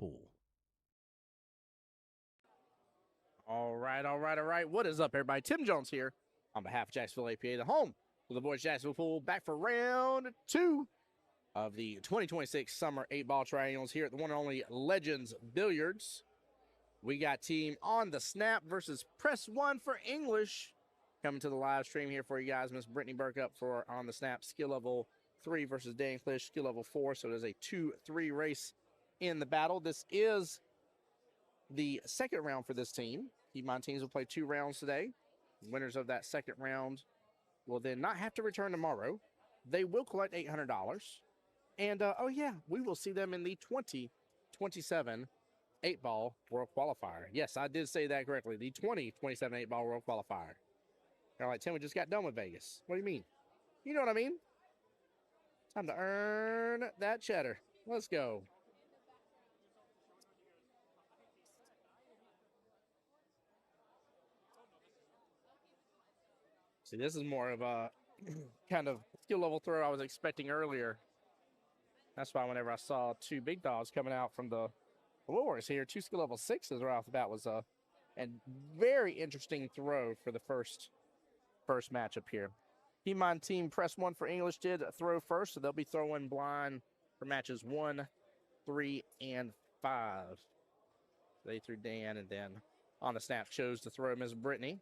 Pool. All right. What is up, everybody? Tim Jones here on behalf of Jacksonville APA, the home of the Voice of Jacksonville Pool, back for round 2 of the 2026 Summer 8-Ball Triangles here at the one and only Legends Billiards. We got team on the snap versus press 1 for English. Coming to the live stream here for you guys. Miss Brittany Burke up for on the snap. Skill level 3 versus Dan Clish, skill level 4. So it is a 2-3 race in the battle. This is the second round for this team. Keep in mind, teams will play 2 rounds today. Winners of that second round will then not have to return tomorrow. They will collect $800. And, oh yeah, we will see them in the 2027 8-Ball World Qualifier. Yes, I did say that correctly. The 2027 8-Ball World Qualifier. They're like, Tim, we just got done with Vegas. What do you mean? You know what I mean? Time to earn that cheddar. Let's go. See, this is more of a kind of skill level throw I was expecting earlier. That's why whenever I saw 2 big dogs coming out from the lures here, 2 skill level 6s right off the bat was a very interesting throw for the first matchup here. Keep in mind, team press 1 for English did throw first, so they'll be throwing blind for matches 1, 3, and 5. They threw Dan, and then on the snap chose to throw Miss Brittany.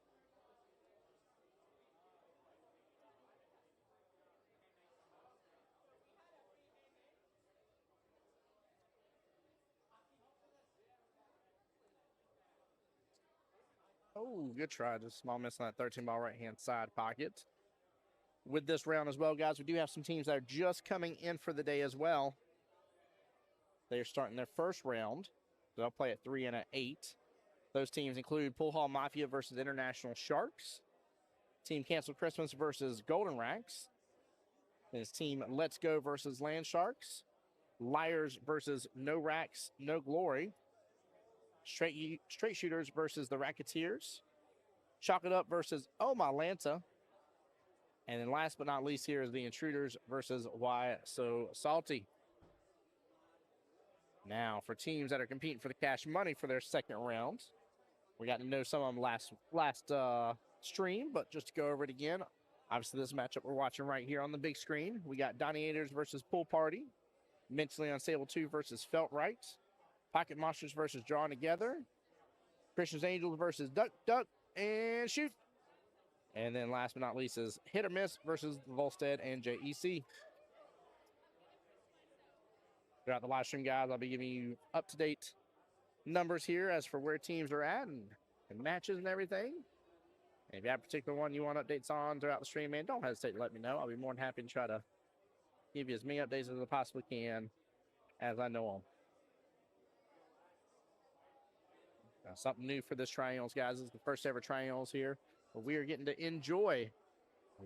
Oh, good try. Just small miss on that 13 ball right-hand side pocket. With this round as well, guys, we do have some teams that are just coming in for the day as well. They're starting their first round. They'll play at 3 and at 8. Those teams include Pool Hall Mafia versus International Sharks. Team Cancel Christmas versus Golden Racks. There's team Let's Go versus Land Sharks. Liars versus No Racks, No Glory. Straight Shooters versus the Racketeers. Chalk It Up versus Oh My Lanta. And then last but not least here is the Intruders versus Why So Salty. Now, for teams that are competing for the cash money for their second round, we got to know some of them last stream, but just to go over it again, obviously this matchup we're watching right here on the big screen, we got Doniators versus Pool Party, Mentally Unstable 2 versus Felt Right, Pocket Monsters versus Drawn Together, Christian's Angels versus Duck, and Shoot. And then last but not least is Hit or Miss versus Volstead and JEC. Throughout the live stream, guys, I'll be giving you up-to-date numbers here as for where teams are at and matches and everything. And if you have a particular one you want updates on throughout the stream, man, don't hesitate to let me know. I'll be more than happy to try to give you as many updates as I possibly can as I know them. Something new for this Triangles, guys. This is the first ever Triangles here. But we are getting to enjoy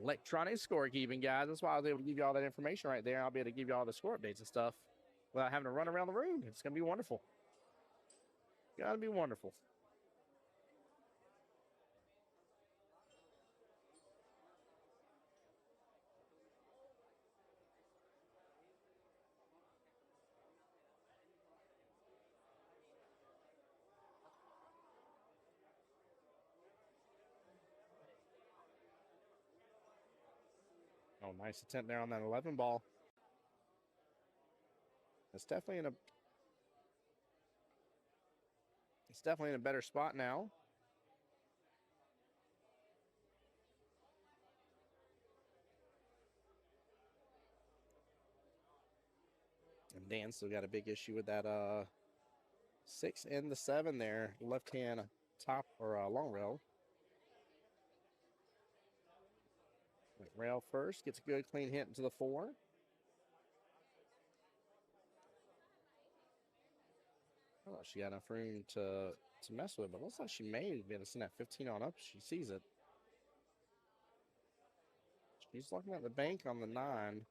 electronic scorekeeping, guys. That's why I was able to give you all that information right there. I'll be able to give you all the score updates and stuff without having to run around the room. It's going to be wonderful. Gotta be wonderful. Oh, nice attempt there on that 11 ball. It's definitely in a better spot now. And Dan still got a big issue with that 6 and the 7 there. Left hand top or long rail. Rail first, gets a good clean hit into the 4. I don't know if she got enough room to mess with, but it looks like she may be able to send that 15 on up. She sees it. She's looking at the bank on the 9.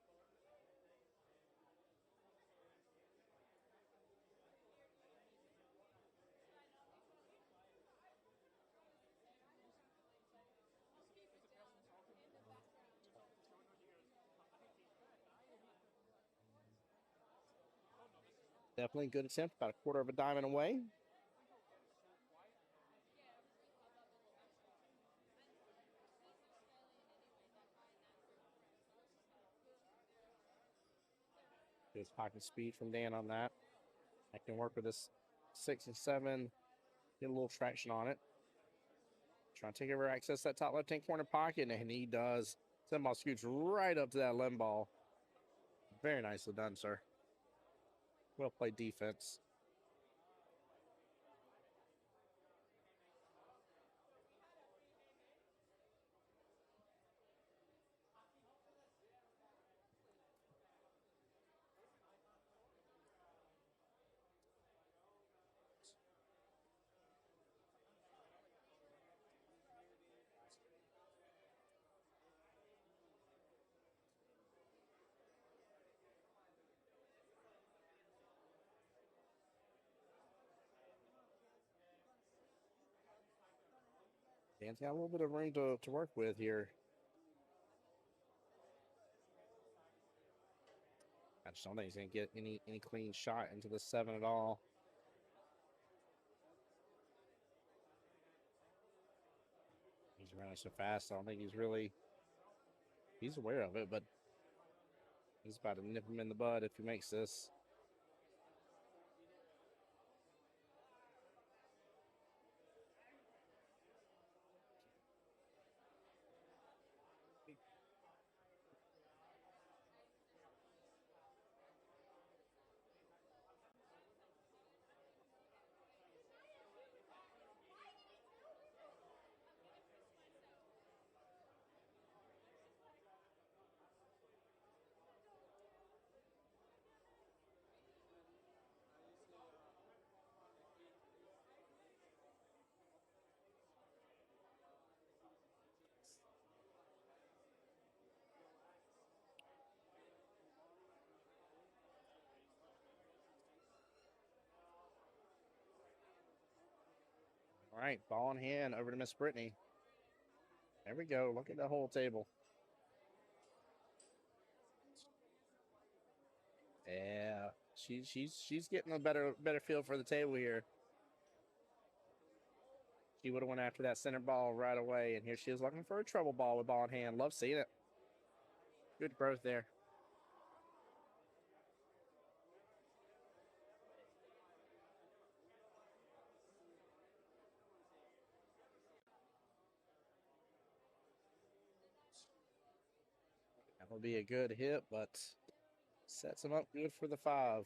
Definitely a good attempt, about a quarter of a diamond away. Good pocket speed from Dan on that. I can work with this 6 and 7, get a little traction on it. Trying to take over access that top left-hand corner pocket, and he does. That ball scoots right up to that limb ball. Very nicely done, sir. Well played defense. Dan's got a little bit of room to work with here. I just don't think he's going to get any clean shot into the 7 at all. He's running so fast, I don't think he's aware of it, but he's about to nip him in the bud if he makes this. All right, ball in hand over to Miss Brittany. There we go. Look at the whole table. Yeah, she's getting a better feel for the table here. She would have went after that center ball right away, and here she is looking for a trouble ball with ball in hand. Love seeing it. Good growth there. That will be a good hit, but sets him up good for the 5. Not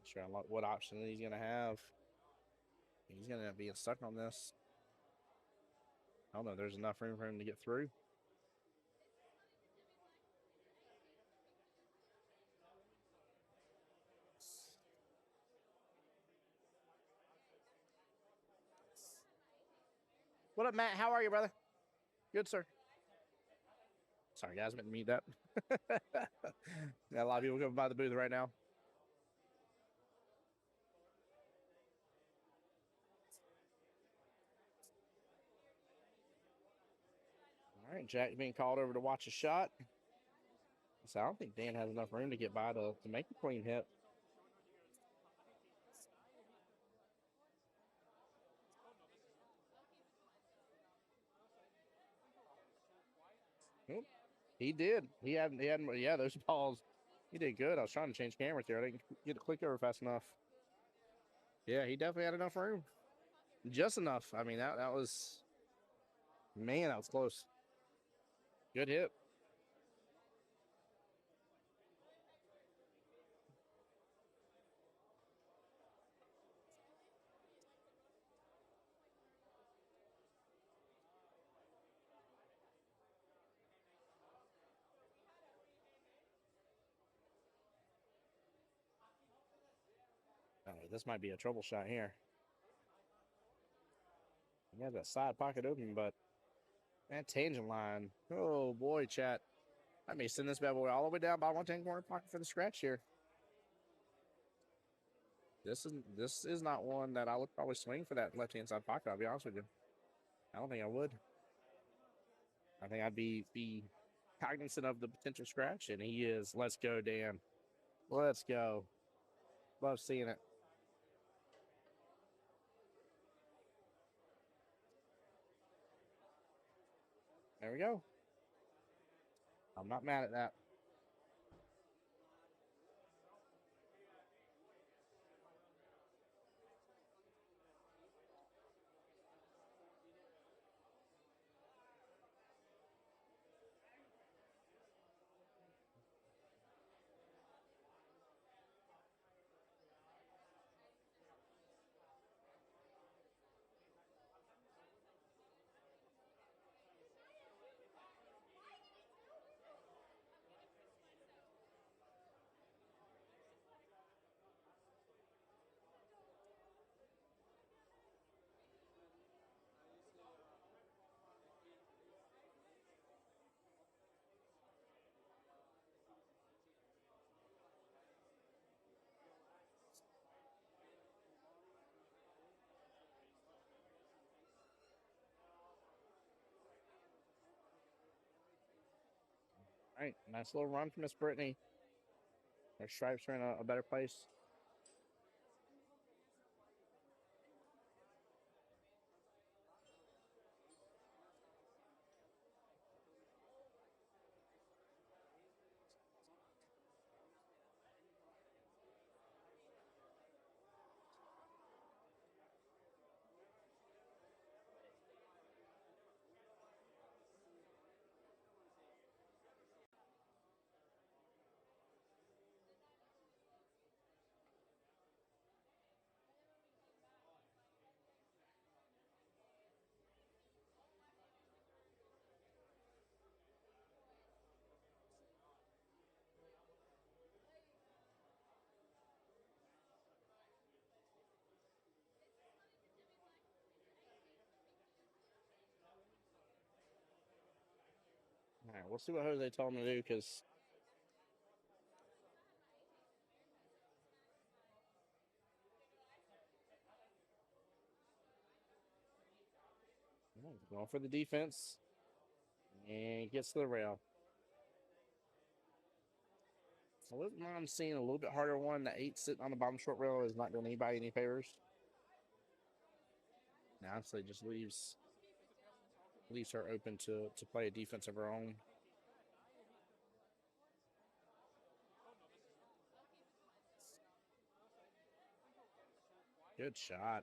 sure what option he's going to have. He's going to be stuck on this. I don't know. There's enough room for him to get through. What up, Matt? How are you, brother? Good, sir. Sorry, guys. I meant to mute that. Got a lot of people coming by the booth right now. All right, Jack being called over to watch a shot. So I don't think Dan has enough room to get by to make a clean hit. Nope. He did. He had, yeah, those balls. He did good. I was trying to change cameras here. I didn't get the click over fast enough. Yeah, he definitely had enough room. Just enough. I mean, that was, man, that was close. Good hit. Oh, this might be a trouble shot here. He has that side pocket open, but that tangent line. Oh, boy, chat. I may send this bad boy all the way down by 110 corner pocket for the scratch here. This is not one that I would probably swing for that left-hand side pocket, I'll be honest with you. I don't think I would. I think I'd be cognizant of the potential scratch, and he is. Let's go, Dan. Let's go. Love seeing it. There we go. I'm not mad at that. All right, nice little run from Miss Brittany. Her stripes are in a better place. All right, we'll see what Jose told him to do because going for the defense and gets to the rail. I'm seeing a little bit harder one. The 8 sitting on the bottom short rail is not doing anybody any favors. Now, so just leaves her open to play a defense of her own. Good shot.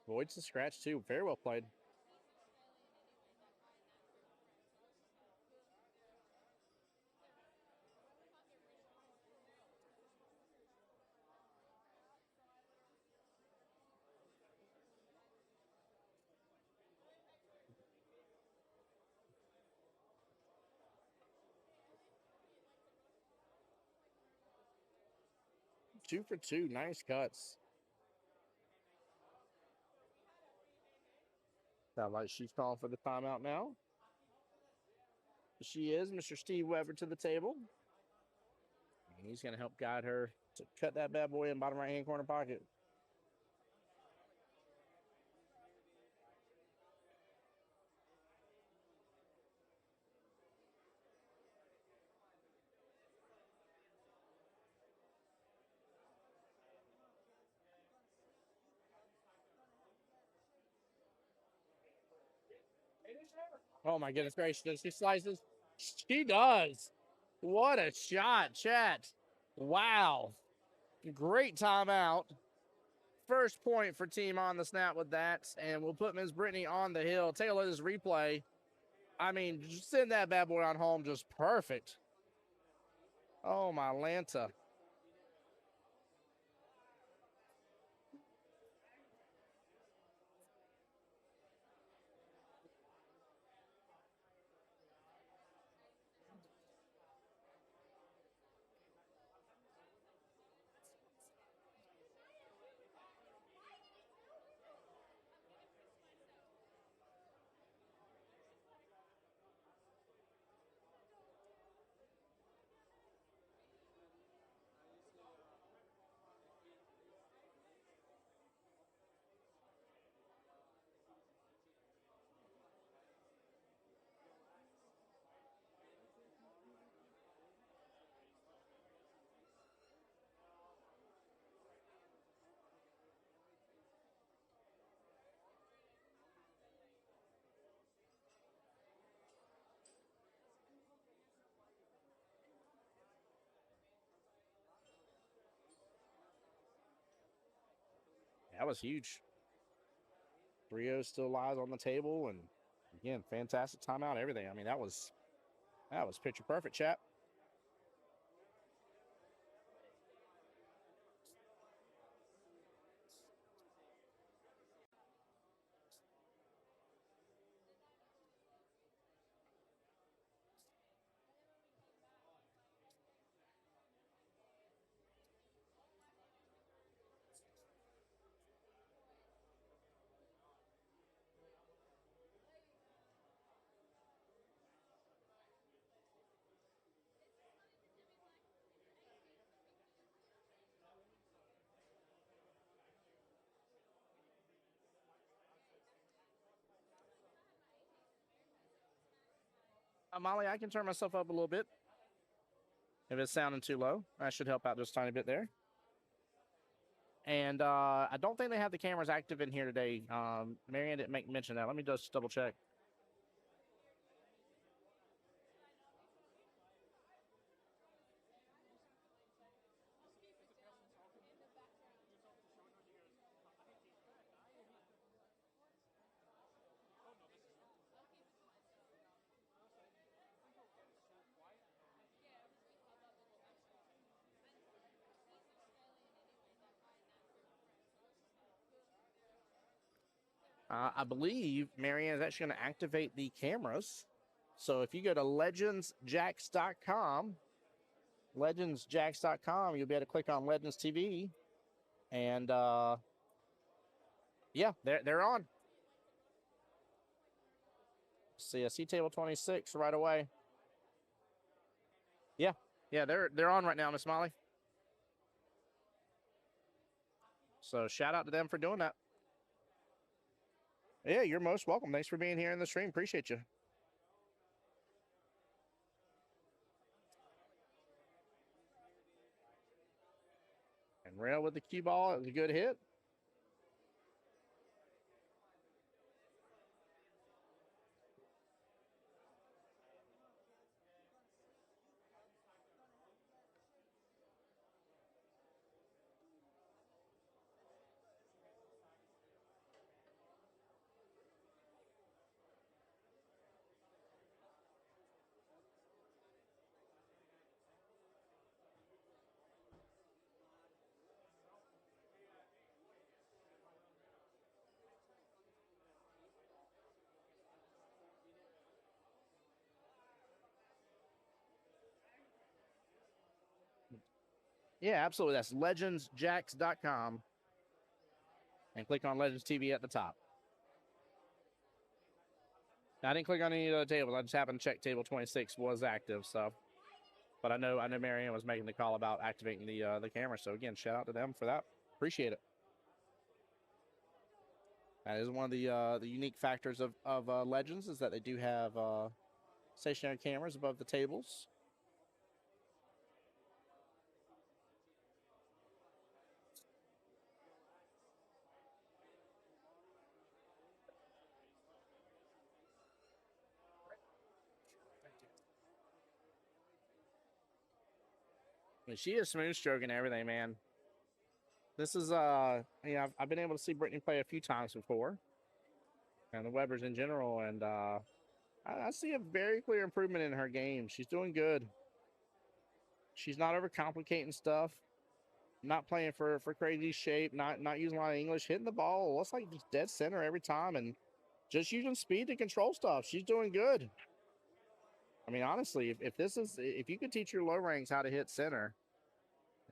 Voids the scratch too. Very well played. Two for two. Nice cuts. Sounds like she's calling for the timeout now. She is. Mr. Steve Weber to the table. And he's going to help guide her to cut that bad boy in bottom right-hand corner pocket. Oh, my goodness gracious. She slices. She does. What a shot, chat. Wow. Great timeout. First point for team on the snap with that. And we'll put Ms. Brittany on the hill. Take a look at this replay. I mean, send that bad boy on home just perfect. Oh, my Lanta. That was huge. 3-0 still lies on the table, and again, fantastic timeout, everything. I mean, that was picture perfect, chat. Molly, I can turn myself up a little bit if it's sounding too low. That should help out just a tiny bit there. And I don't think they have the cameras active in here today. Marianne didn't make mention of that. Let me just double check. I believe Marianne is actually going to activate the cameras. So if you go to legendsjacks.com, you'll be able to click on Legends TV, and yeah, they're on. See, I see table 26 right away. Yeah, they're on right now, Miss Molly. So shout out to them for doing that. Yeah, you're most welcome. Thanks for being here in the stream. Appreciate you. And rail with the cue ball. It was a good hit. Yeah, absolutely. That's legendsjacks.com. And click on Legends TV at the top. Now, I didn't click on any of the tables. I just happened to check table 26 was active. So, but I know Marianne was making the call about activating the camera. So again, shout out to them for that. Appreciate it. That is one of the unique factors of Legends is that they do have stationary cameras above the tables. I mean, she is smooth stroking everything, man. This is I've been able to see Brittany play a few times before, and the Webbers in general, and I see a very clear improvement in her game. She's doing good. She's not overcomplicating stuff, not playing for crazy shape, not using a lot of English, hitting the ball. Looks like just dead center every time, and just using speed to control stuff. She's doing good. I mean, honestly, if you could teach your low ranks how to hit center,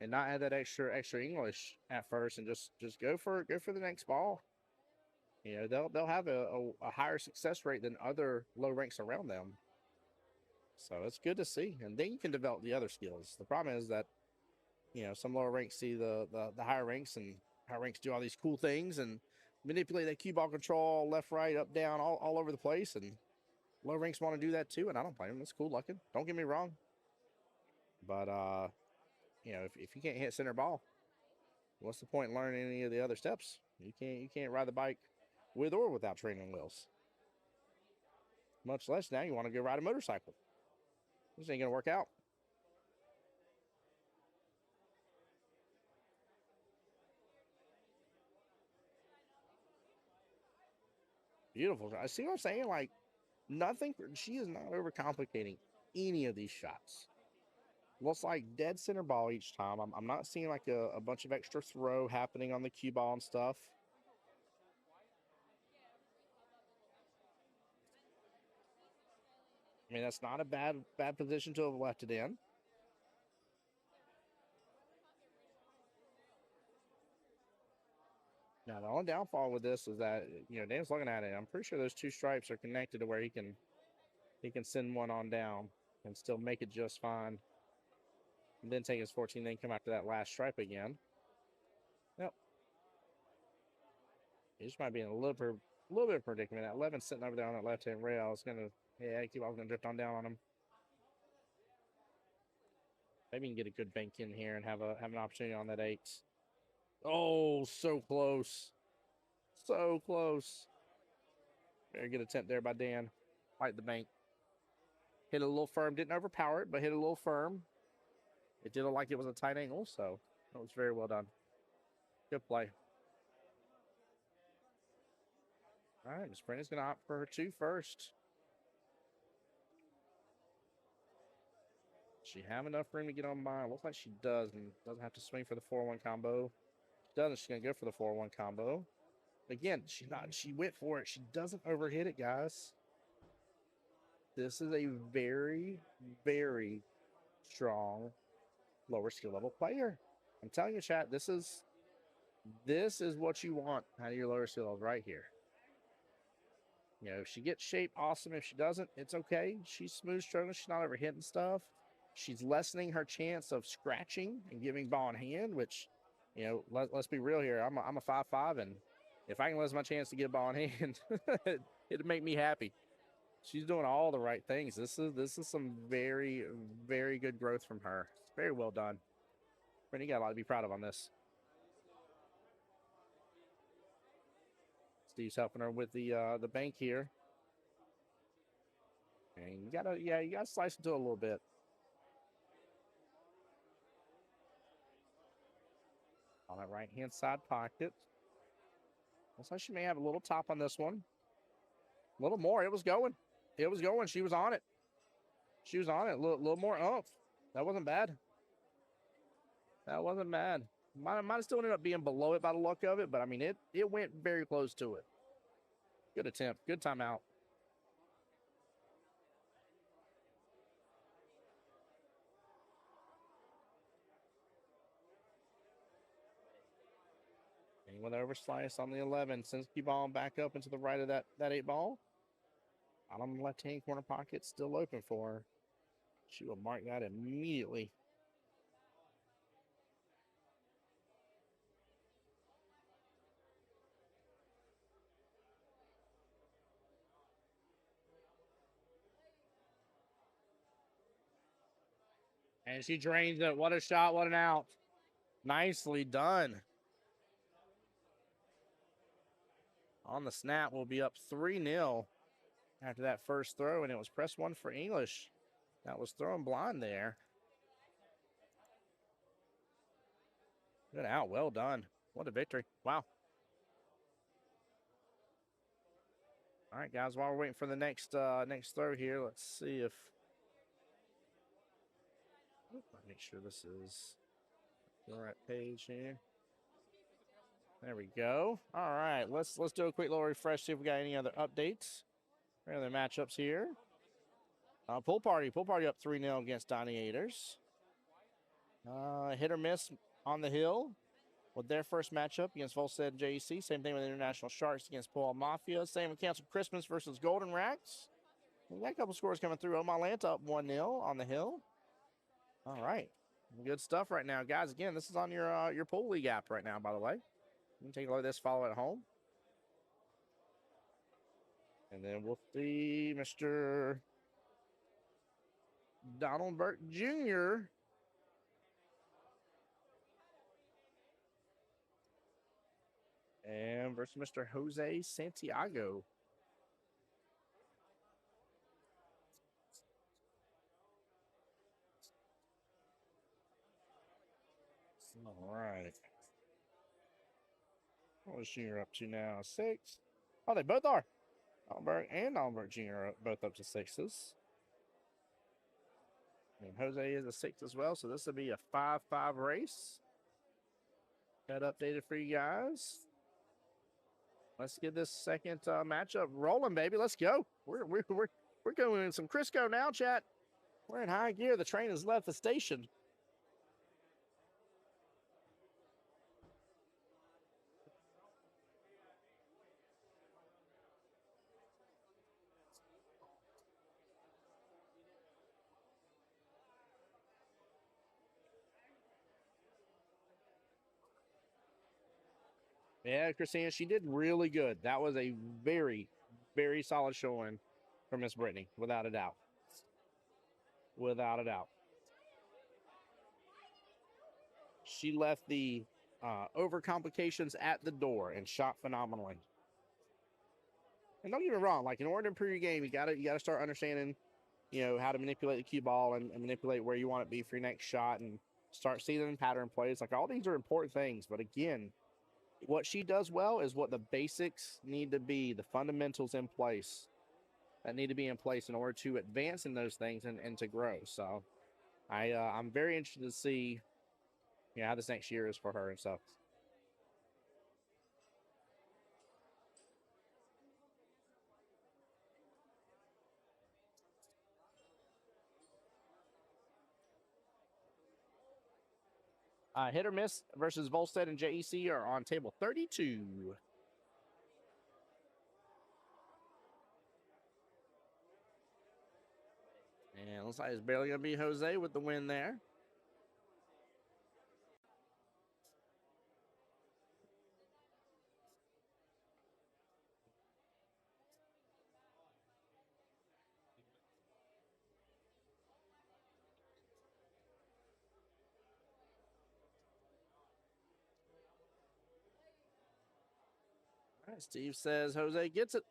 and not add that extra English at first, and just go for the next ball, you know, they'll have a higher success rate than other low ranks around them. So it's good to see, and then you can develop the other skills. The problem is that, you know, some lower ranks see the higher ranks, and higher ranks do all these cool things and manipulate that cue ball control left, right, up, down, all over the place, and low ranks want to do that too, and I don't blame them. That's cool looking. Don't get me wrong, but you know, if you can't hit center ball, what's the point in learning any of the other steps? You can't ride the bike with or without training wheels. Much less now you want to go ride a motorcycle. This ain't gonna work out. Beautiful. I see what I'm saying. Like, nothing, she is not overcomplicating any of these shots. Looks like dead center ball each time. I'm not seeing like a bunch of extra throw happening on the cue ball and stuff. I mean, that's not a bad position to have left it in. Now, the only downfall with this is that, you know, Dan's looking at it. I'm pretty sure those two stripes are connected to where he can send one on down and still make it just fine. And then take his 14, then come after that last stripe again. Yep. He just might be in a little bit of predicament. That 11 sitting over there on that left-hand rail is going to, yeah, keep on going to drift on down on him. Maybe you can get a good bank in here and have an opportunity on that 8. Oh, so close. So close. Very good attempt there by Dan. Fight the bank. Hit it a little firm. Didn't overpower it, but hit it a little firm. It did look like it was a tight angle, so that was very well done. Good play. All right, Miss Brenna's going to opt for her 2 first. She have enough room to get on by? Looks like she does, and doesn't have to swing for the 4-1 combo. She doesn't. She's going to go for the 4-1 combo. Again, she went for it. She doesn't overhit it, guys. This is a very, very strong lower skill level player. I'm telling you, chat, this is what you want out of your lower skill level right here. You know, if she gets shape, awesome. If she doesn't, it's okay. She's smooth stroking. She's not overhitting stuff. She's lessening her chance of scratching and giving ball in hand, which, you know, let's be real here. I'm a 5'5", and if I can lessen my chance to get a ball in hand, it'd make me happy. She's doing all the right things. This is some very, very good growth from her. Very well done. Brittany, you got a lot to be proud of on this. Steve's helping her with the bank here. And you gotta slice into it a little bit. On that right-hand side pocket. Looks like she may have a little top on this one. A little more. It was going. It was going. She was on it. She was on it. A little more oomph. That wasn't bad. That wasn't bad. Might have still ended up being below it by the luck of it, but I mean, it went very close to it. Good attempt. Good timeout. And with over slice on the 11, sends the ball back up into the right of that 8 ball. Bottom left-hand corner pocket still open for her. She will mark that immediately. And she drains it. What a shot. What an out. Nicely done. On the snap, we'll be up 3-0 after that first throw, and it was press 1 for English. That was thrown blind there. Good out. Well done. What a victory. Wow. All right, guys, while we're waiting for the next throw here, let's see if... Make sure this is the right page here. There we go. All right, let's do a quick little refresh, see if we got any other updates. Any other matchups here. Pool Party up 3-0 against Donnie Aders. Hit or miss on the hill with their first matchup against Volstead JEC. Same thing with International Sharks against Paul Mafia. Same with Cancel Christmas versus Golden Racks. We got a couple scores coming through. Omalanta up 1-0 on the hill. All right. Good stuff right now, guys. Again, this is on your pool league app right now, by the way. You can take a look at this, follow at home. And then we'll see Mr. Donald Burke Jr. And versus Mr. Jose Santiago. All right. What is Junior up to now? 6. Oh, they both are. Alberg and Alberg Jr. are both up to sixes. And Jose is a six as well, so this will be a 5-5 race. Got updated for you guys. Let's get this second matchup rolling, baby. Let's go. We're going in some Crisco now, chat. We're in high gear. The train has left the station. Yeah, Christina, she did really good. That was a very, very solid showing for Miss Brittany, without a doubt. Without a doubt. She left the overcomplications at the door and shot phenomenally. And don't get me wrong, like in order to improve your game, you gotta start understanding, how to manipulate the cue ball and manipulate where you want it to be for your next shot and start seeing pattern plays. Like all these are important things, but again, what she does well is what the basics need to be, the fundamentals in place that need to be in place in order to advance in those things and to grow. So I'm very interested to see how this next year is for her and stuff. Hit or miss versus Volstead and JEC are on table 32. And looks like it's barely going to be Jose with the win there. All right, Steve says Jose gets it.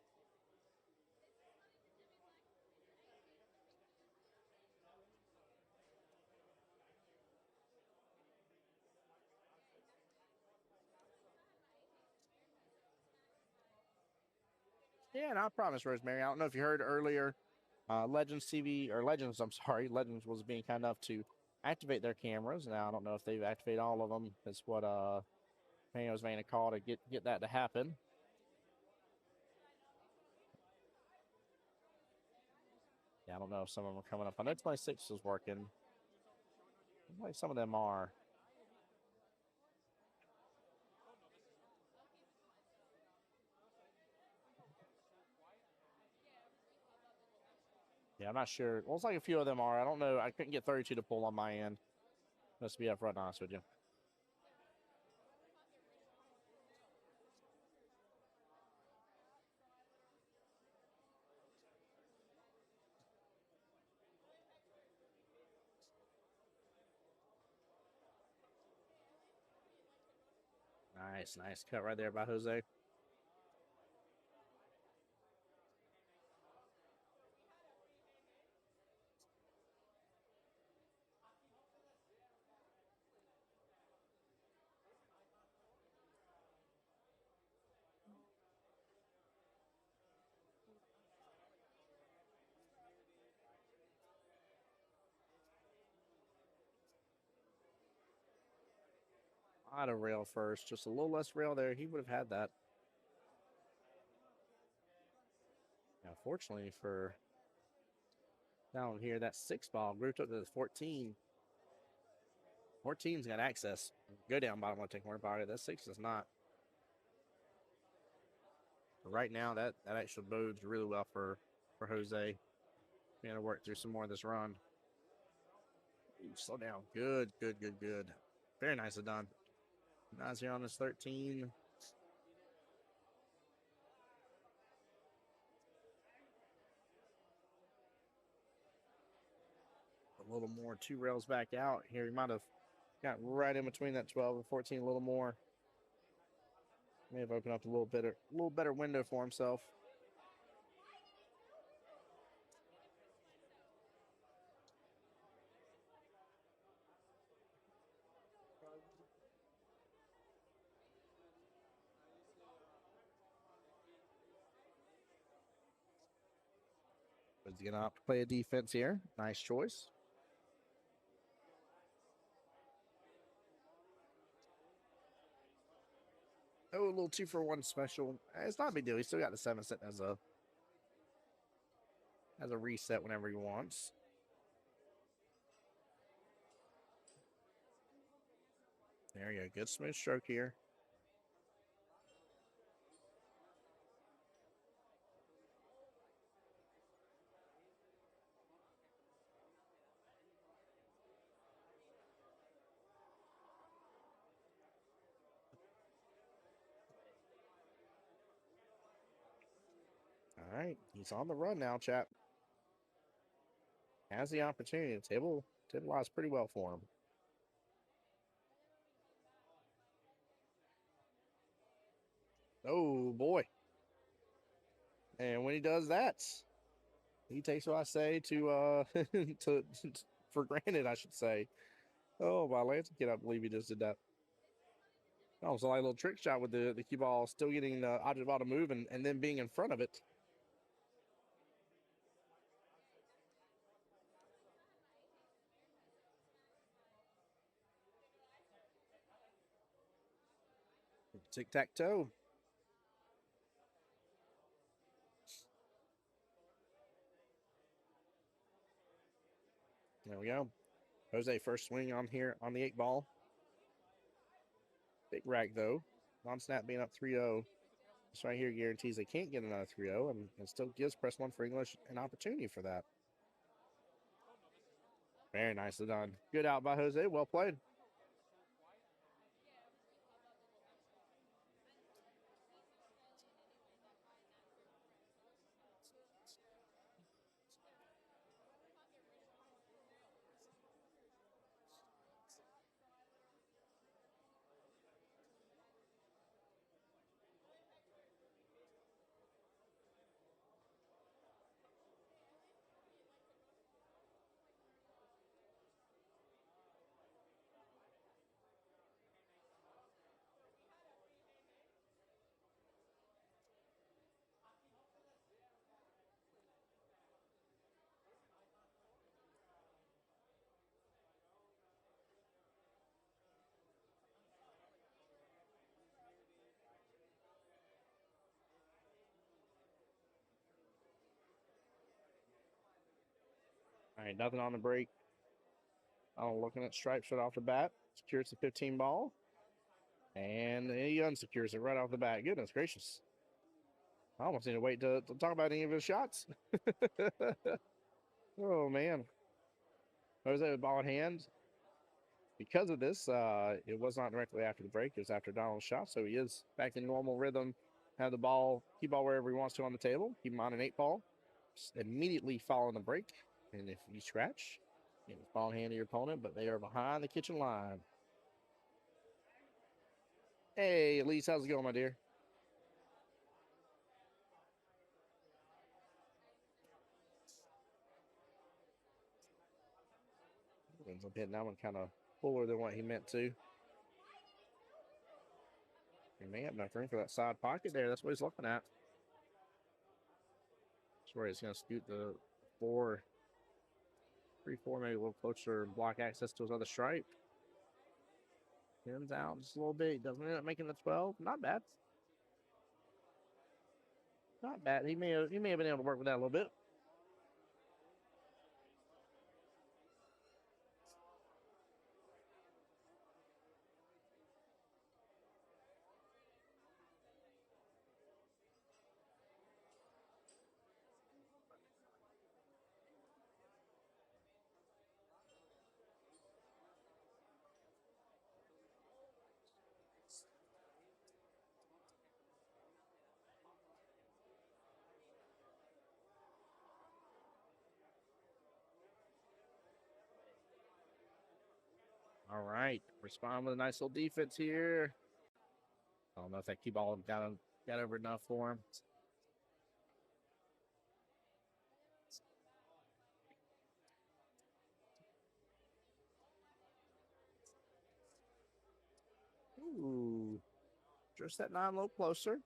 Yeah, and I promise, Rosemary, I don't know if you heard earlier, Legends TV, or Legends, I'm sorry, Legends was being kind enough to activate their cameras. Now, I don't know if they've activated all of them. That's what Manny was making a call to get that to happen. Yeah, I don't know if some of them are coming up. I know 26 is working. Like some of them are. Yeah, I'm not sure. Well, it's like a few of them are. I don't know. I couldn't get 32 to pull on my end. Let's be upfront honest with you. Nice cut right there by Jose. I'd have rail first. Just a little less rail there. He would have had that. Now, fortunately for down here, that 6 ball grouped up to the 14. 14's got access. Go down bottom, want to take more about it. That 6 is not. But right now, that actually bodes really well for Jose. We're going to work through some more of this run. Ooh, slow down. Good. Very nicely done. Nice here on this 13. A little more, 2 rails back out. Here, he might have got right in between that 12 and 14 a little more. May have opened up a little better window for himself. He's going to opt to play a defense here. Nice choice. Oh, a little 2-for-1 special. It's not a big deal. He's still got the 7 set as a reset whenever he wants. There you go. Good smooth stroke here. All right. He's on the run now, chap. Has the opportunity. The table lies pretty well for him. Oh, boy. And when he does that, he takes what I say to for granted, I should say. Oh, my Lance, I cannot believe he just did that. Oh, so like a little trick shot with the cue ball still getting the object ball to move and then being in front of it. Tic-tac-toe. There we go. Jose first swing on here on the 8 ball. Big rack though. Non-snap being up 3-0. This right here guarantees they can't get another 3-0 and still gives press 1 for English an opportunity for that. Very nicely done. Good out by Jose. Well played. All right, nothing on the break. I'm looking at stripes right off the bat. Secures the 15 ball. And he unsecures it right off the bat. Goodness gracious. I almost need to wait to talk about any of his shots. Oh, man. Jose with ball in hand. Because of this, it was not directly after the break. It was after Donald's shot. So he is back in normal rhythm. Have the ball, keep ball wherever he wants to on the table. Keep him on an 8 ball. Just immediately following the break. And if you scratch, you know, ball in hand to your opponent, but they are behind the kitchen line. Hey, Elise, how's it going, my dear? Ends up hitting that one kind of fuller than what he meant to. He may have enough room for that side pocket there. That's what he's looking at. That's where he's going to scoot the 4, 3-4, maybe a little closer, block access to his other stripe. Pins out just a little bit. He doesn't end up making the 12. Not bad. Not bad. He may have been able to work with that a little bit. All right. Respond with a nice little defense here. I don't know if that cue ball got over enough for him. Ooh. Just that 9 a little closer.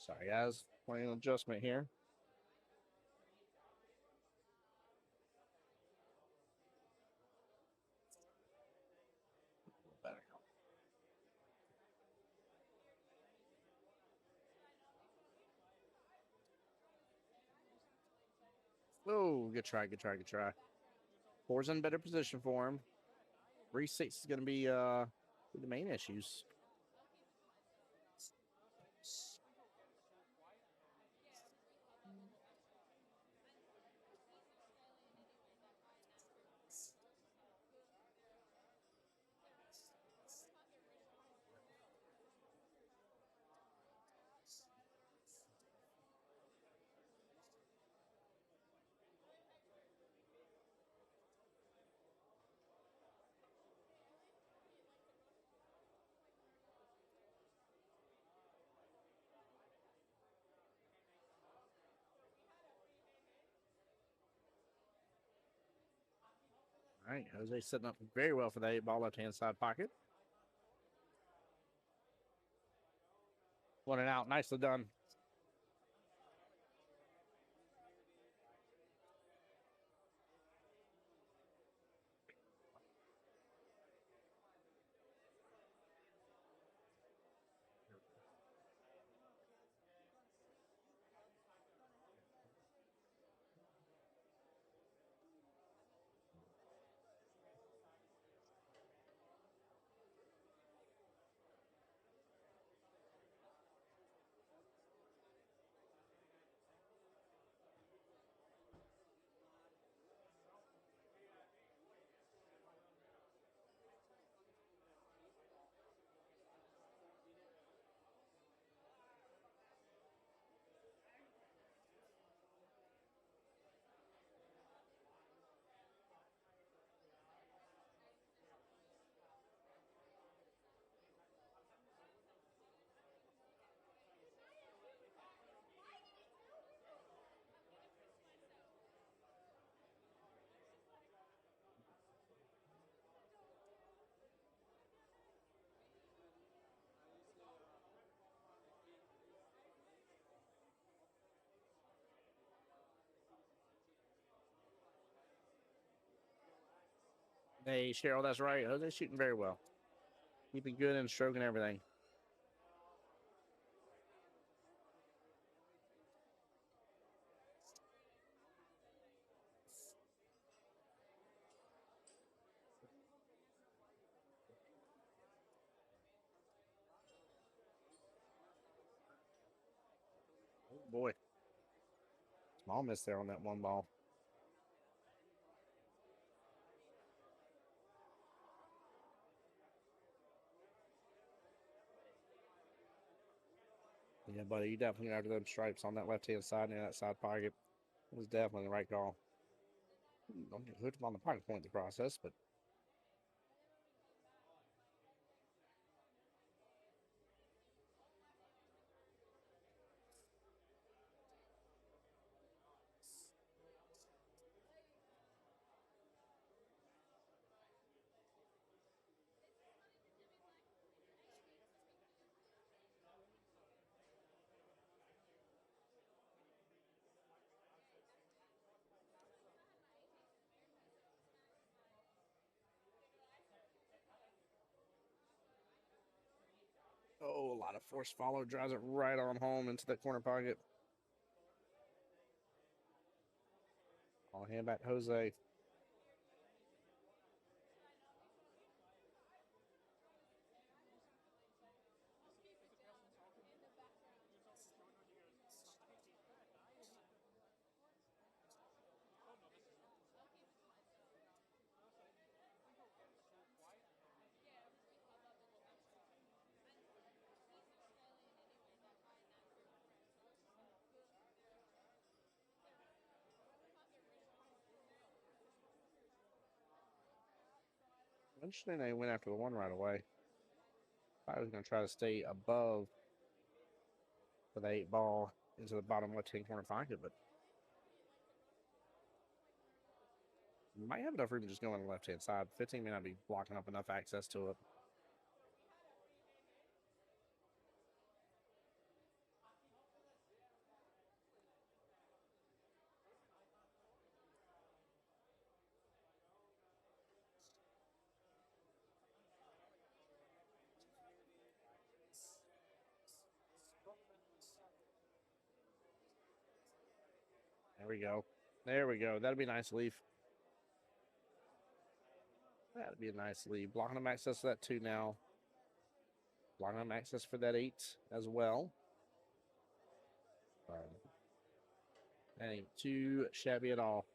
Sorry, guys. Playing an adjustment here. Better. Oh, good try, good try, good try. Four's in better position for him. 3-6 is going to be the main issues. All right, Jose setting up very well for the 8 ball left-hand side pocket. 1 and out, nicely done. Hey, Cheryl, that's right. Jose's shooting very well. Keeping good and stroking everything. Oh, boy. Small miss there on that 1 ball. Yeah, buddy, you definitely got them stripes on that left-hand side and that side pocket. It was definitely the right call. Don't get hooked on the pocket point in the process, but oh, a lot of force follow drives it right on home into the corner pocket. I'll hand back to Jose. Interesting they went after the 1 right away. I was going to try to stay above for the 8 ball into the bottom left-hand corner pocket, but might have enough room to just go on the left-hand side. 15 may not be blocking up enough access to it. we go. There we go. That'd be a nice leaf. That'd be a nice lead. Blocking them access to that 2 now. Blocking them access for that 8 as well. That ain't too shabby at all.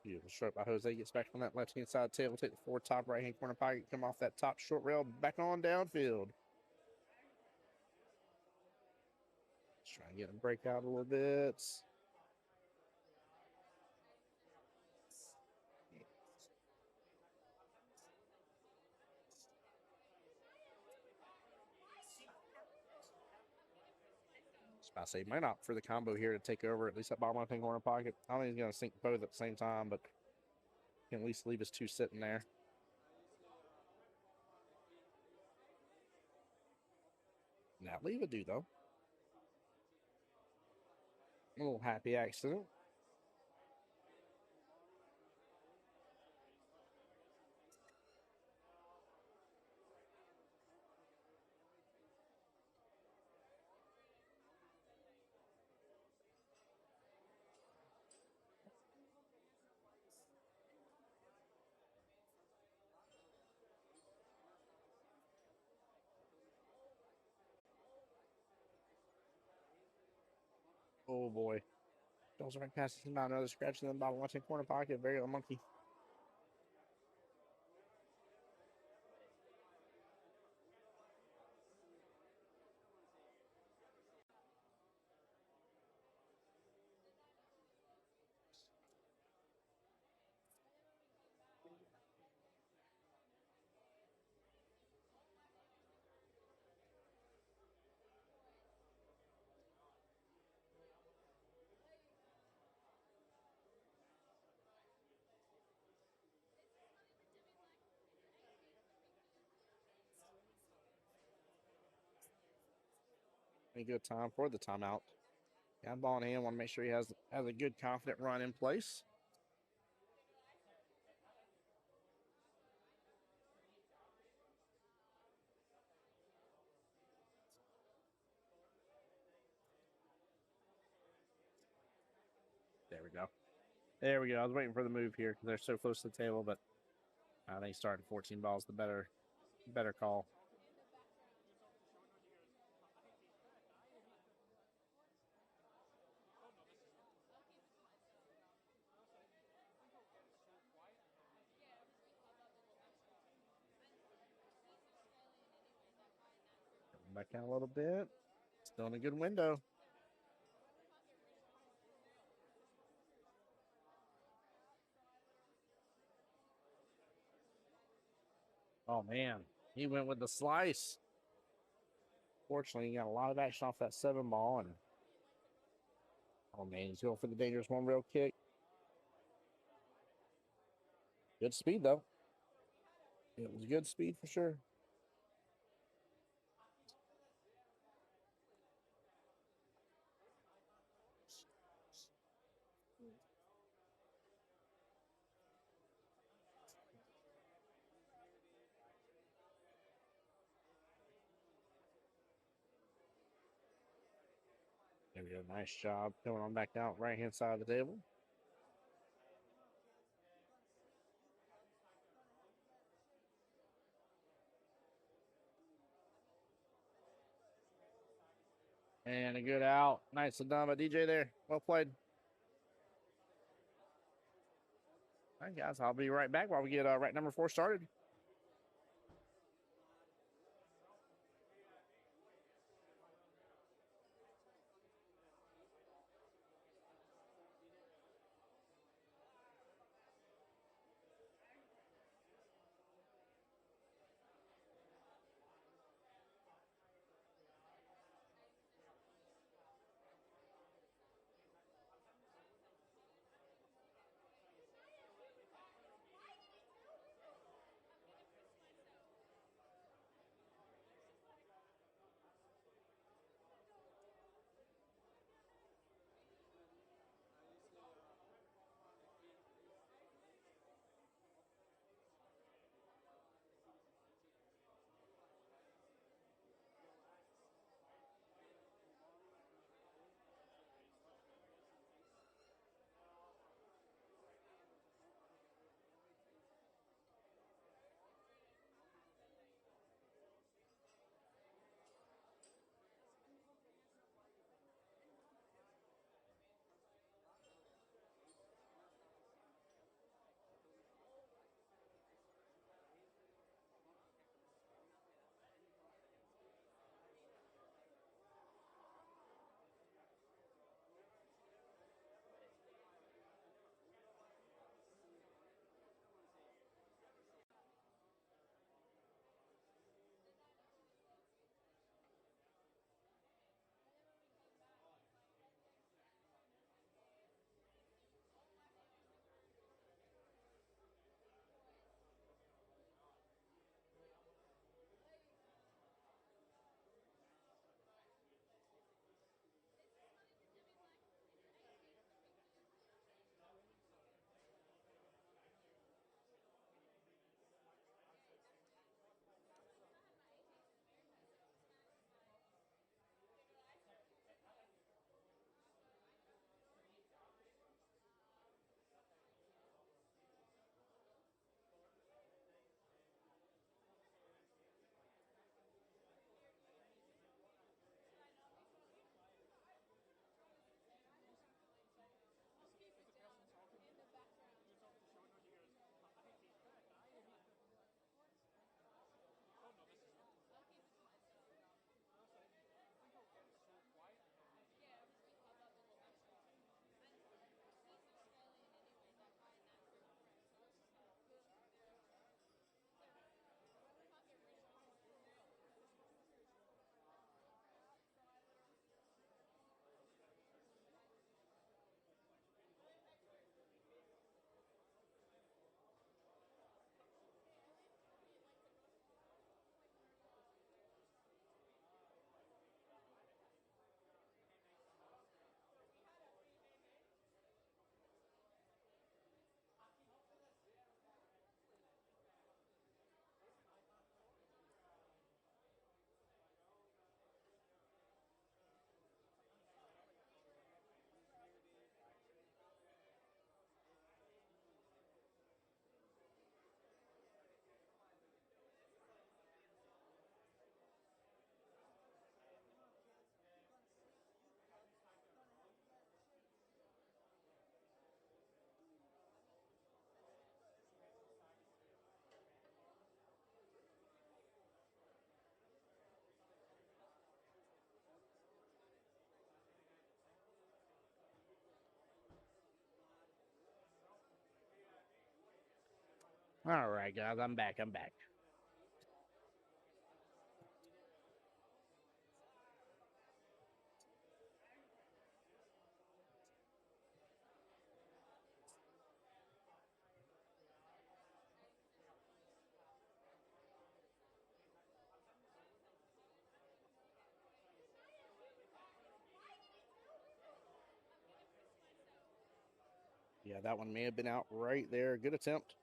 Beautiful stroke by Jose. Gets back on that left-hand side table. Take the 4 top right-hand corner pocket. Come off that top short rail. Back on downfield. Just trying to get him break out a little bit. I say might opt for the combo here to take over at least that bottom left-hand corner pocket. I don't think he's going to sink both at the same time, but can at least leave his 2 sitting there. Now leave a do though. A little happy accident. Oh boy. Goes right past him out. Another scratch in the bottom left hand corner pocket. Very unlucky. A good time for the timeout. Got ball in hand. Want to make sure he has a good confident run in place. There we go. There we go. I was waiting for the move here because they're so close to the table, but I think starting 14 balls the better call. Back down a little bit. Still in a good window. Oh, man. He went with the slice. Fortunately, he got a lot of action off that 7 ball. And oh, man, he's going for the dangerous 1 rail kick. Good speed, though. It was good speed for sure. There we go. Nice job coming on back out right-hand side of the table. And a good out. Nicely done by DJ there. Well played. All right, guys. I'll be right back while we get rack number 4 started. All right, guys, I'm back. I'm back. Yeah, that one may have been out right there. Good attempt.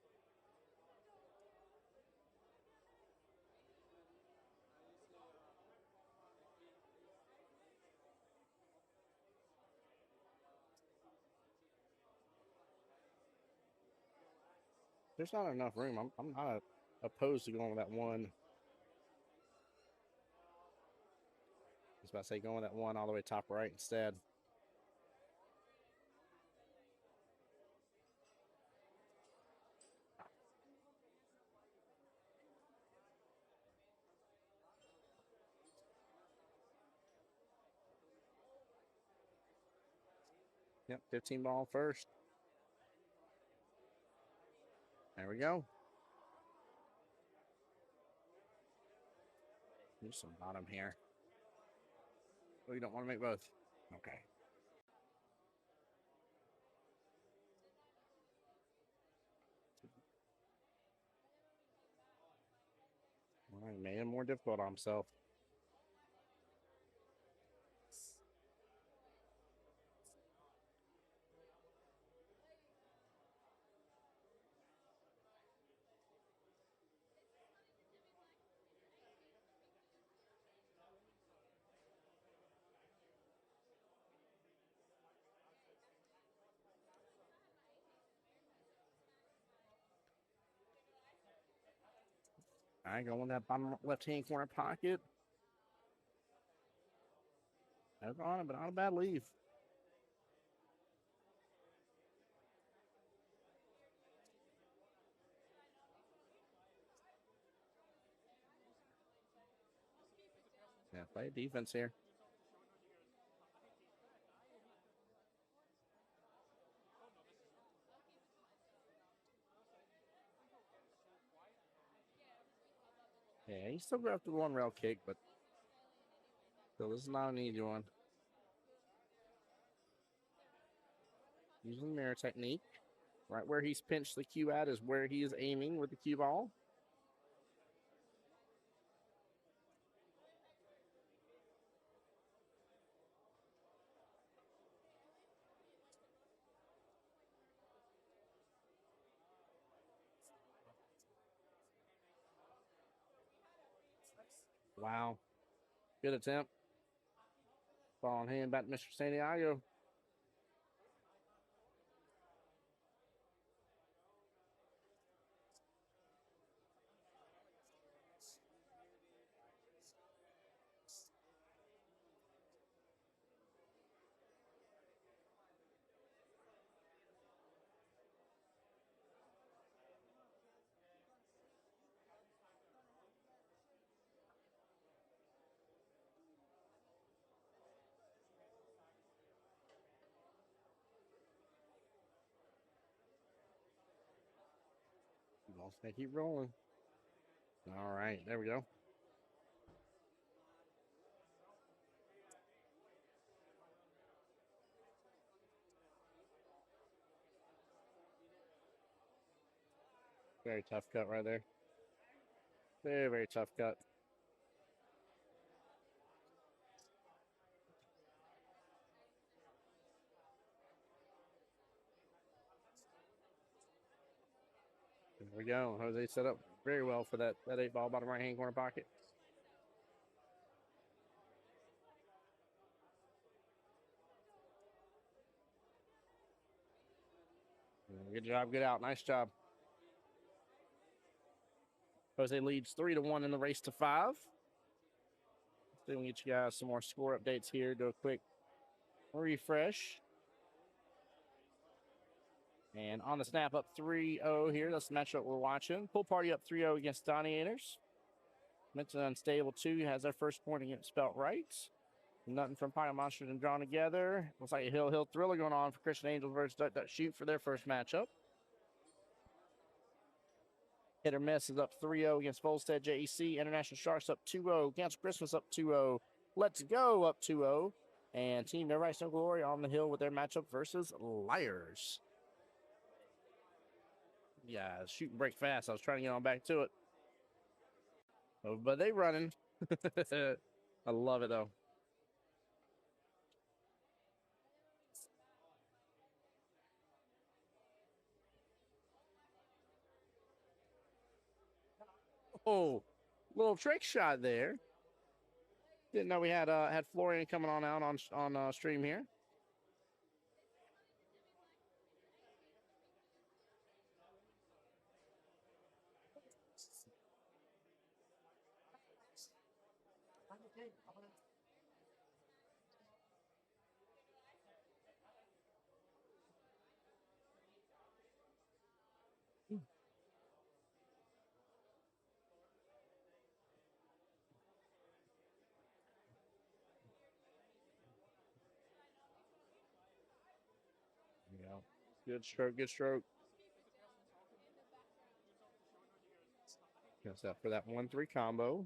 There's not enough room. I'm not opposed to going with that one. I was about to say going with that one all the way top right instead. Yep, 15 ball first. There we go. There's some bottom here. Oh, you don't want to make both. Okay. Well, he made it more difficult on himself. All right, going in that bottom left-hand corner pocket. That's on it, but not a bad leave. Yeah, play defense here. Yeah, he still got the one rail kick, but still, this is not an easy one. Using mirror technique. Right where he's pinched the cue at is where he is aiming with the cue ball. Wow. Good attempt. Ball in hand back to Mr. Santiago. Ball's gonna keep rolling. All right, there we go. Very tough cut right there. Very, very tough cut. There we go. Jose set up very well for that 8 ball bottom right hand corner pocket. Good job, good out. Nice job. Jose leads 3-1 in the race to 5. Then we get you guys some more score updates here. Do a quick refresh. And on the snap, up 3-0 here. That's the matchup we're watching. Pool party up 3-0 against Donnie Ainers. Mentally Unstable 2 has their first point against Spelt Right. Nothing from Pine Monsters and Drawn Together. Looks like a Hill Thriller going on for Christian Angels versus Duck Shoot for their first matchup. Hit or Miss is up 3-0 against Volstead JEC. International Sharks up 2-0. Council Christmas up 2-0. Let's Go up 2-0. And Team No Rights No Glory on the hill with their matchup versus Liars. Yeah, shoot and break fast. I was trying to get on back to it. Oh, but they running. I love it, though. Oh, little trick shot there. Didn't know we had Florian coming on out on stream here. Yeah, good stroke, good stroke. Guess that for that 1-3 combo.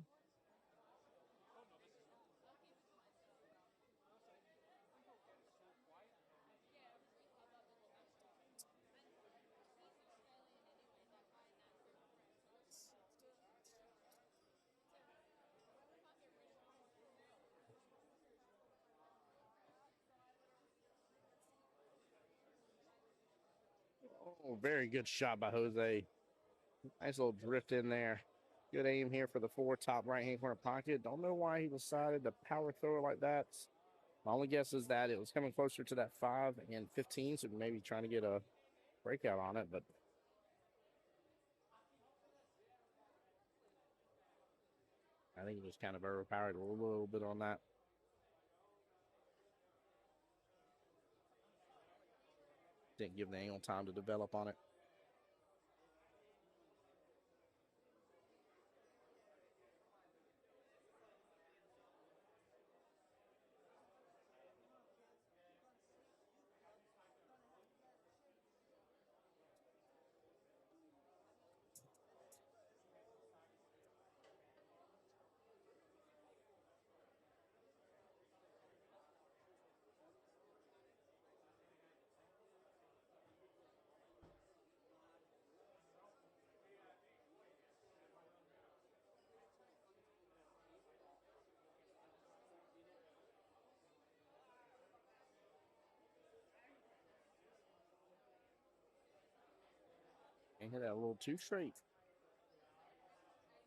Oh, very good shot by Jose. Nice little drift in there. Good aim here for the 4 top right-hand corner pocket. Don't know why he decided to power throw it like that. My only guess is that it was coming closer to that 5 and 15, so maybe trying to get a breakout on it, but I think he just kind of overpowered a little bit on that. Didn't give the angle time to develop on it. And hit that a little too straight.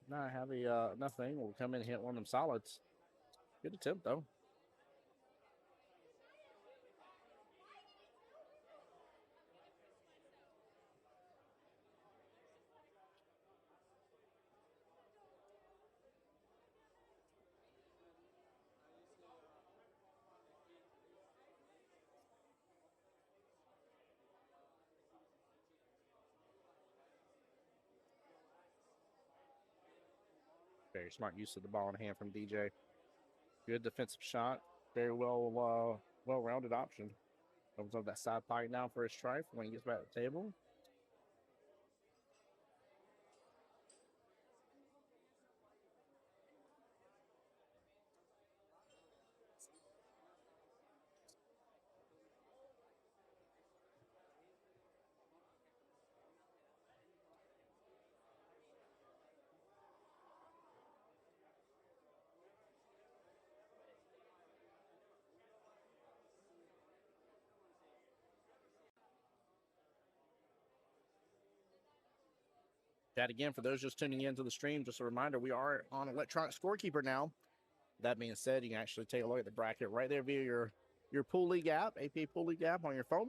Not heavy, nothing. Will come in and hit one of them solids. Good attempt, though. Very smart use of the ball in hand from DJ. Good defensive shot. Very well-rounded option. Opens up that side pocket now for his strike when he gets back to the table. That again, for those just tuning into the stream, just a reminder, we are on electronic scorekeeper now. That being said, you can actually take a look at the bracket right there via your Pool League app, APA Pool League app on your phone.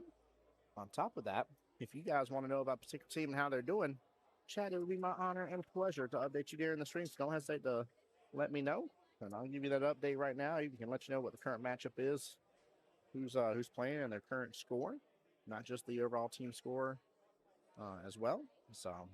On top of that, if you guys want to know about a particular team and how they're doing, Chad, it would be my honor and pleasure to update you during the stream. So don't hesitate to let me know, and I'll give you that update right now. You can let you know what the current matchup is, who's playing, and their current score, not just the overall team score as well. So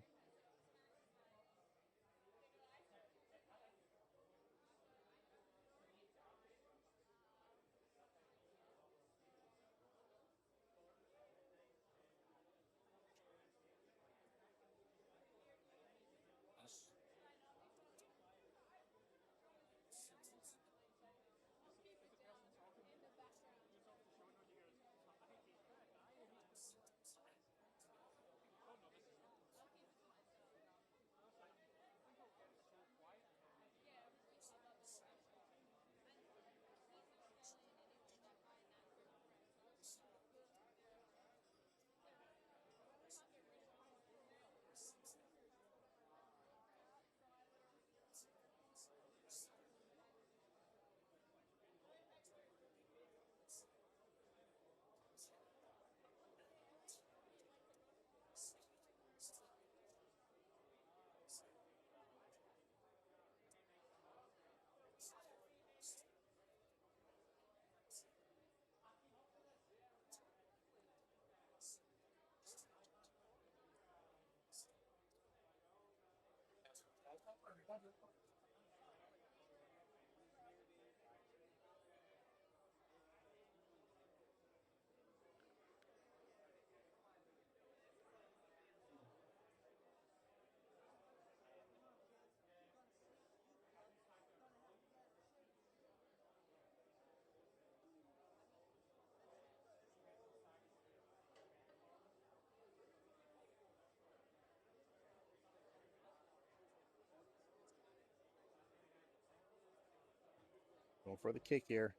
Going for the kick here.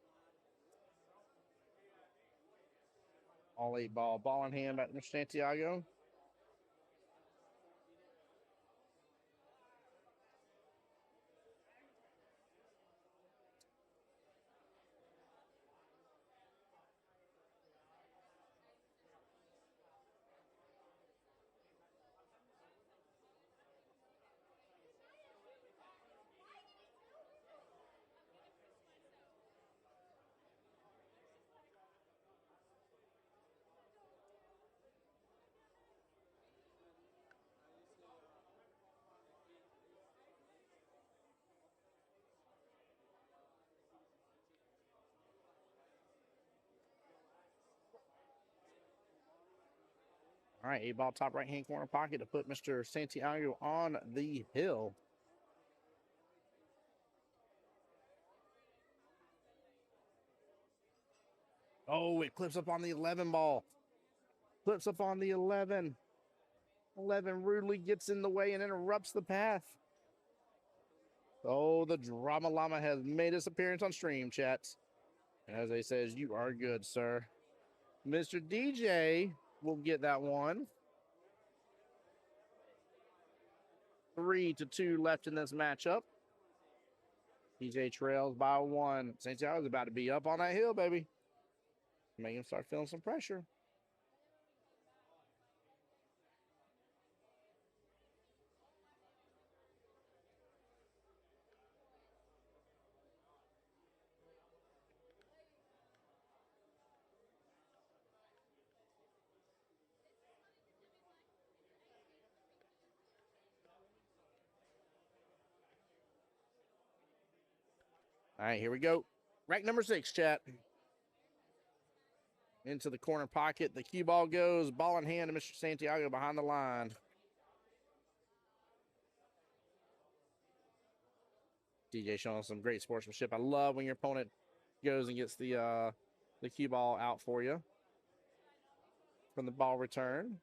All 8 ball. Ball in hand back to Mr. Santiago. All right, 8 ball top right hand corner pocket to put Mr. Santiago on the hill. Oh, it clips up on the 11 ball. Clips up on the 11. 11 rudely gets in the way and interrupts the path. Oh, the Drama Llama has made his appearance on stream, chats. As they says, you are good, sir. Mr. DJ will get that one. 3-2 left in this matchup. DJ trails by 1. Santiago's about to be up on that hill, baby. Make him start feeling some pressure. All right, here we go. Rack number 6, chat. Into the corner pocket. The cue ball goes. Ball in hand to Mr. Santiago behind the line. DJ showing some great sportsmanship. I love when your opponent goes and gets the cue ball out for you from the ball return.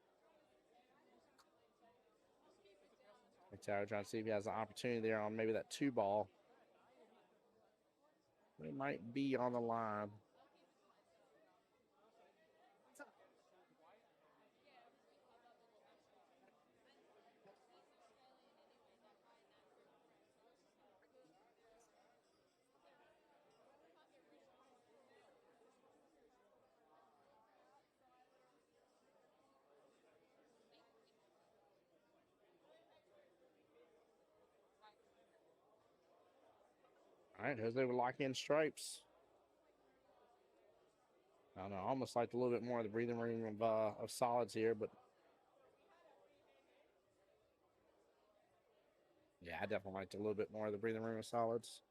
Santiago trying to see if he has an opportunity there on maybe that 2 ball. It might be on the line. All right, Jose would lock in stripes. I don't know, I almost liked a little bit more of the breathing room of solids here, but yeah, I definitely liked a little bit more of the breathing room of solids.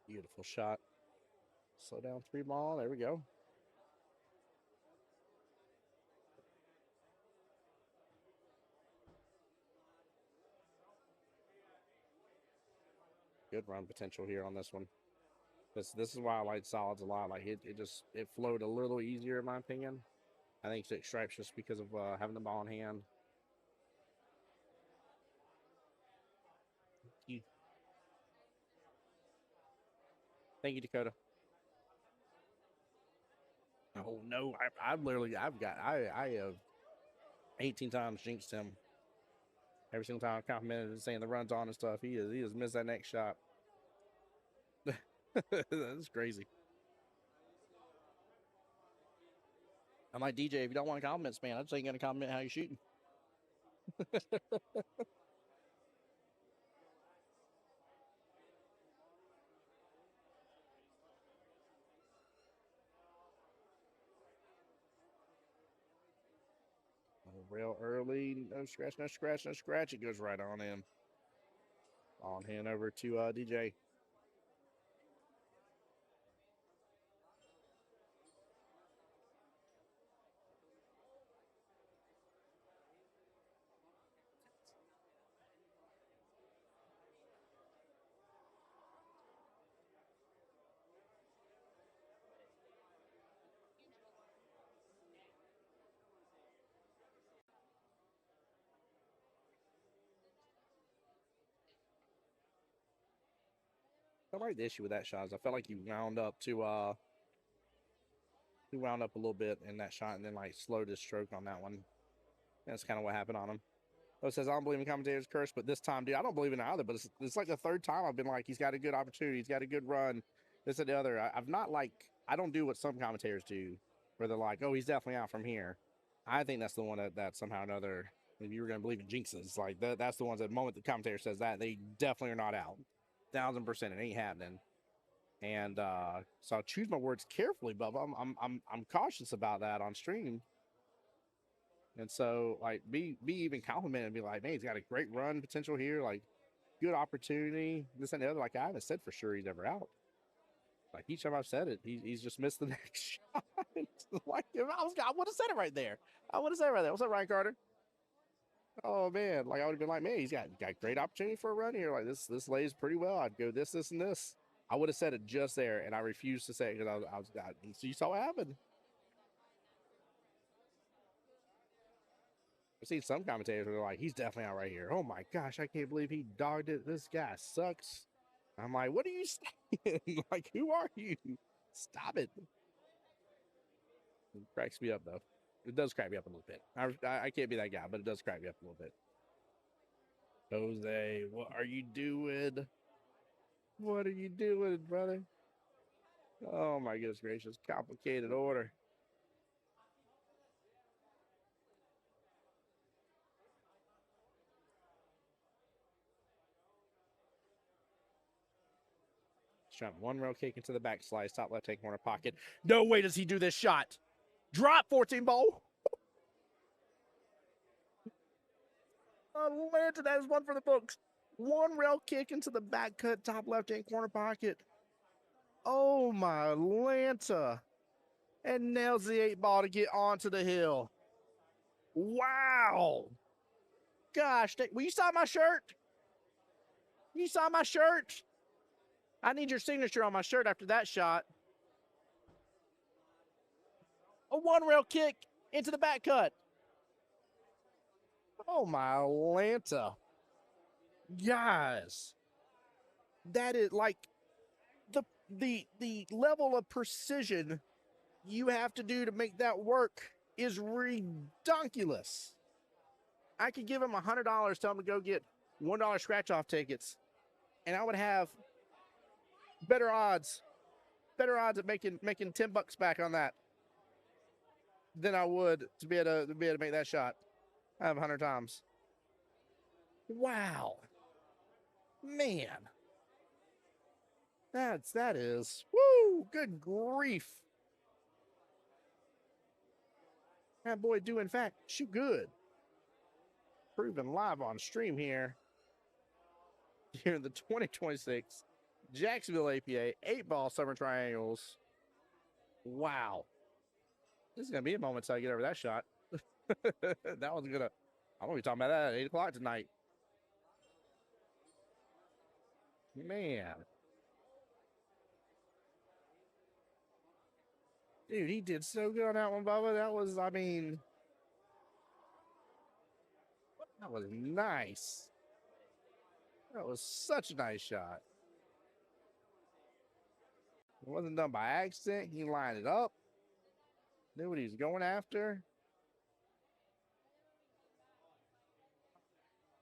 Beautiful shot. Slow down 3 ball. There we go. Good run potential here on this one. This is why I like solids a lot. Like it flowed a little easier in my opinion. I think 6 stripes just because of having the ball in hand. Thank you, Dakota. Oh no, I have 18 times jinxed him. Every single time I complimented and saying the run's on and stuff, he has missed that next shot. That's crazy. I'm like, DJ, if you don't want compliments, man, I just ain't gonna compliment how you're shooting. Real early, no scratch, no scratch, no scratch. It goes right on in. On hand over to DJ. I like the issue with that shot is I felt like he wound up a little bit in that shot and then like slowed his stroke on that one. That's kind of what happened on him. It says I don't believe in commentators curse, but this time, dude, I don't believe in it either. But it's like the third time I've been like, he's got a good opportunity, he's got a good run, this and the other. I've not like, I don't do what some commentators do, where they're like, oh, he's definitely out from here. I think that's the one that somehow or another, if you were going to believe in jinxes, like that's the ones that the moment the commentator says that, they definitely are not out. 1000%, it ain't happening. And so I choose my words carefully, Bubba. I'm cautious about that on stream. And so, like, be even complimented and be like, man, he's got a great run potential here, like, good opportunity, this and the other. Like, I haven't said for sure he's ever out. Like, each time I've said it, he's just missed the next shot. Like, if I would have said it right there. I would have said it right there. What's up, Ryan Carter? Oh, man. Like, I would have been like, man, he's got great opportunity for a run here. Like, this lays pretty well. I'd go this, and this. I would have said it just there, and I refused to say it because so you saw what happened. I've seen some commentators who are like, he's definitely out right here. Oh my gosh, I can't believe he dogged it. This guy sucks. I'm like, what are you saying? Like, who are you? Stop it. It cracks me up, though. It does crack me up a little bit. I can't be that guy, but it does crack me up a little bit. Jose, what are you doing? What are you doing, brother? Oh my goodness gracious. Complicated order. Shot one rail kick into the back slice, top left hand corner pocket. No way does he do this shot. Drop 14 ball. Atlanta, that is one for the books. One rail kick into the back cut, top left hand corner pocket. Oh my Atlanta. And nails the 8 ball to get onto the hill. Wow. Gosh, will you sign my shirt? You sign my shirt? I need your signature on my shirt after that shot. A one rail kick into the back cut. Oh my Atlanta. Guys. That is like the level of precision you have to do to make that work is ridiculous. I could give him $100, tell him to go get $1 scratch off tickets, and I would have better odds at making $10 back on that than I would to be able to make that shot. I have 100 times. Wow, man, that is woo. Good grief. That boy do in fact shoot good. Proven live on stream here in the 2026 Jacksonville APA 8-ball summer triangles. Wow. This is going to be a moment until I get over that shot. That one's going to, I'm going to be talking about that at 8 o'clock tonight. Man. Dude, he did so good on that one, Bubba. That was, I mean, that was nice. That was such a nice shot. It wasn't done by accident. He lined it up. Knew what he was going after.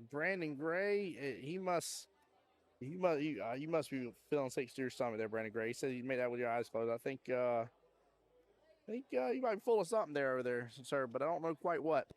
Brandon Gray, you must be feeling sick to your stomach there, Brandon Gray. He said you made that with your eyes closed. I think you might be full of something there over there, sir, but I don't know quite what.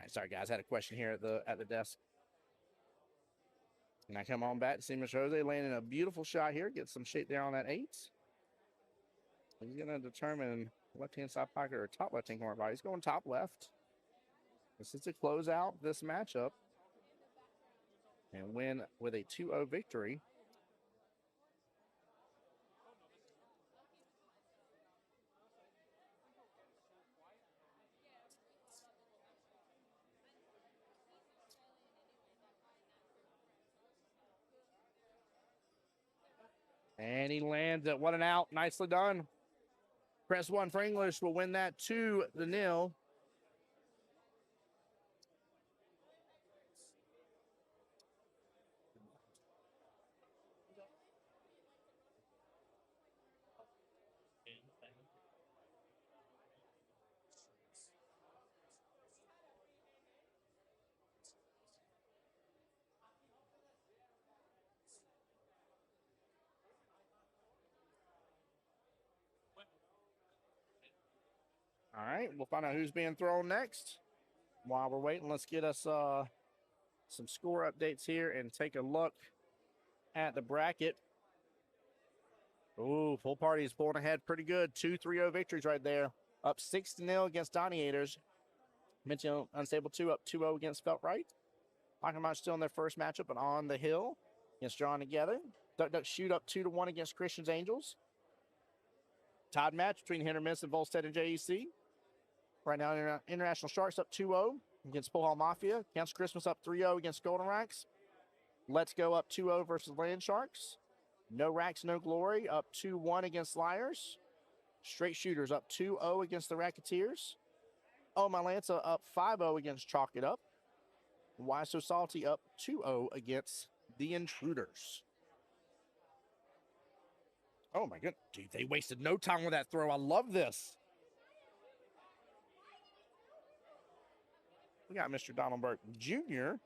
right, sorry guys, I had a question here at the desk. And I come on back to see Mr. Jose landing a beautiful shot here. Get some shape there on that 8. He's going to determine left-hand side pocket or top left-hand corner body. He's going top left. This is to close out this matchup and win with a 2-0 victory. And he lands it. What an out. Nicely done. Press 1 for English will win that 2-0. All right, we'll find out who's being thrown next. While we're waiting, let's get us some score updates here and take a look at the bracket. Ooh, full party is pulling ahead pretty good. 2-3-0 victories right there. Up 6-0 against Doniators. Mention Unstable 2 up 2-0 against Feltright. Pocketmont still in their first matchup, but on the hill against Drawn Together. Duck Duck Shoot up 2-1 against Christians Angels. Tied match between Hit or Miss and Volstead and JEC. Right now, International Sharks up 2-0 against Bull Hall Mafia. Council Christmas up 3-0 against Golden Racks. Let's Go up 2-0 versus Land Sharks. No Racks, No Glory up 2-1 against Liars. Straight Shooters up 2-0 against the Racketeers. Oh My Lanza up 5-0 against Chalk It Up. Why So Salty up 2-0 against the Intruders. Oh my goodness. Dude, they wasted no time with that throw. I love this. We got Mr. Donald Burke Jr.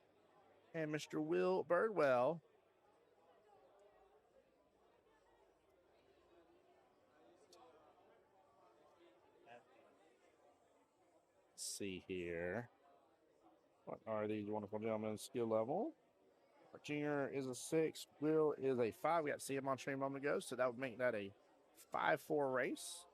and Mr. Will Birdwell. Let's see here. What are these wonderful gentlemen's skill level? Our junior is a 6. Will is a 5. We got to see him on stream a moment ago, so that would make that a 5-4 race.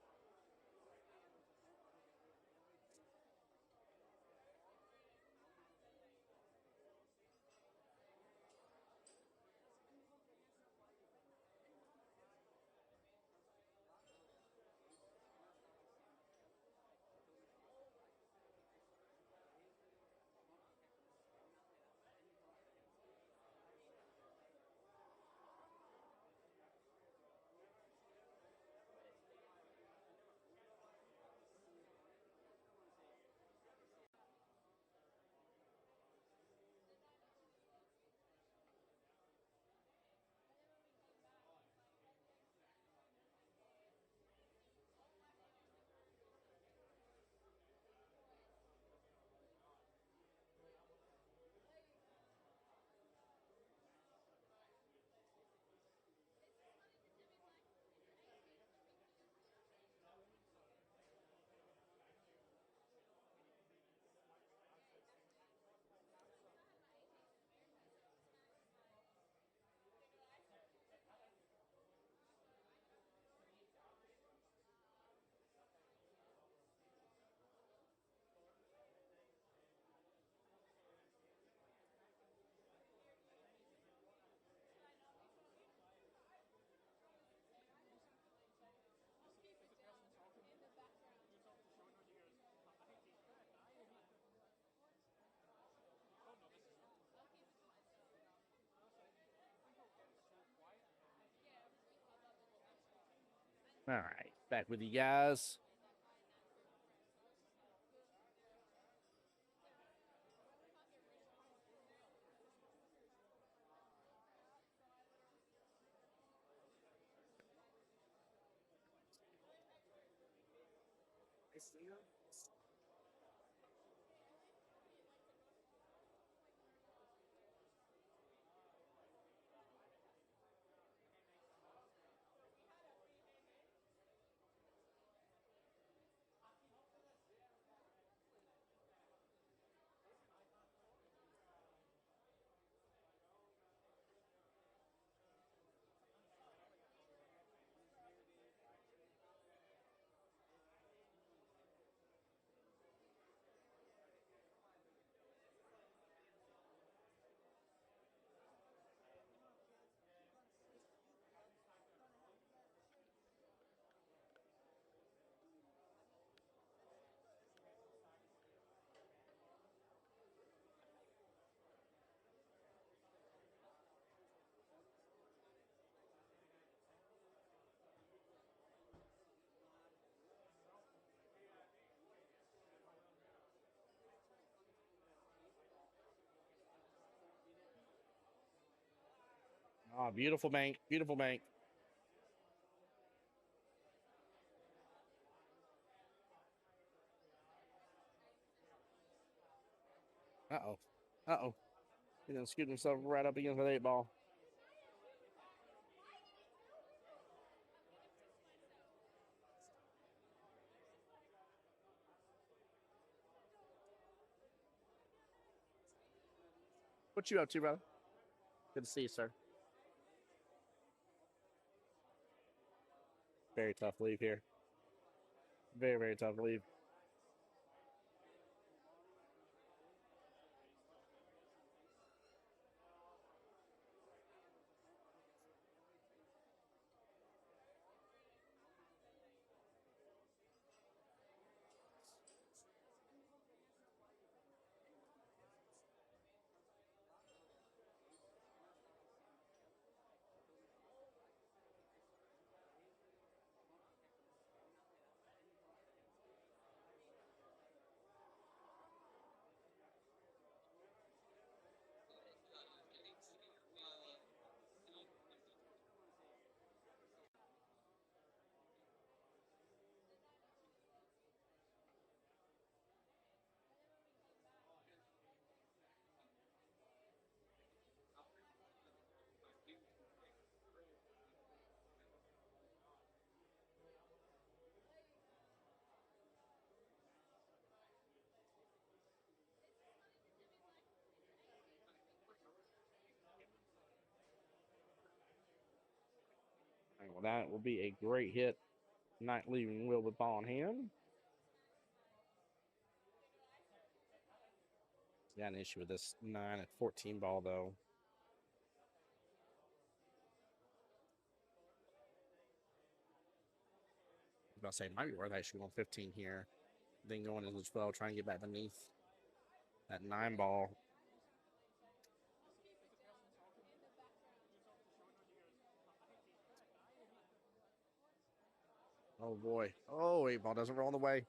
All right, back with you guys. Oh, beautiful bank. Beautiful bank. Uh-oh. Uh-oh. He done scooped himself right up against the 8 ball. What you up to, brother? Good to see you, sir. Very tough leave here. Very, very tough leave. Well, that will be a great hit. Not leaving Will with ball in hand. Got an issue with this 9 at 14 ball, though. I was about to say, it might be worth actually going 15 here. Then going into 12, trying to get back beneath that 9 ball. Oh, boy. Oh, 8 ball doesn't roll on the way.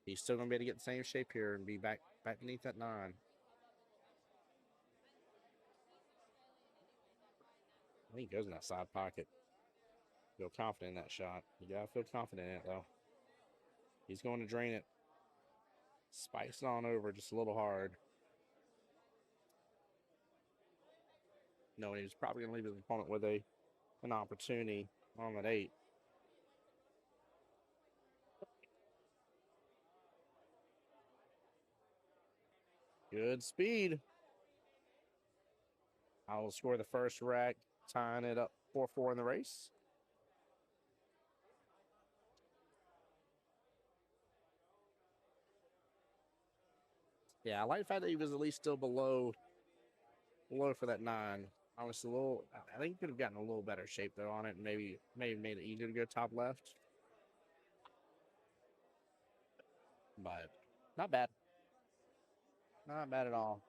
He's still going to be able to get the same shape here and be back beneath that 9. I think he goes in that side pocket. Feel confident in that shot. You got to feel confident in it, though. He's going to drain it. Spikes it on over just a little hard. No, he's probably going to leave his opponent with an opportunity on that 8. Good speed. I will score the first rack, tying it up 4-4 in the race. Yeah, I like the fact that he was at least still below for that 9. I was a little. I think he could have gotten a little better shape though on it, and maybe made it easier to go top left. But not bad. Not bad at all.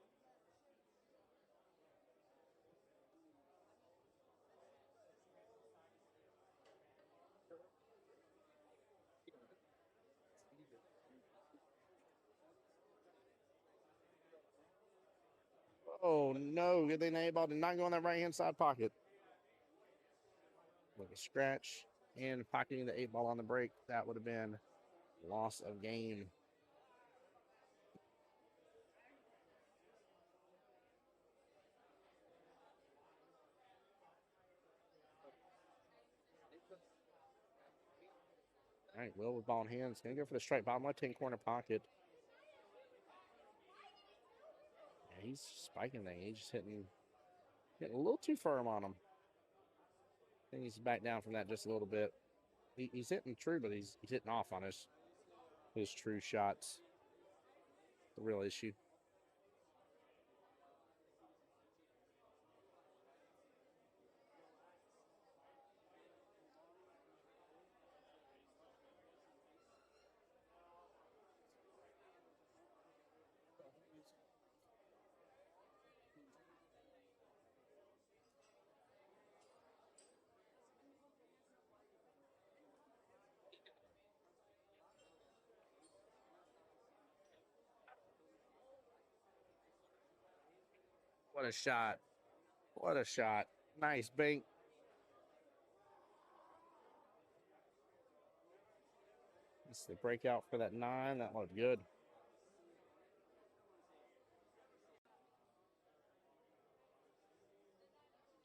Oh no! Good thing the 8 ball did not go in that right hand side pocket. With a scratch and pocketing the 8 ball on the break, that would have been loss of game. All right, Will with ball in hands. Gonna go for the straight bottom left hand corner pocket. Yeah, he's spiking that. He's just hitting a little too firm on him. I think he's back down from that just a little bit. He's hitting true, but he's hitting off on his true shots. The real issue. What a shot. What a shot. Nice bank. It's the breakout for that 9. That looked good.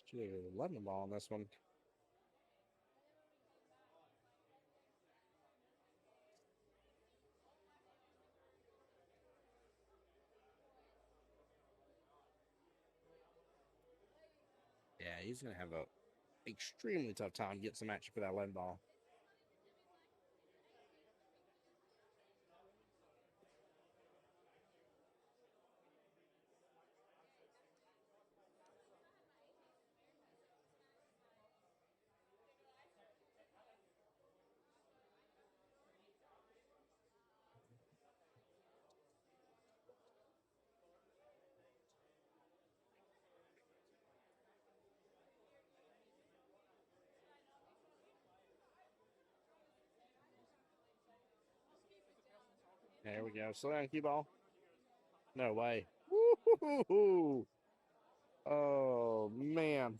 Should have 11 ball on this one. Yeah, he's going to have a extremely tough time getting some action for that 11 ball. There we go. Slow down, cue ball. No way. Woo-hoo-hoo-hoo. Oh, man.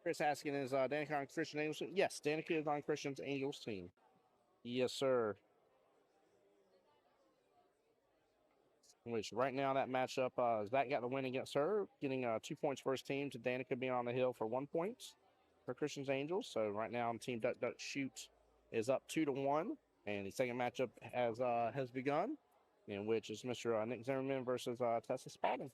Chris asking, is Danica on Christian Angels team? Yes, Danica is on Christian's Angels team. Yes, sir. Which right now that matchup, Zach got the win against her, getting 2 points for his team to Danica being on the hill for 1 point for Christian's Angels. So right now, Team Duck Duck Shoot is up 2-1, and the second matchup has begun, in which is Mr. Nick Zimmerman versus Tessa Spalding.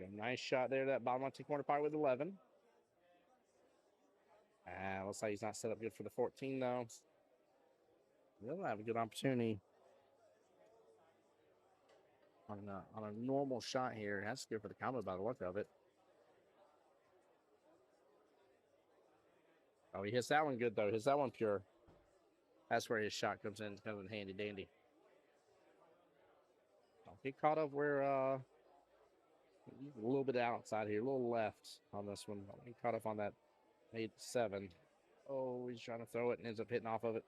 A nice shot there. That bottom left corner pocket with 11. Looks like he's not set up good for the 14 though. He'll have a good opportunity on a normal shot here. It has to go for the combo by the look of it. Oh, he hits that one good though. Hits that one pure. That's where his shot comes in handy dandy. Don't get caught up where a little bit outside here, a little left on this one. Don't get caught up on that 8-7. Oh, he's trying to throw it and ends up hitting off of it.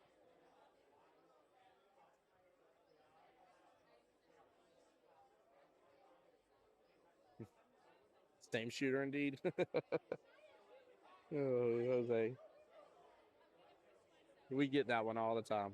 Same shooter indeed. Oh, Jose. We get that one all the time.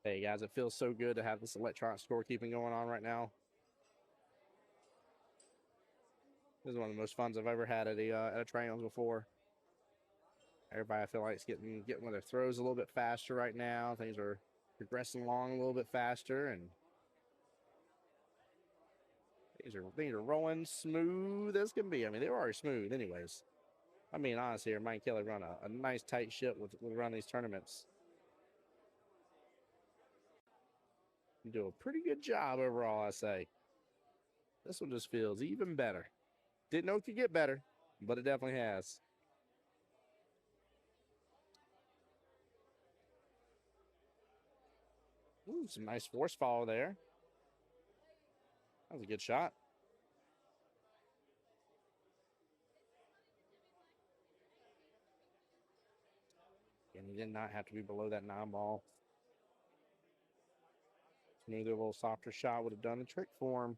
Hey guys, it feels so good to have this electronic scorekeeping going on right now. This is one of the most funs I've ever had at a triangles before. Everybody, I feel like, is getting with their throws a little bit faster right now. Things are progressing along a little bit faster, and things are rolling smooth as can be. I mean, they were already smooth, anyways. I mean, honestly, here, Mike Kelly run a nice tight ship with run these tournaments. You do a pretty good job overall, I say. This one just feels even better. Didn't know it could get better, but it definitely has. Ooh, some nice force follow there. That was a good shot. And he did not have to be below that 9-ball. Smoother, a little softer shot would have done the trick for him.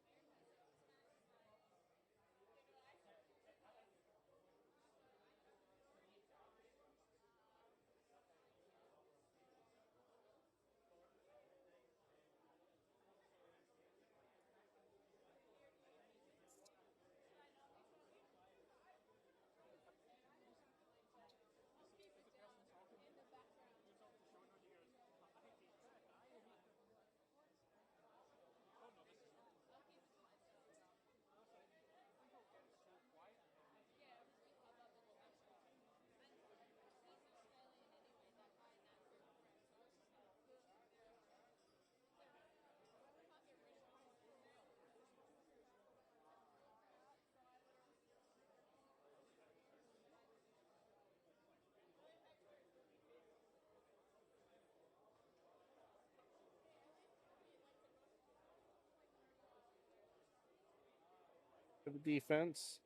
For the defense.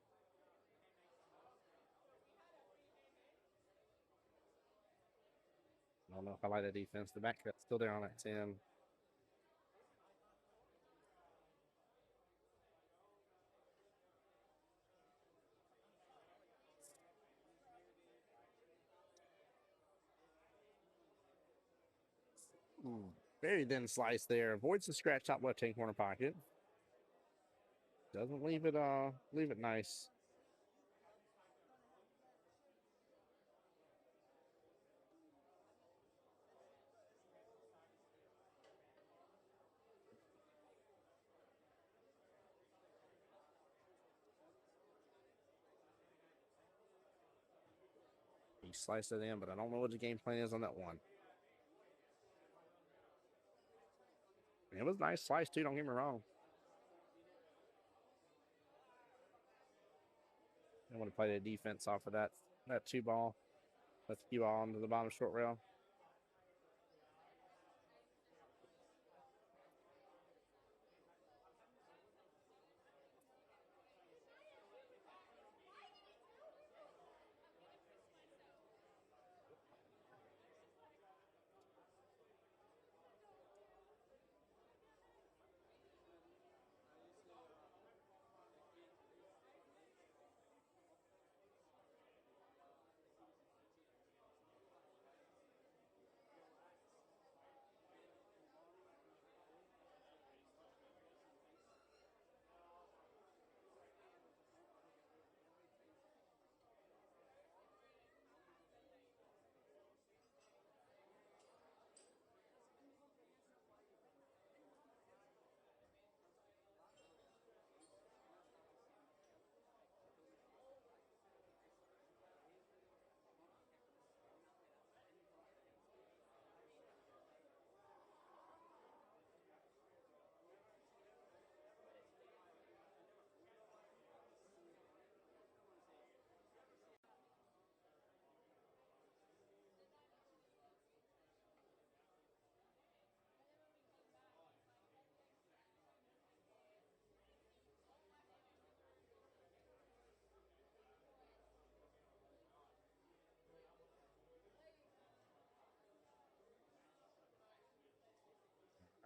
I don't know if I like the defense. The back cut's still there on that 10. Very thin slice there. Avoids the scratch top left-hand corner pocket. Doesn't leave it nice. He sliced it in, but I don't know what the game plan is on that one. It was a nice slice too, don't get me wrong. I want to play the defense off of that 2-ball. Let's keep on to the bottom short rail.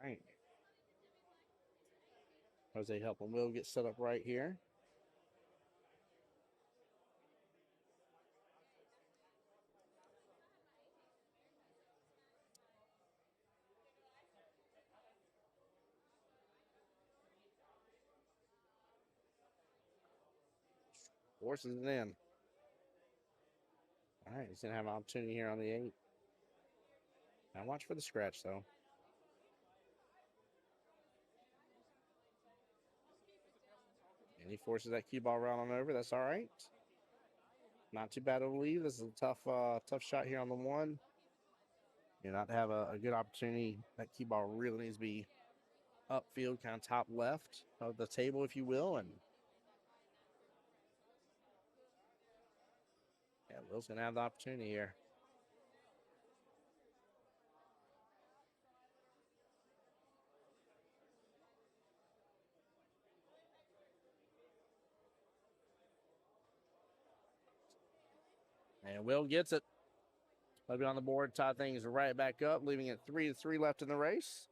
All right. Jose helping Will get set up right here. Forces it in. All right, he's going to have an opportunity here on the 8. Now watch for the scratch, though. And he forces that cue ball right on over. That's all right. Not too bad of a lead. This is a tough shot here on the 1. You're not to have a good opportunity. That cue ball really needs to be upfield, kind of top left of the table, if you will. And yeah, Will's going to have the opportunity here. And Will gets it. They'll be on the board, tie things right back up, leaving it 3-3 left in the race.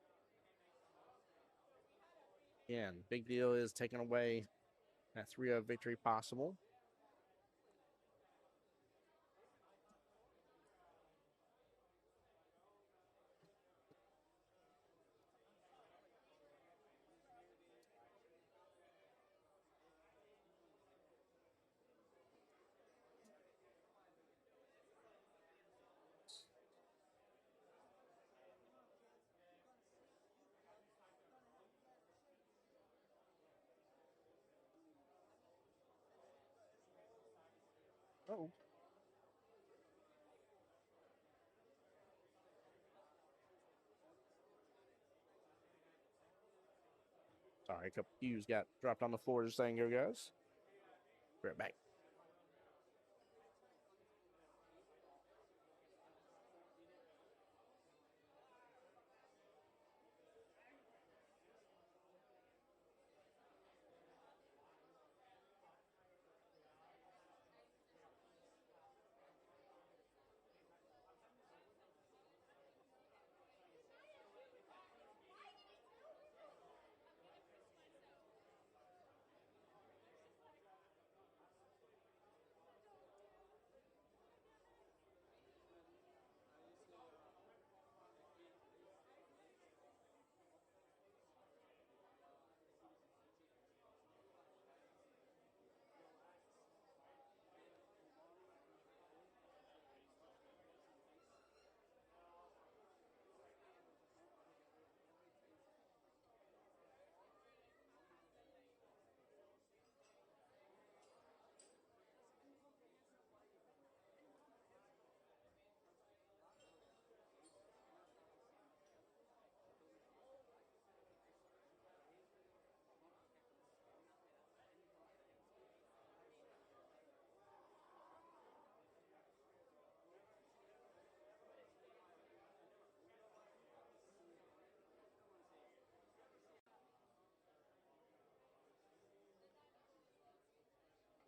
Again, big deal is taking away that 3-0 victory possible. Oh. Sorry, a couple cues got dropped on the floor. Just saying, go guys. Right back.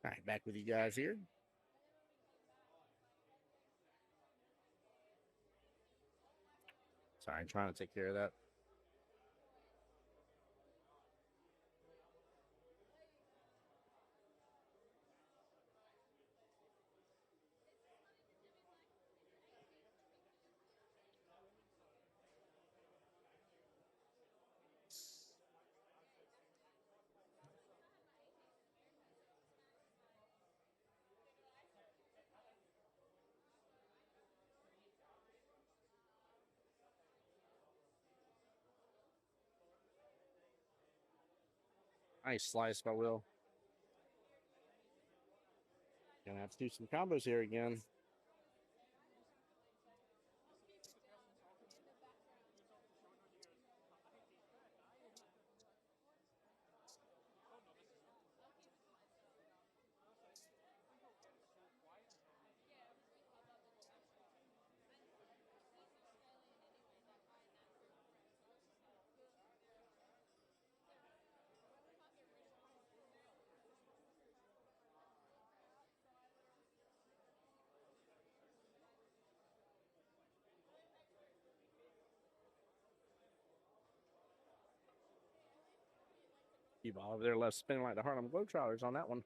All right, back with you guys here. Sorry, I'm trying to take care of that. Nice slice by Will. Gonna have to do some combos here again. cue ball over there left spinning like the Harlem Globetrotters on that one.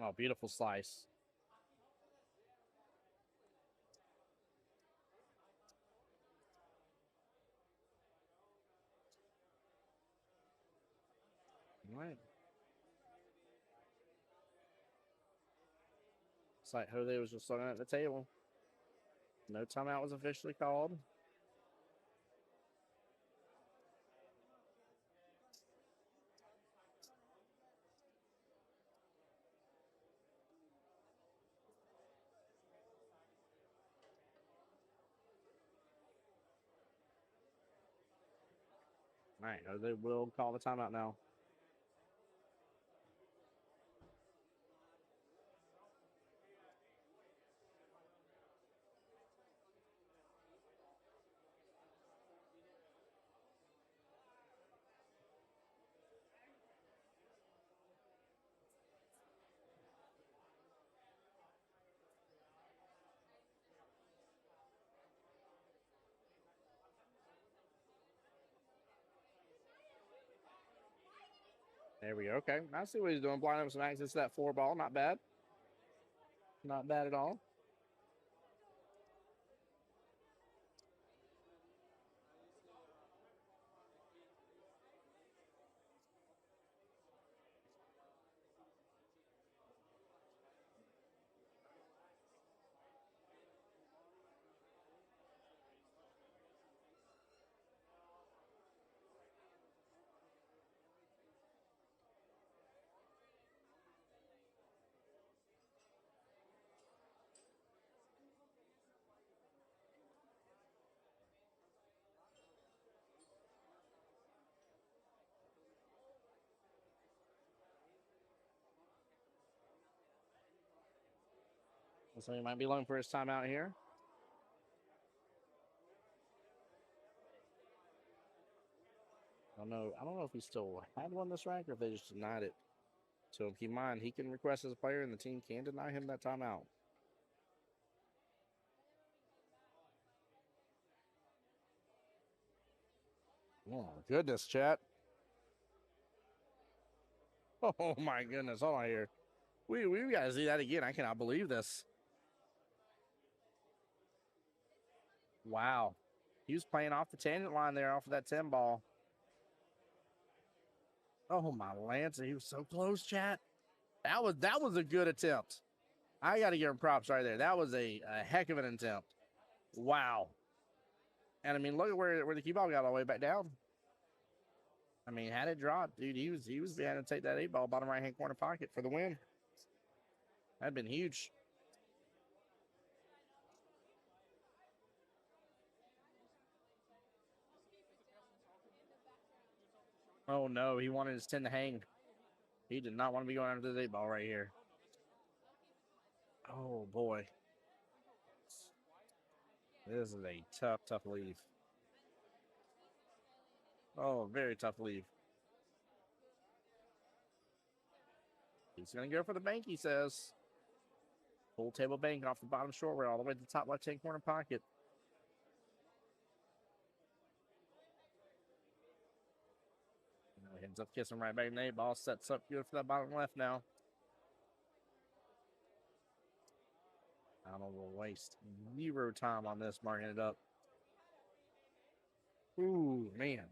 Oh, beautiful slice. All right. It's like Jose was just looking at the table. No timeout was officially called. All right, Jose will call the timeout now. There we go. Okay, I see what he's doing. Blind up some access to that 4 ball. Not bad. Not bad at all. So he might be looking for his timeout here. I don't know if he still had one this rack or if they just denied it. So keep in mind, he can request as a player and the team can deny him that timeout. Oh, goodness, chat. Oh, my goodness. Hold on here. We got to see that again. I cannot believe this. Wow. He was playing off the tangent line there, off of that 10 ball. Oh, my Lance. He was so close, chat. That was a good attempt. I got to give him props right there. That was a heck of an attempt. Wow. And I mean, look at where the cue ball got all the way back down. I mean, had it dropped, dude, he was behind to take that 8 ball bottom right hand corner pocket for the win. That'd been huge. Oh no, he wanted his 10 to hang. He did not want to be going after the 8 ball right here. Oh boy. This is a tough leave. Oh, very tough leave. He's going to go for the bank, he says. Full table bank off the bottom short rail all the way to the top left-hand corner pocket. Ends up kissing right back in the 8 ball. Sets up good for that bottom left now. I don't will waste 0 time on this, marking it up. Ooh, man.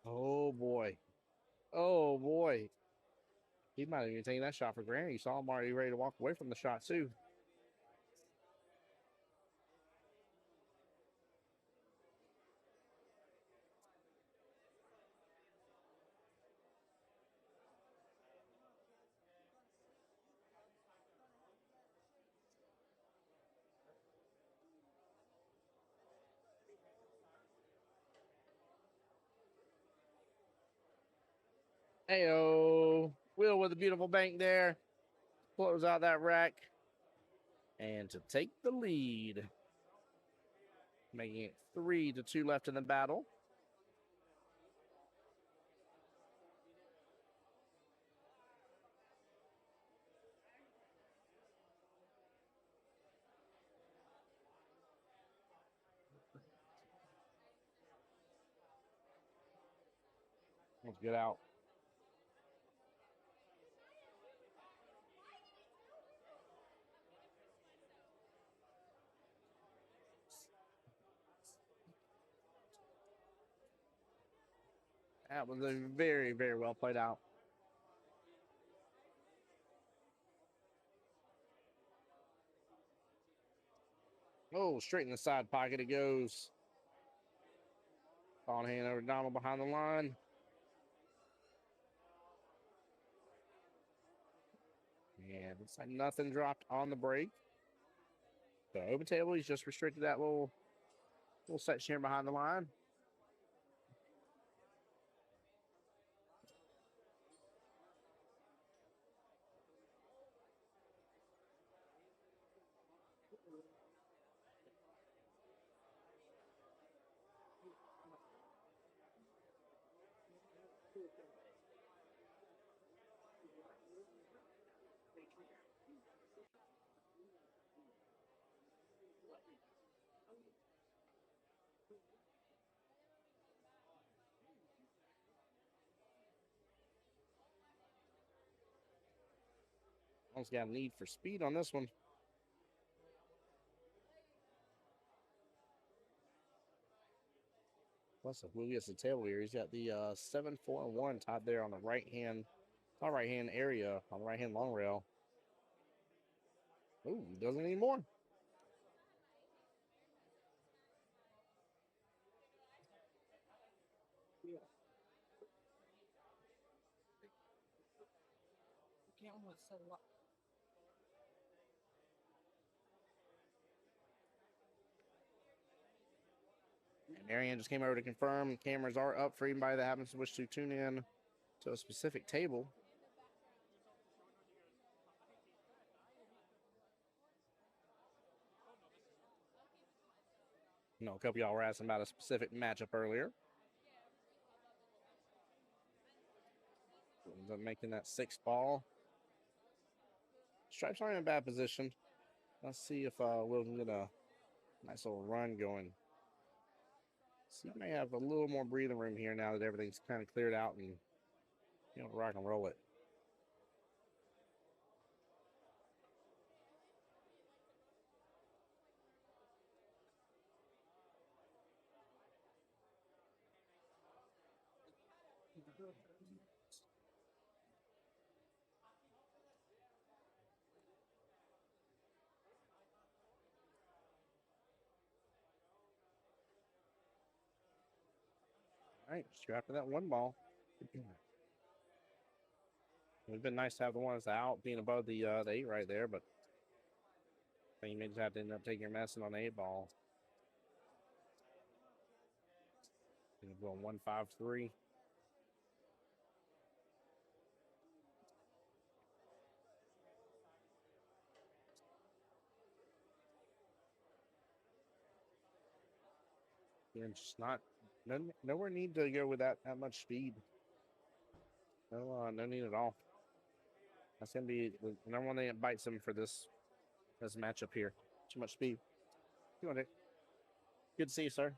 Oh, boy. Oh, boy. He might have even taken that shot for granted. You saw him already ready to walk away from the shot, too. Heyo. Will with a beautiful bank there. Close out that rack. And to take the lead. Making it 3-2 left in the battle. Let's get out. That was a very, very well played out. Oh, straight in the side pocket it goes. On hand over Donald behind the line. And looks like nothing dropped on the break. The open table, he's just restricted that little section here behind the line. Almost got a need for speed on this one. Plus, if Will gets the table here, he's got the 7-4-1 tied there on the right hand area, on the right hand long rail. Ooh, doesn't need more. And Ariane just came over to confirm cameras are up for anybody that happens to wish to tune in to a specific table. You know, a couple of y'all were asking about a specific matchup earlier. Ends up making that 6 ball. Stripes aren't in a bad position. Let's see if Will can get a nice little run going. So you may have a little more breathing room here now that everything's kind of cleared out and, you know, rock and roll it. All right, just after that 1 ball. It would have been nice to have the ones out being above the 8 right there, but I think you may just have to end up taking your medicine on the 8 ball. Going 1-5-3. And just nowhere need to go with that much speed. No need at all. That's gonna be the number one thing that bites him for this matchup here. Too much speed. You want it? Good to see you, sir.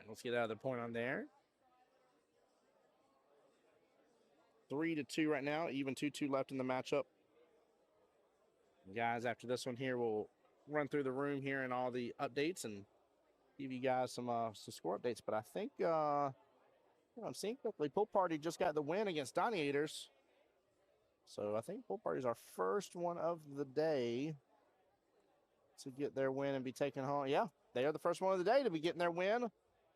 let's get out of the point on there. 3-2 right now, even 2-2 left in the matchup. Guys, after this one here, we'll run through the room here and all the updates and give you guys some score updates. But I think I'm seeing quickly, Pool Party just got the win against Doniators. So I think Pool Party is our first one of the day to get their win and be taken home. Yeah, they are the first one of the day to be getting their win.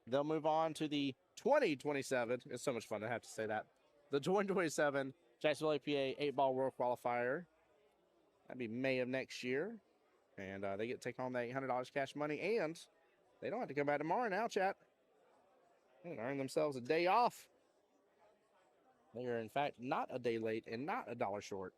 They'll move on to the 2027. It's so much fun to have to say that. The 2027 Jacksonville APA 8-ball World Qualifier. That'd be May of next year. And they get to take home that $800 cash money. And they don't have to come back tomorrow now, chat. They can earn themselves a day off. They are, in fact, not a day late and not a dollar short.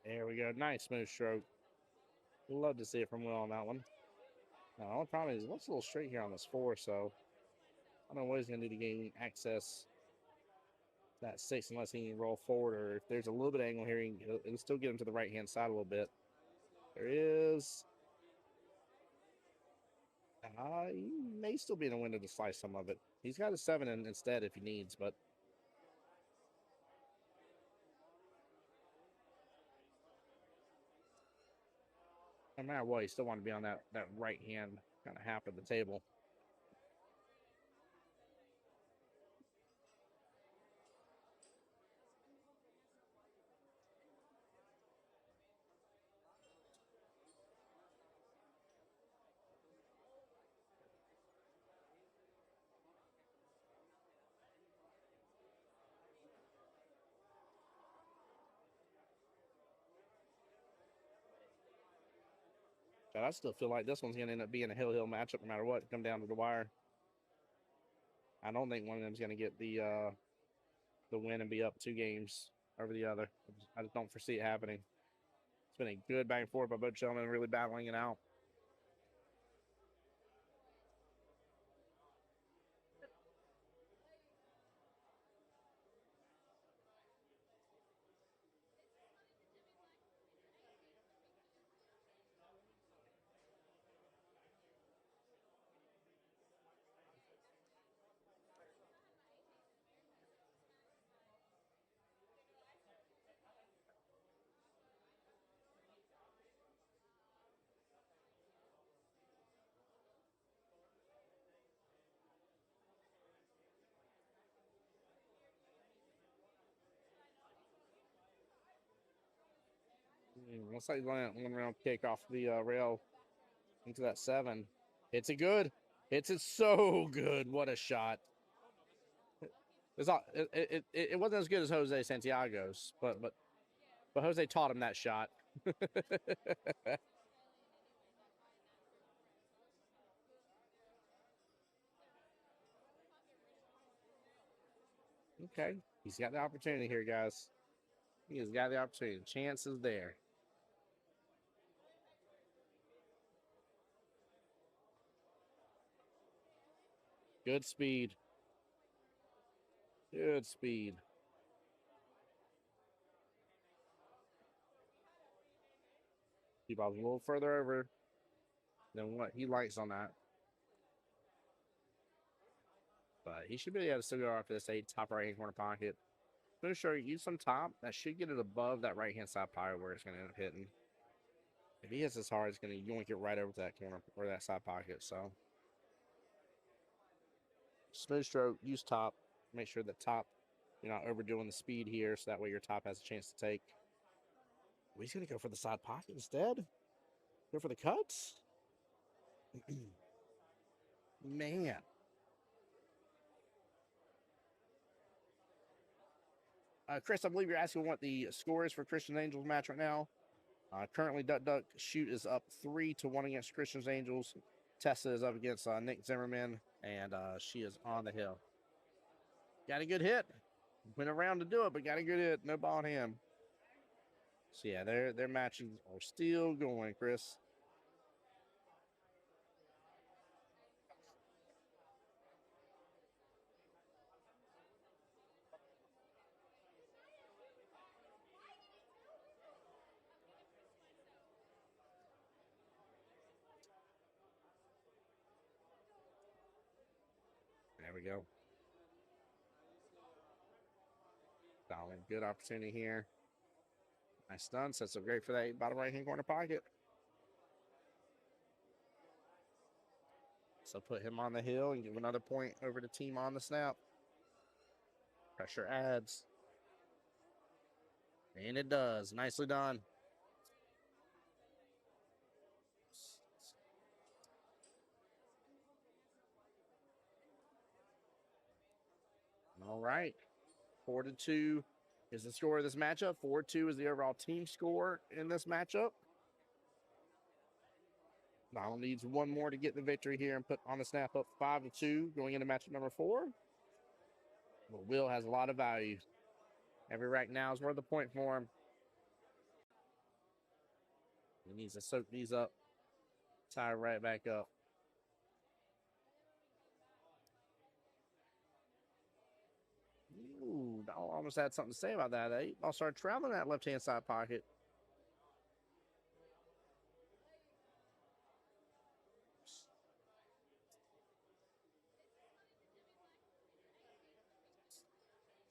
There we go. Nice smooth stroke. Love to see it from Will on that one. Now, the only problem is, looks a little straight here on this 4, so I don't know what he's going to do to gain access to that 6 unless he can roll forward, or if there's a little bit of angle here, it'll still get him to the right-hand side a little bit. There is. He may still be in a window to slice some of it. He's got a 7 instead if he needs, but no matter what, he still want to be on that right hand kind of half of the table. But I still feel like this one's going to end up being a hill matchup no matter what. Come down to the wire. I don't think one of them's going to get the win and be up 2 games over the other. I just don't foresee it happening. It's been a good back and forth by both gentlemen, really battling it out. Looks like one round kick off the rail into that 7. It's a good. It's so good. What a shot. It wasn't as good as Jose Santiago's, but Jose taught him that shot. Okay, he's got the opportunity here, guys. He has got the opportunity. The chance is there. Good speed. Good speed. He bobs a little further over than what he likes on that. But he should be able to still go after this 8 top right hand corner pocket. I'm going to show you, use some top. That should get it above that right hand side pocket where it's going to end up hitting. If he hits this hard, it's going to yoink it right over to that corner or that side pocket. So, smooth stroke, use top. Make sure that top, you're not overdoing the speed here, so that way your top has a chance to take. Well, he's going to go for the side pocket instead. Go for the cuts. Man. Chris, I believe you're asking what the score is for Christian Angels match right now. Currently, Duck Duck Shoot is up 3-1 against Christian's Angels. Tessa is up against Nick Zimmerman, and she is on the hill. Got a good hit. Went around to do it, but got a good hit. No ball in hand. So yeah, their matches are still going, Chris. There we go. Solid, good opportunity here. Nice stun, sets up great for that bottom right-hand corner pocket. So put him on the hill and give another point over the team on the snap. Pressure adds. And it does. Nicely done. All right. 4-2 is the score of this matchup. 4-2 is the overall team score in this matchup. Donald needs one more to get the victory here and put on the snap up 5-2 going into matchup number 4. But Will has a lot of value. Every rack now is worth a point for him. He needs to soak these up, tie right back up. Ooh, I almost had something to say about that. I'll start traveling that left-hand side pocket.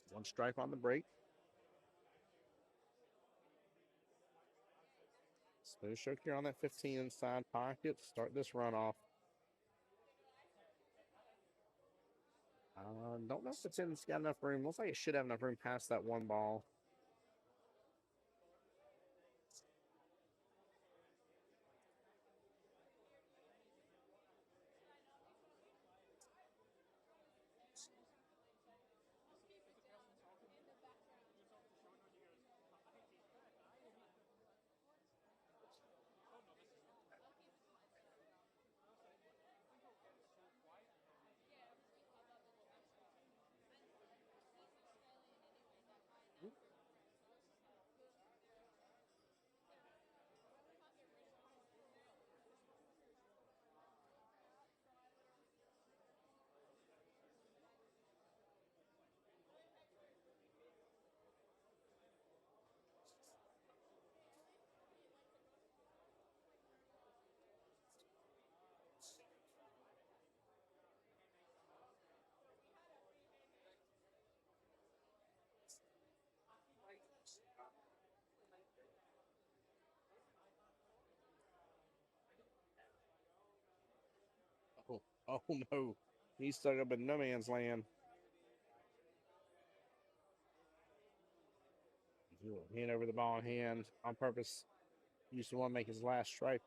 One strike on the break. Smooth stroke here on that 15 inside pocket. Start this runoff. Don't know if it's got enough room. Looks like it should have enough room past that one ball. Oh no. He's stuck up in no man's land. Hand over the ball in hand on purpose. Used to want to make his last strike.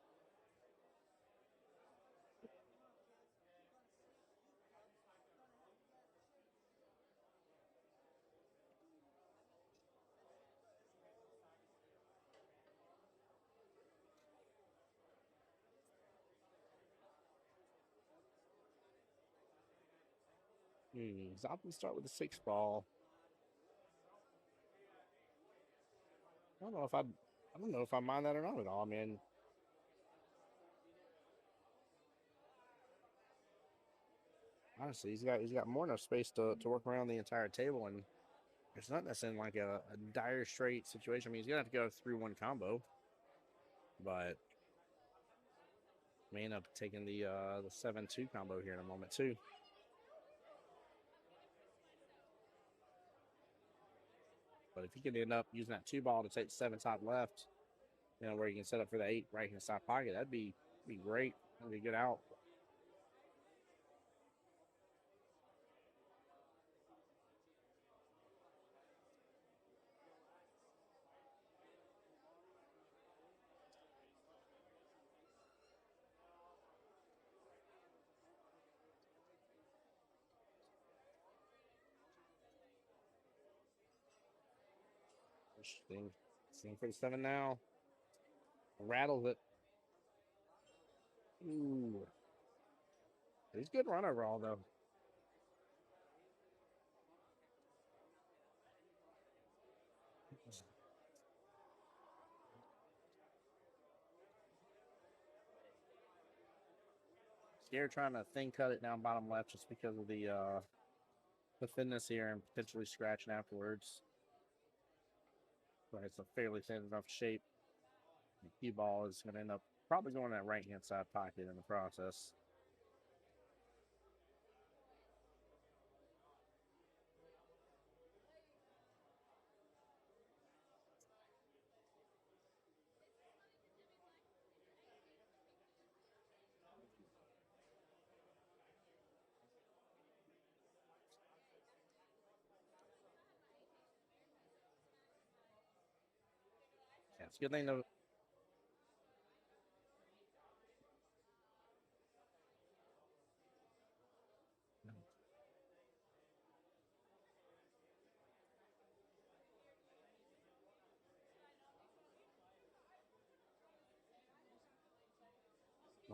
He's opting to start with the 6 ball. I don't know if I mind that or not at all, man. Honestly, he's got more than enough space to work around the entire table, and it's not necessarily like a dire straight situation. I mean, he's gonna have to go through one combo, but may end up taking the 7-2 combo here in a moment too. But if he could end up using that 2 ball to take the 7 top left, you know, where you can set up for the 8 right hand side pocket, that'd be great. That'd be a good out. Interesting. Seeing for the 7 now. Rattles it. Ooh. He's good run overall, though. Scared trying to thin cut it down bottom left just because of the thinness here and potentially scratching afterwards. But it's a fairly thin enough shape. The cue ball is going to end up probably going in that right-hand side pocket in the process. Yeah, it's a good thing to go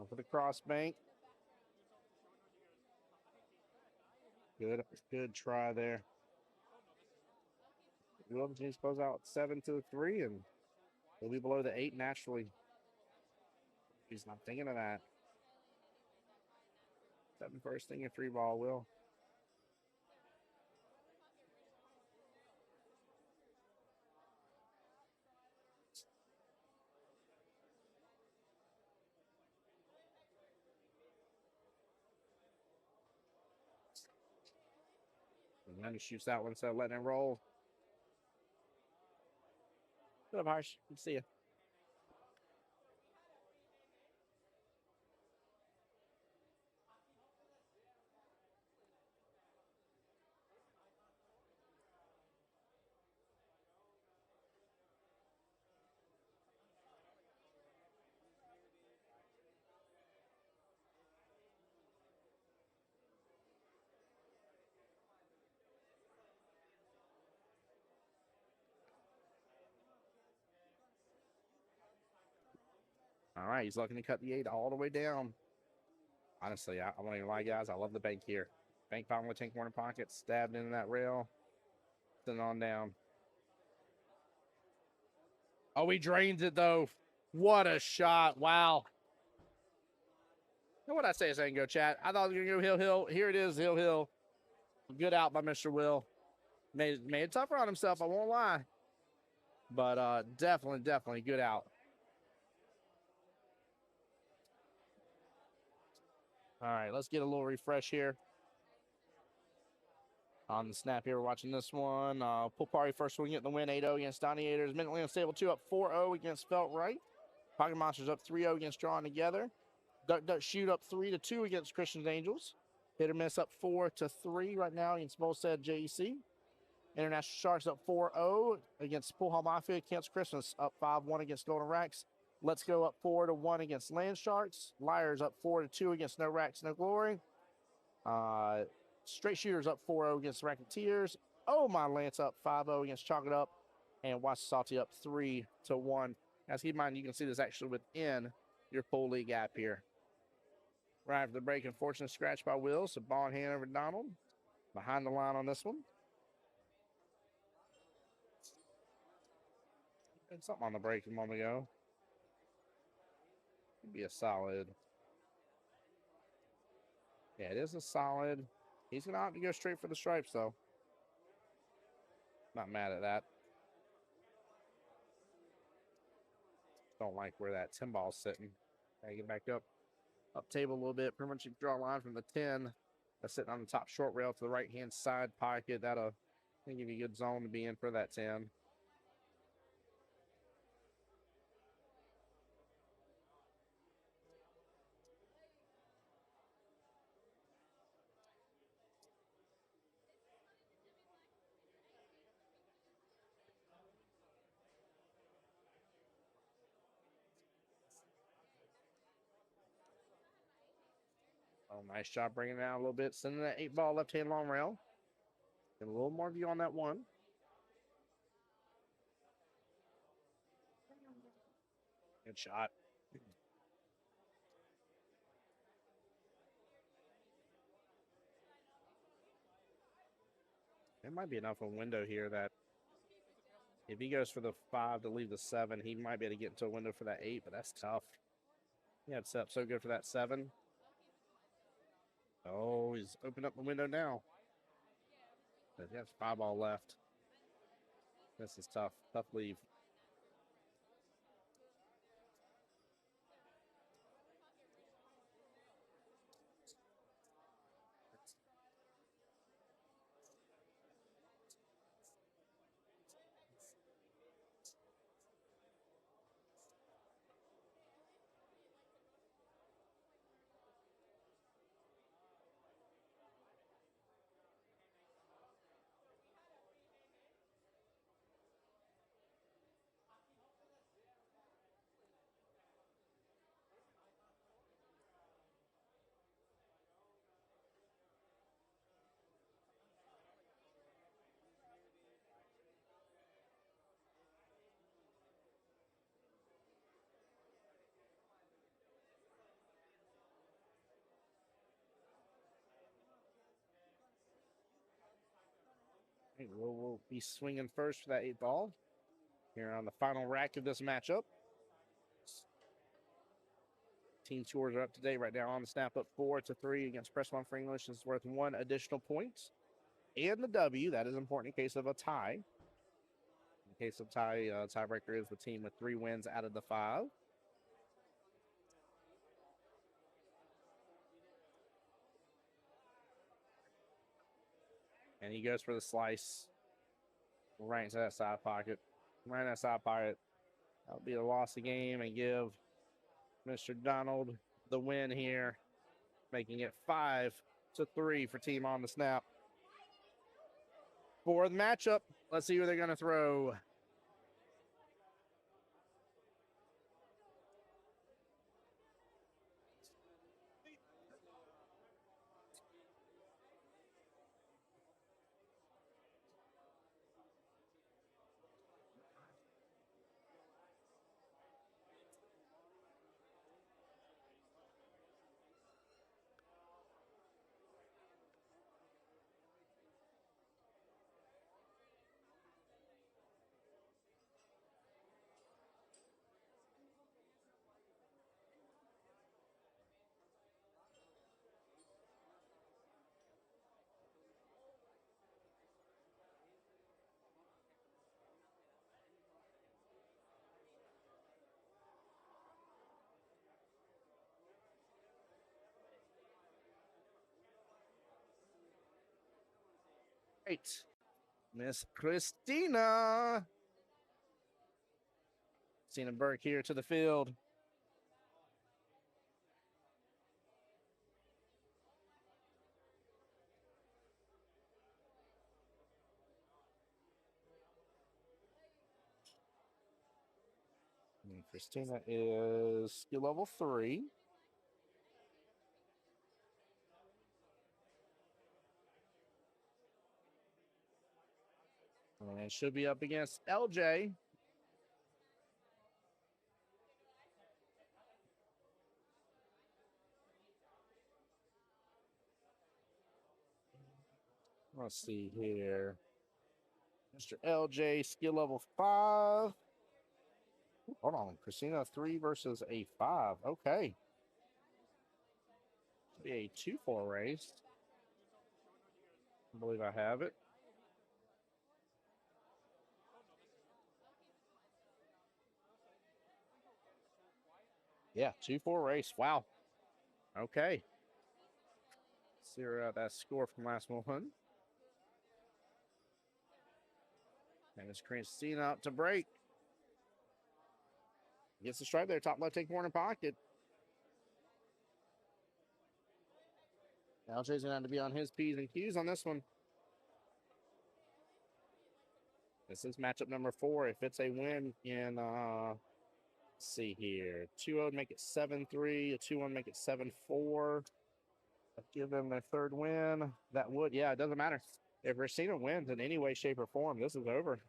for the cross bank. Good try there. Williams needs to close out 7-3, and he'll be below the 8 naturally. He's not thinking of that. 7 first thing, a 3 ball, Will. And then he shoots that one instead of letting it roll. Good up, Harsh. Good to see you. All right, he's looking to cut the 8 all the way down. Honestly, I won't even lie, guys. I love the bank here. Bank finally tank corner pocket, stabbed into that rail, then on down. Oh, he drains it, though. What a shot. Wow. What I say a second ago, chat? I thought it was going to go hill. Here it is, hill. Good out by Mr. Will. Made it tougher on himself, I won't lie. But definitely good out. All right, let's get a little refresh here. On the snap here, we're watching this one. Pool Party first swing getting the win 8-0 against Donnie Aters. Mentally Unstable 2 up 4-0 against Felt Right. Pocket Monsters up 3-0 against Drawing Together. Duck Shoot up 3-2 against Christian's Angels. Hit or Miss up 4-3 right now against Volstead JEC. International Sharks up 4-0 against Pool Hall Mafia. Cancel Christmas up 5-1 against Golden Racks. Let's Go up 4-1 against Land Sharks. Liars up 4-2 against No Racks, No Glory. Straight Shooters up 4-0 against Racketeers. Oh My Lance up 5-0 against Chalk It Up. And Watch Salty up 3-1. As keep in mind, you can see this actually within your pool league app here. Right after the break, unfortunate scratch by Will. So ball in hand over Donald. Behind the line on this one. And something on the break a moment ago. Could be a solid. Yeah, it is a solid. He's going to have to go straight for the stripes, though. Not mad at that. Don't like where that 10 ball's sitting. Gotta get back up table a little bit. Pretty much you draw a line from the 10 that's sitting on the top short rail to the right-hand side pocket. That'll give you a good zone to be in for that 10. Oh, nice job bringing it down a little bit. Sending that 8 ball left-hand long rail. Get a little more view on that one. Good shot. It might be enough of a window here that if he goes for the 5 to leave the 7, he might be able to get into a window for that 8, but that's tough. He had set up so good for that 7. Oh, he's opened up the window now. But he has 5 ball left. This is tough. Tough leave. We'll be swinging first for that 8 ball here on the final rack of this matchup. Team scores are up to date right now on the snap, up 4-3 against Press One for English. Is worth 1 additional point. And the W, that is important in case of a tie. In case of tie, tiebreaker is the team with 3 wins out of the 5. And he goes for the slice right into that side pocket. Right in that side pocket. That'll be a loss of game and give Mr. Donald the win here, making it 5-3 for team on the snap. For the matchup, let's see who they're going to throw. Right. Miss Christina. Christina Burke here to the field. And Christina is skill level 3. And she'll be up against LJ. Let's see here. Mr. LJ, skill level 5. Hold on. Christina 3 versus a 5. Okay. Be a 2-4 race. I believe I have it. Yeah, 2-4 race. Wow. Okay. Zero out that score from last one. And it's Christina out to break. Gets the stripe there. Top left, take corner pocket. LJ's going to have to be on his P's and Q's on this one. This is matchup number 4. If it's a win in, let's see here. 2-0 make it 7-3. A 2-1 make it 7-4. Give them their 3rd win. That would, yeah, it doesn't matter. If Christina wins in any way, shape, or form, this is over.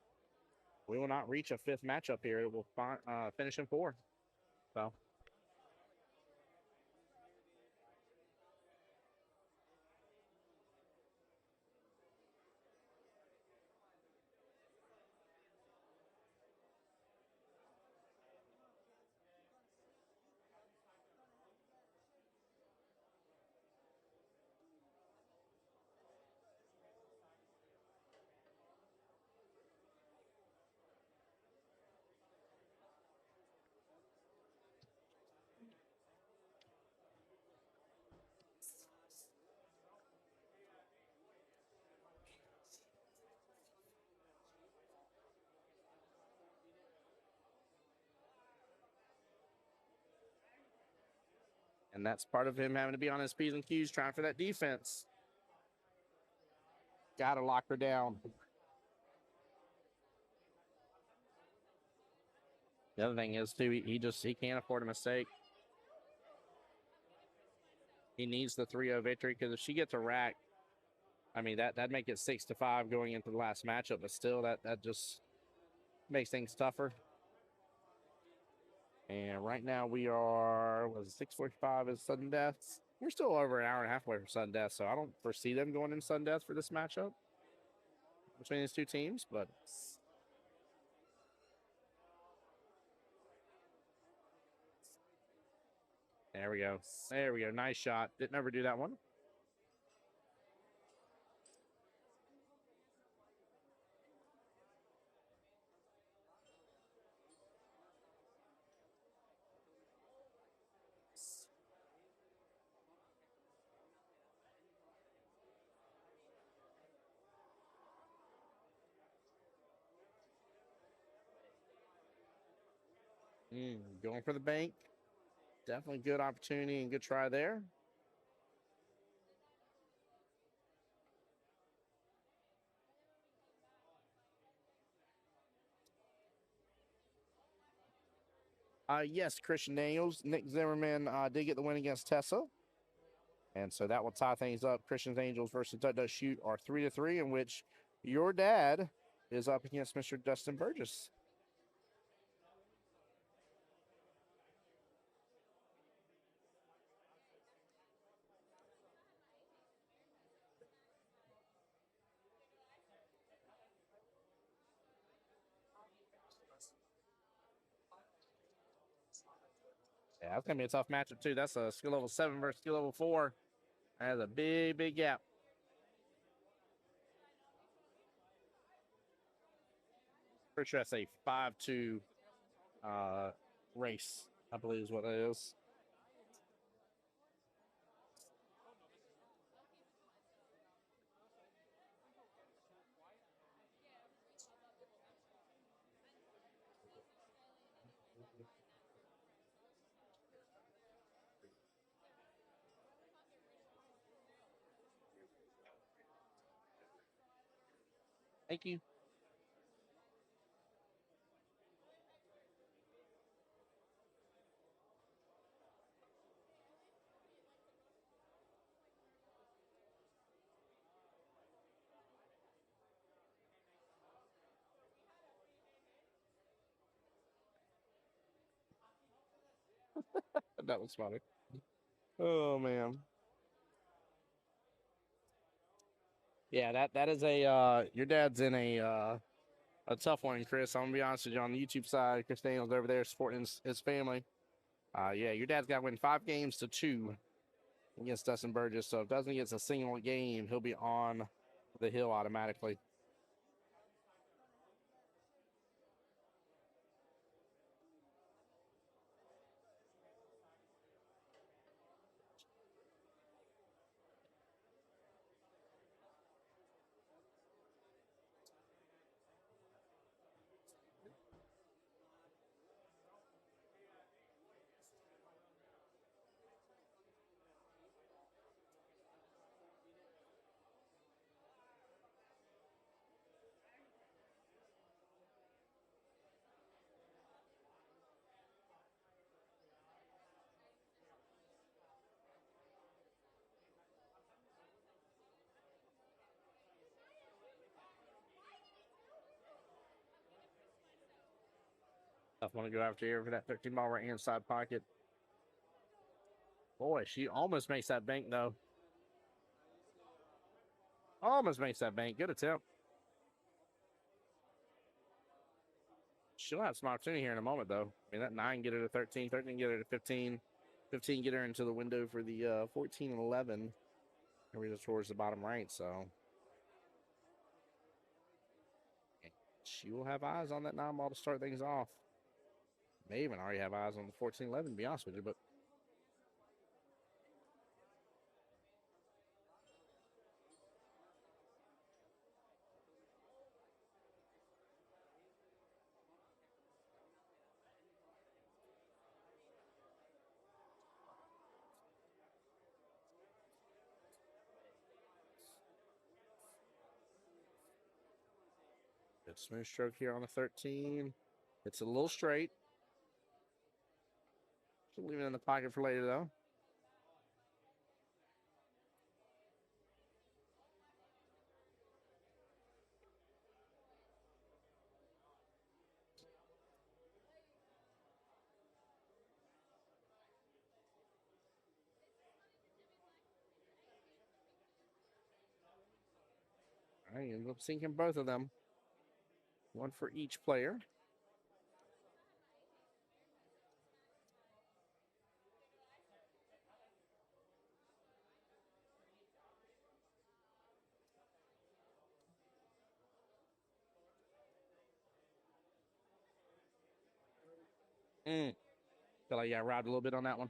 We will not reach a 5th matchup here. It will finish in 4. So. And that's part of him having to be on his P's and Q's, trying for that defense. Got to lock her down. The other thing is, too, he can't afford a mistake. He needs the 3-0 victory, because if she gets a rack, I mean, that'd make it 6-5 going into the last matchup, but still, that just makes things tougher. And right now we are, was it 6:45 is sudden deaths? We're still over an hour and a half away from sudden death, so I don't foresee them going in sudden death for this matchup between these two teams, but there we go. There we go. Nice shot. Didn't ever do that one. Going for the bank. Definitely good opportunity and good try there. Yes, Christian Daniels. Nick Zimmerman did get the win against Tessa. And so that will tie things up. Christian Angels versus Duck Duck Shoot are 3-3, in which your dad is up against Mr. Dustin Burgess. Yeah, that's going to be a tough matchup, too. That's a skill level 7 versus skill level 4. That's a big, big gap. Pretty sure that's a 5-2 race, I believe is what it is. Thank you. That was funny. Oh, man. Yeah, that is a your dad's in a tough one, Chris. I'm gonna be honest with you. On the YouTube side, Chris Daniels over there supporting his family. Yeah, your dad's got to win 5 games to 2 against Dustin Burgess. So if Dustin gets a single game, he'll be on the hill automatically. Tough one to go after here for that 13 ball right hand side pocket. Boy, she almost makes that bank though. Almost makes that bank. Good attempt. She'll have some opportunity here in a moment though. I mean, that 9 get her to 13, 13 get her to 15, 15 get her into the window for the 14 and 11. And we're just towards the bottom right, so she will have eyes on that 9 ball to start things off. May even already have eyes on the 14 11, to be honest with you, but good smooth stroke here on the 13. It's a little straight. She'll leave it in the pocket for later, though. All right, end up sinking both of them. One for each player. Feel like you got robbed a little bit on that one.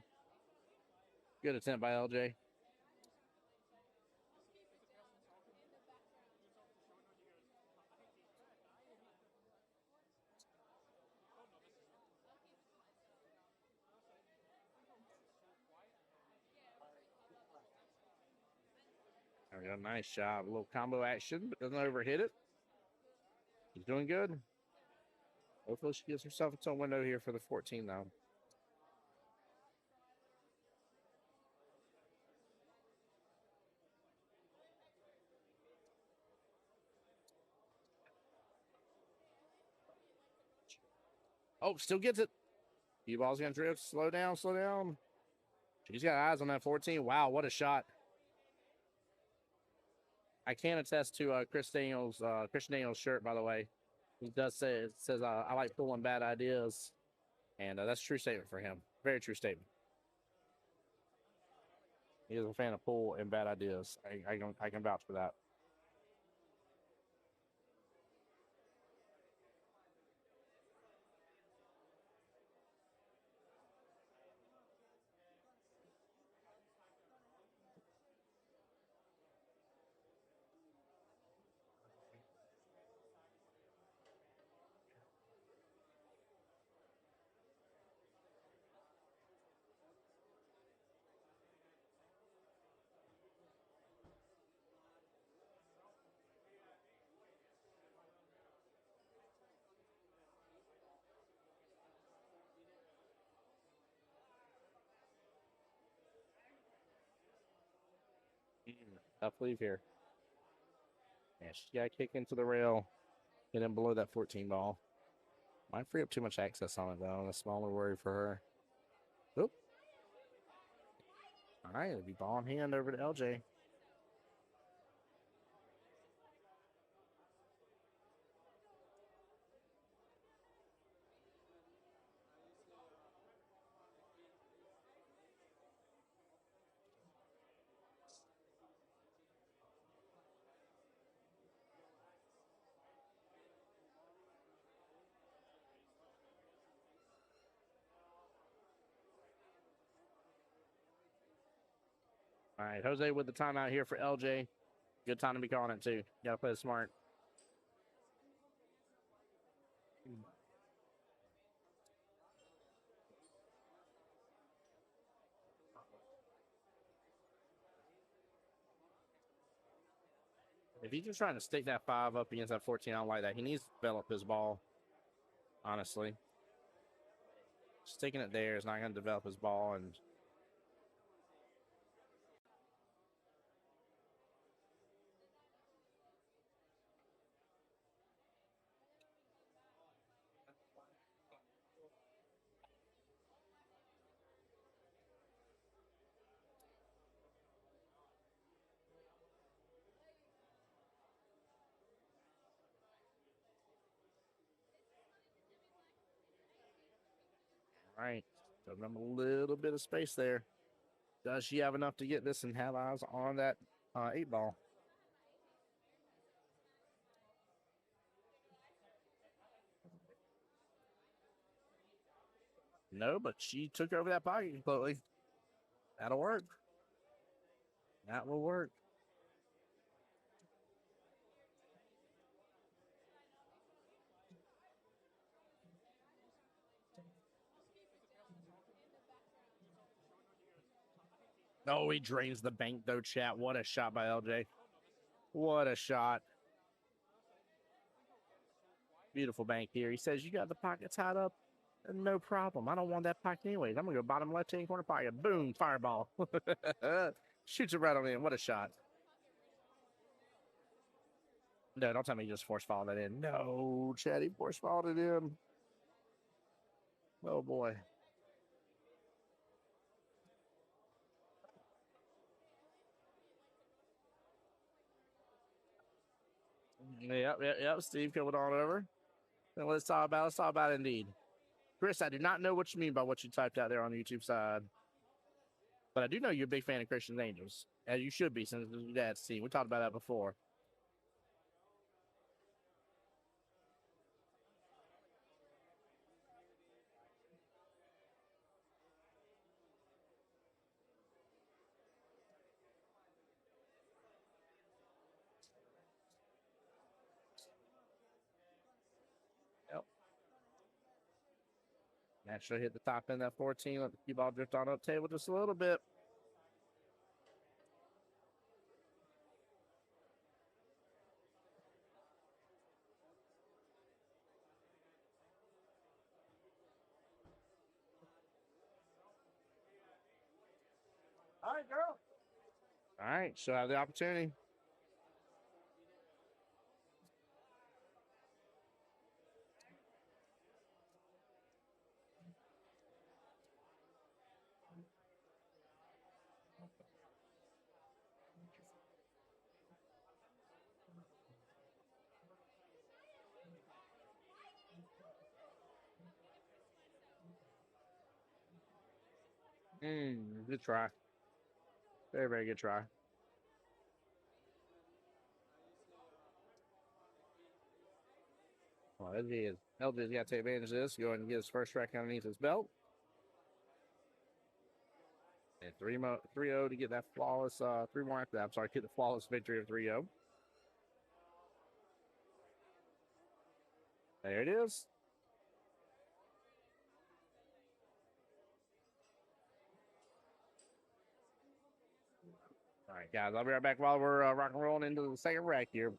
Good attempt by LJ. There we go. Nice job. A little combo action, but doesn't overhit it. He's doing good. Hopefully she gets herself into a window here for the 14, though. Oh, still gets it. Cue ball's going to drift. Slow down, slow down. She's got eyes on that 14. Wow, what a shot. I can attest to Chris Daniels' shirt, by the way. He does say, it says, I like pulling bad ideas. And that's a true statement for him. Very true statement. He is a fan of pull and bad ideas. I can vouch for that. Tough leave here. And she's got to kick into the rail. Get in below that 14 ball. Might free up too much access on it, though. A smaller worry for her. Oop. All right, it'll be ball in hand over to LJ. All right, Jose with the timeout here for LJ. Good time to be calling it, too. Got to play it smart. If he's just trying to stick that 5 up against that 14, I don't like that. He needs to develop his ball, honestly. Sticking it there is not going to develop his ball. And All right. Giving them a little bit of space there. Does she have enough to get this and have eyes on that 8 ball? No, but she took over that pocket completely. That'll work. That will work. Oh, he drains the bank, though, chat. What a shot by LJ. What a shot. Beautiful bank here. He says, you got the pocket tied up? No problem. I don't want that pocket anyways. I'm going to go bottom left-hand corner pocket. Boom, fireball. Shoots it right on in. What a shot. No, don't tell me you just force followed that in. No, Chad, he force followed it in. Oh, boy. Yep. Steve coming on over. Then let's talk about it indeed. Chris, I do not know what you mean by what you typed out there on the YouTube side. But I do know you're a big fan of Christian Angels. As you should be, since it's your dad's team. We talked about that before. Yep. Naturally hit the top end of that 14. Let the cue ball drift on up table just a little bit. All right, girl. All right, she'll have the opportunity. Good try. Very, very good try. Well, LG's got to take advantage of this. Go ahead and get his first strike underneath his belt. And 3-0 to get that flawless, 3 more after that. I'm sorry, get the flawless victory of 3-0. There it is. All right, guys, I'll be right back while we're rock and rolling into the second rack here.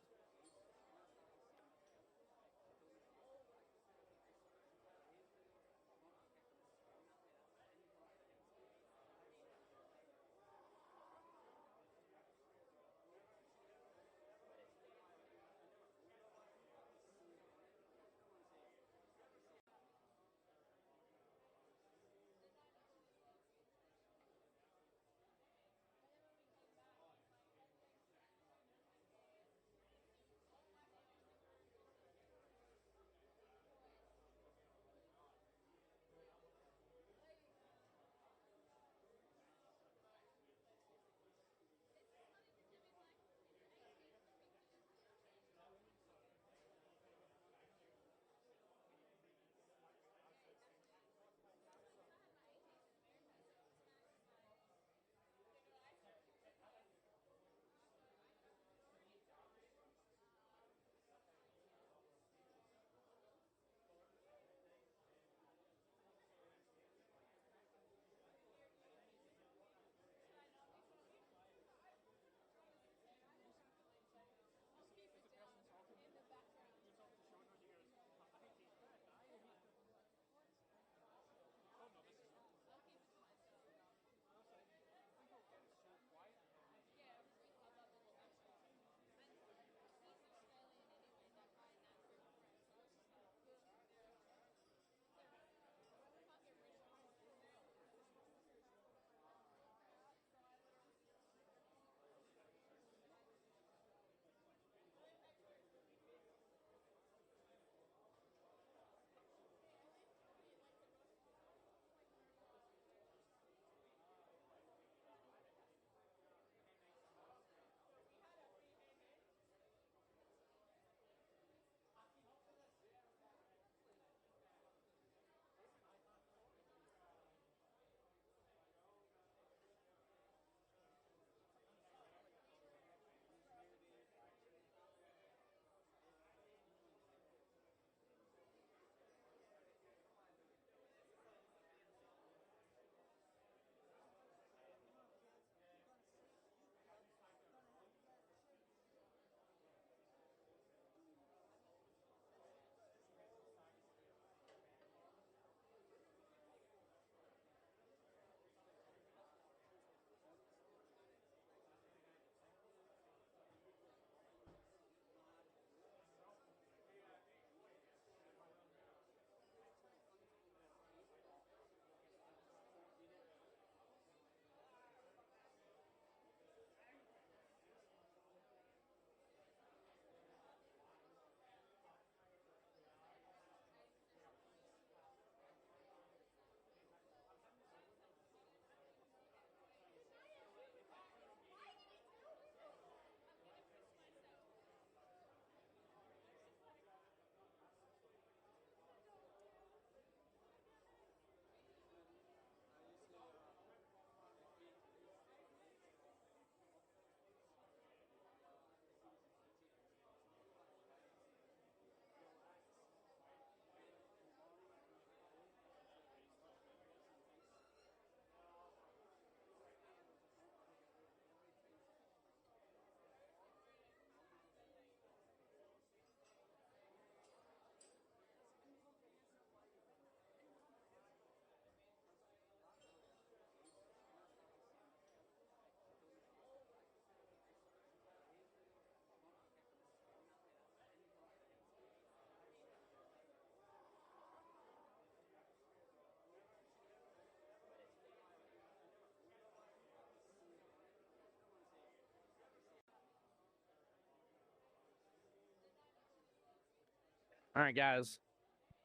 All right, guys,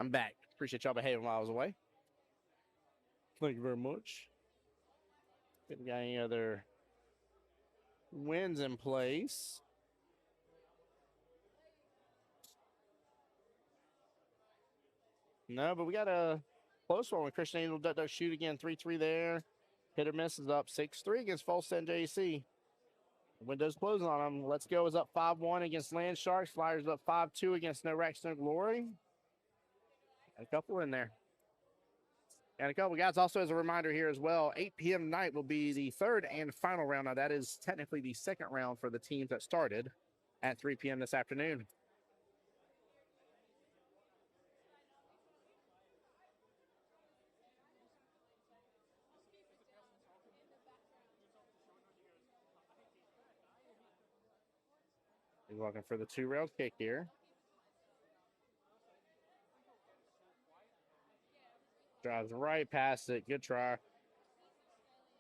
I'm back. Appreciate y'all behaving while I was away. Thank you very much. If we got any other wins in place? No, but we got a close one with Christian Angel duck duck shoot again. 3-3 there. Hit or miss is up 6-3 against Falstead JC. Windows closing on them. Let's Go is up 5-1 against Land Sharks. Flyers up 5-2 against No Racks No Glory. Got a couple in there. And a couple guys. Also, as a reminder here as well, 8 p.m. tonight will be the third and final round. Now, that is technically the second round for the teams that started at 3 p.m. this afternoon. He's looking for the 2-rail kick here. Drives right past it. Good try.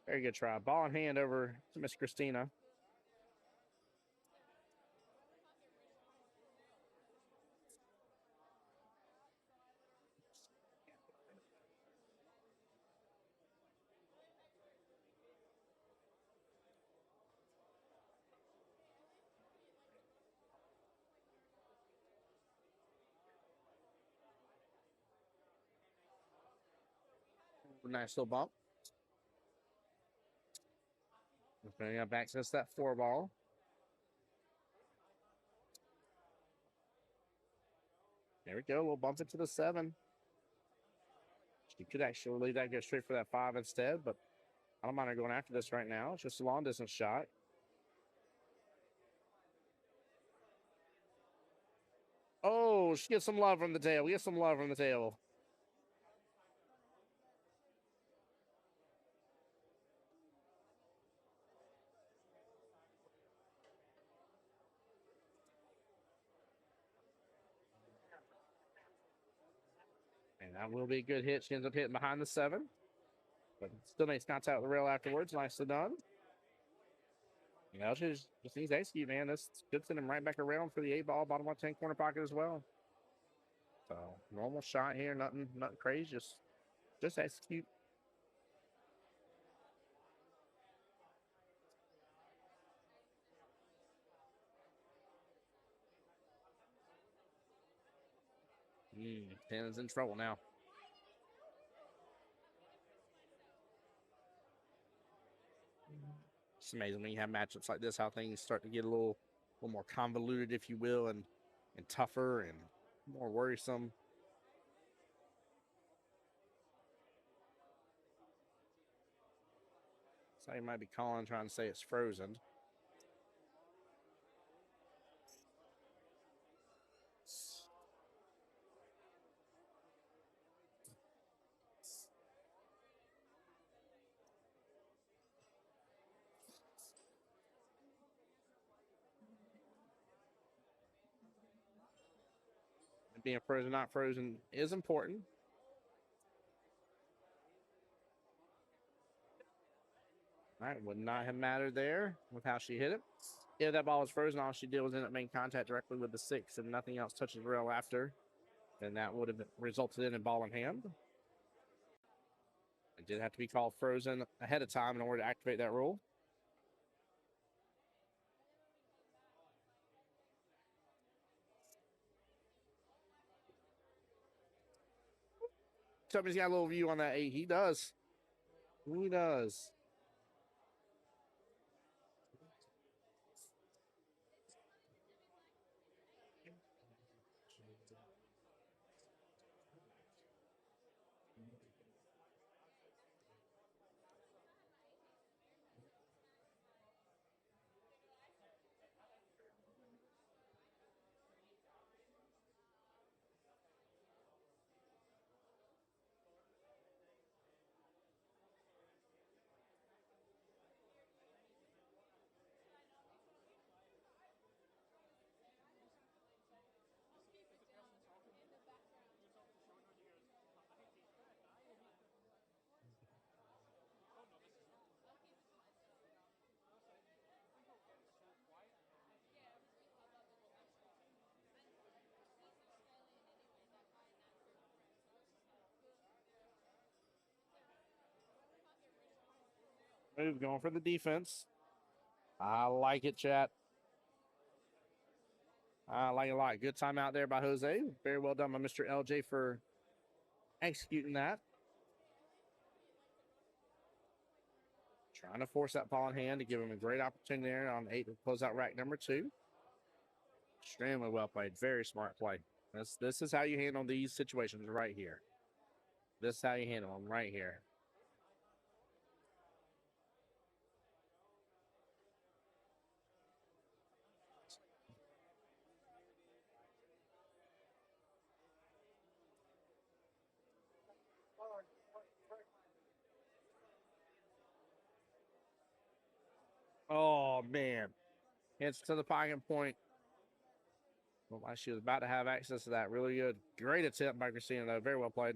Very good try. Ball in hand over to Miss Christina. Nice little bump. Okay, up access that 4-ball. There we go. We'll bump it to the 7. She could actually leave that, go straight for that 5 instead, but I don't mind her going after this right now. It's just a long distance shot. Oh, she gets some love from the tail. We get some love from the tail. And that will be a good hit. She ends up hitting behind the 7. But still makes contact with the rail afterwards. Nicely done. You know, she just needs to execute, man. This could send him right back around for the 8-ball, bottom 110 corner pocket as well. So normal shot here, nothing crazy, just execute. Penn's in trouble now. It's amazing when you have matchups like this, how things start to get a little more convoluted, if you will, and tougher and more worrisome. So you might be calling, trying to say it's frozen. Being frozen, not frozen is important. All right, would not have mattered there with how she hit it. If that ball was frozen, all she did was end up making contact directly with the 6 and nothing else touches the rail after. And that would have resulted in a ball in hand. It did have to be called frozen ahead of time in order to activate that rule. Tubby's got a little view on that 8. He does. He does. move, going for the defense. I like it, chat. I like it a lot. Good timeout there by Jose. Very well done by Mr. LJ for executing that. Trying to force that ball in hand to give him a great opportunity there on 8 to close out rack number 2. Extremely well played. Very smart play. This is how you handle these situations right here. This is how you handle them right here. Oh, man. Hits to the pocket point. Well, she was about to have access to that. Really good. Great attempt by Christina, though. Very well played.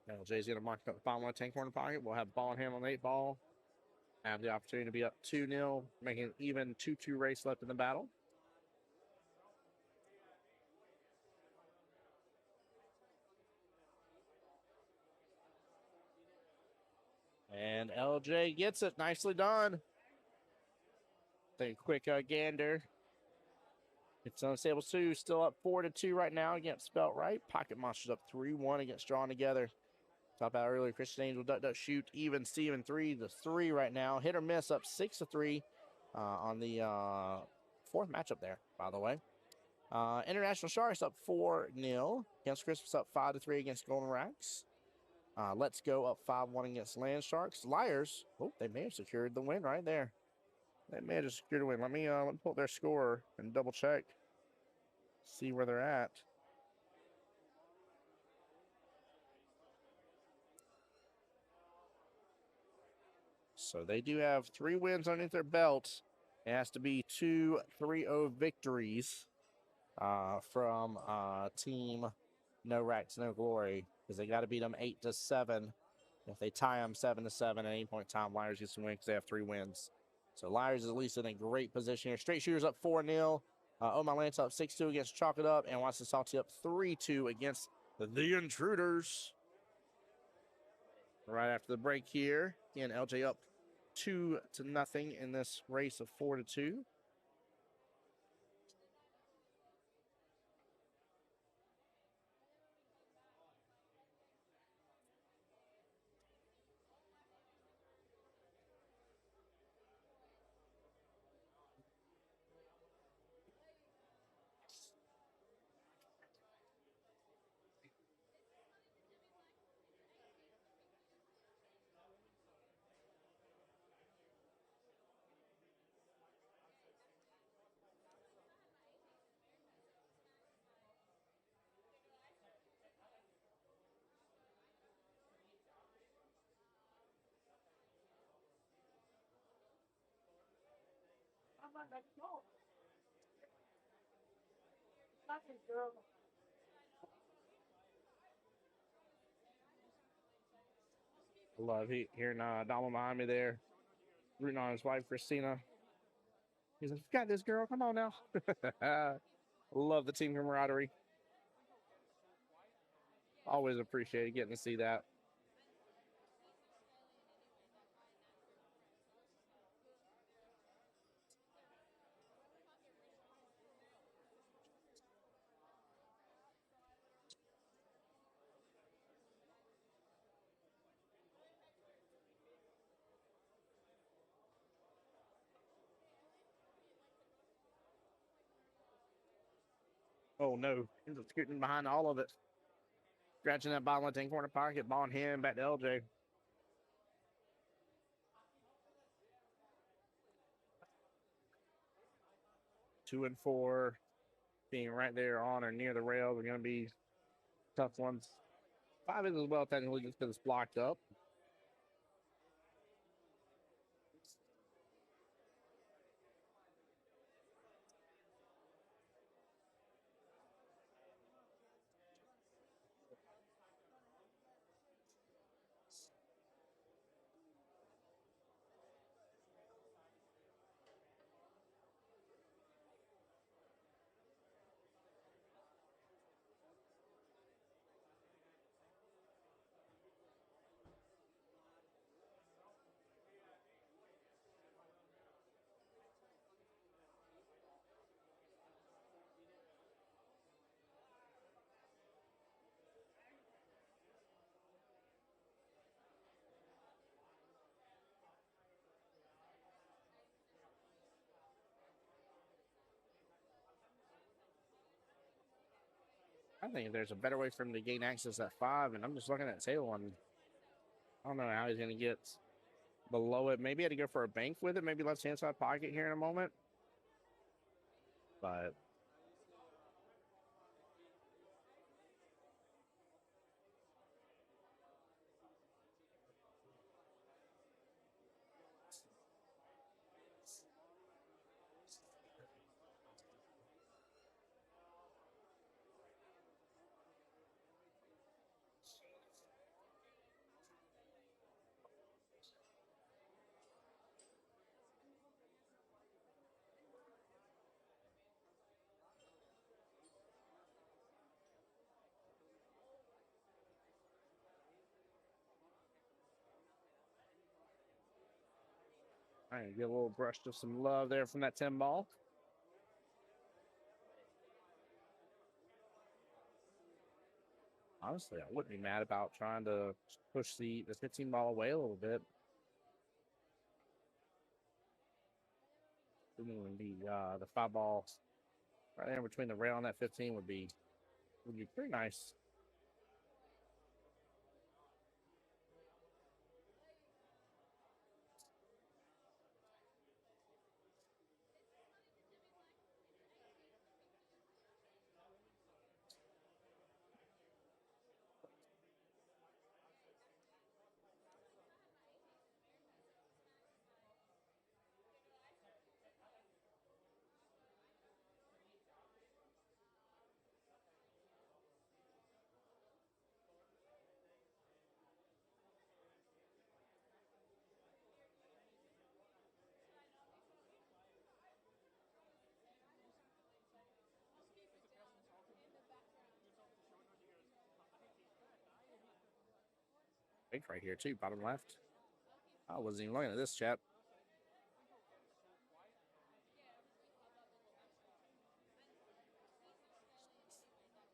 LJ's going to mark up the final 10 corner pocket. We'll have ball in hand on the 8 ball. Have the opportunity to be up 2-0, making an even 2-2 race left in the battle. And LJ gets it. Nicely done. Take a quick gander. It's unstable 2. Still up 4-2 right now against Spelt Right. Pocket Monsters up 3-1 against Drawn Together. Top out earlier. Christian Angel, Duck Duck Shoot. Even Steven 3-3 right now. Hit or miss up 6-3 on the 4th matchup there, by the way. International Sharks up 4-0 against Christmas, up 5-3 against Golden Racks. Let's Go up 5-1 against Land Sharks. Liars, oh, they may have secured the win right there. They may have just secured a win. Let me pull up their score and double check. See where they're at. So they do have 3 wins underneath their belt. It has to be 2 3-0 victories from team No Racks, No Glory, because they got to beat them 8-7. If they tie them 7-7 at any point in time, Liars gets to win because they have 3 wins. So Liars is at least in a great position here. Straight Shooters up 4-0. Oh My Lance up 6-2 against Chalk It Up, and Watson Salty up 3-2 against the Intruders. Right after the break here, again, LJ up 2-0 in this race of 4-2. Love hearing Donald behind me there, rooting on his wife, Christina. He's like, you got this, girl. Come on now. Love the team camaraderie. Always appreciate getting to see that. Oh, no. He's scooting behind all of it. Scratching that ball in the 10 corner pocket. Ball in hand back to LJ. Two and four being right there on or near the rail. They're going to be tough ones. 5 is as well, technically, just because it's blocked up. I think there's a better way for him to gain access at 5, and I'm just looking at tail one. I don't know how he's going to get below it. Maybe he had to go for a bank with it. Maybe left-hand side pocket here in a moment. But all right, get a little brush of some love there from that 10 ball. Honestly, I wouldn't be mad about trying to push the 15 ball away a little bit. The 5 ball right there between the rail and that 15 would be pretty nice. Right here too, bottom left. I wasn't even looking at this chap.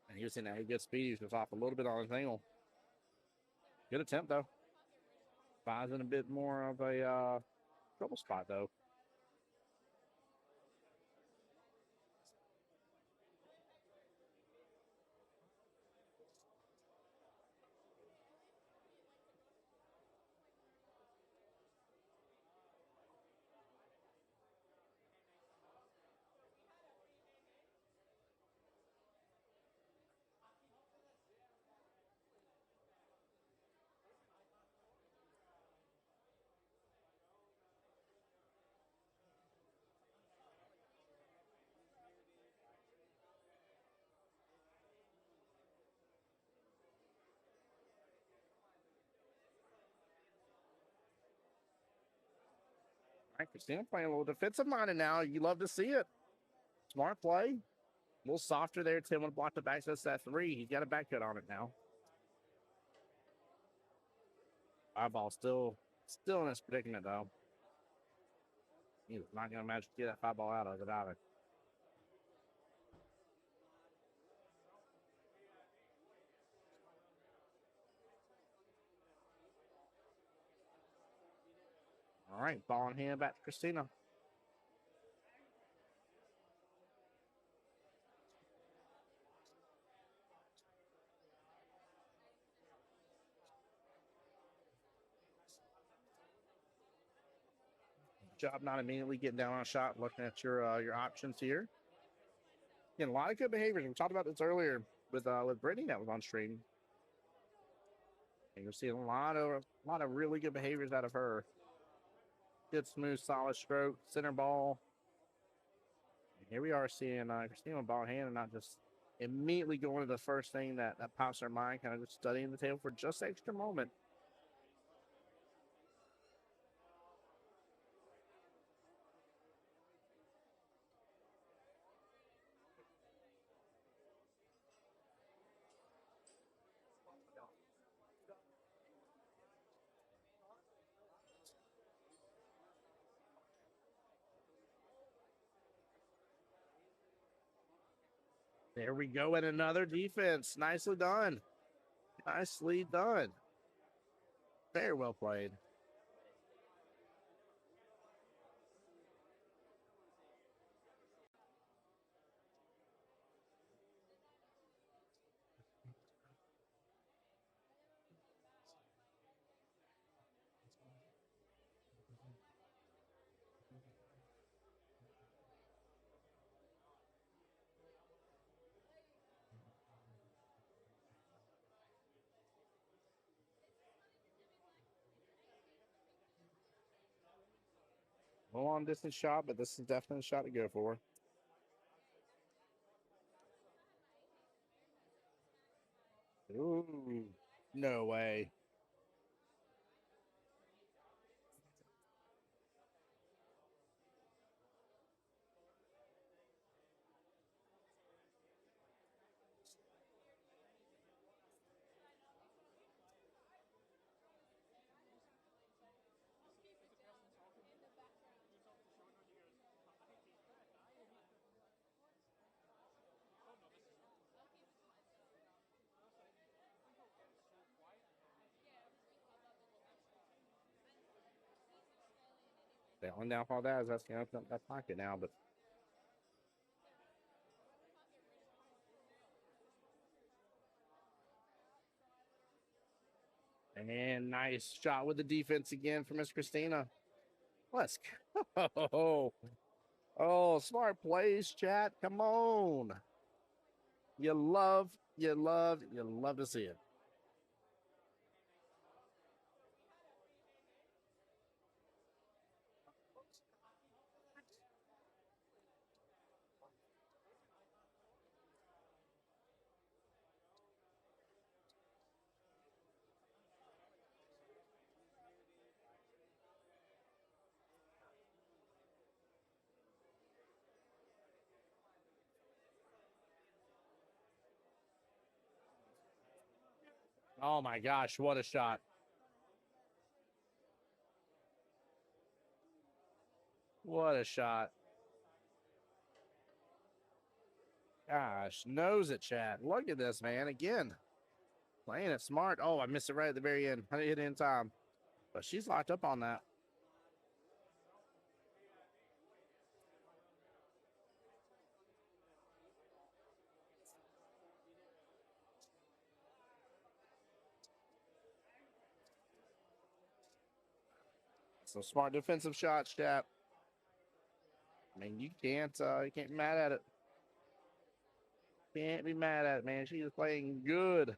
And he was in a good speed. He was just off a little bit on his angle. Good attempt though. 5's in a bit more of a trouble spot though. All right, Christina playing a little defensive minded now. You love to see it. Smart play. A little softer there. Tim would block the back. So that's that 3. He's got a back cut on it now. 5 ball still in this predicament though. He's not going to manage to get that 5 ball out of it either. All right, ball in hand back to Christina. Job not immediately getting down on a shot, looking at your options here. Again, a lot of good behaviors. We talked about this earlier with Brittany that was on stream. And you're seeing a lot of really good behaviors out of her. Good, smooth, solid stroke, center ball. And here we are seeing Christina with ball in hand and not just immediately going to the first thing that pops in her mind, kind of just studying the table for just an extra moment. There we go, and another defense. Nicely done. Nicely done. Very well played. A long distance shot, but this is definitely a shot to go for. Ooh, no way. The only downfall of that is that's going to open up that pocket now, but and nice shot with the defense again for Miss Christina. Let's go. Oh, smart plays, chat. Come on. You love to see it. Oh my gosh, what a shot. What a shot. Gosh, knows it, chat. Look at this, man. Again, playing it smart. Oh, I missed it right at the very end. I didn't hit it in time. But she's locked up on that. Some smart defensive shots, chat. I mean, you can't be mad at it. Can't be mad at it, man. She is playing good.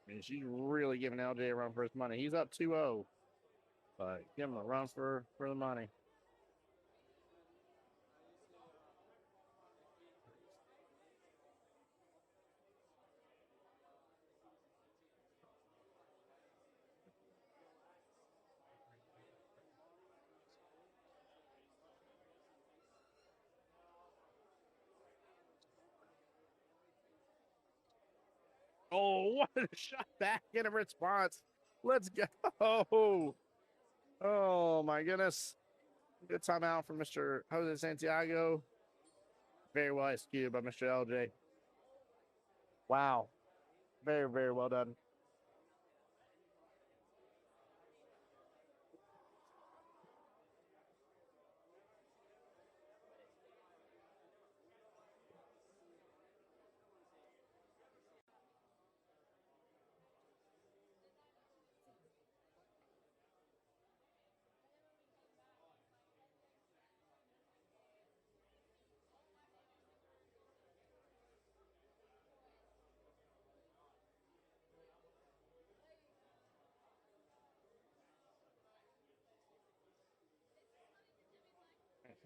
I mean, she's really giving LJ a run for his money. He's up 2-0, but give him a run for the money. Oh, what a shot back in a response. Let's go. Oh, my goodness. Good timeout from Mr. Jose Santiago. Very well executed by Mr. LJ. Wow. Very, very well done.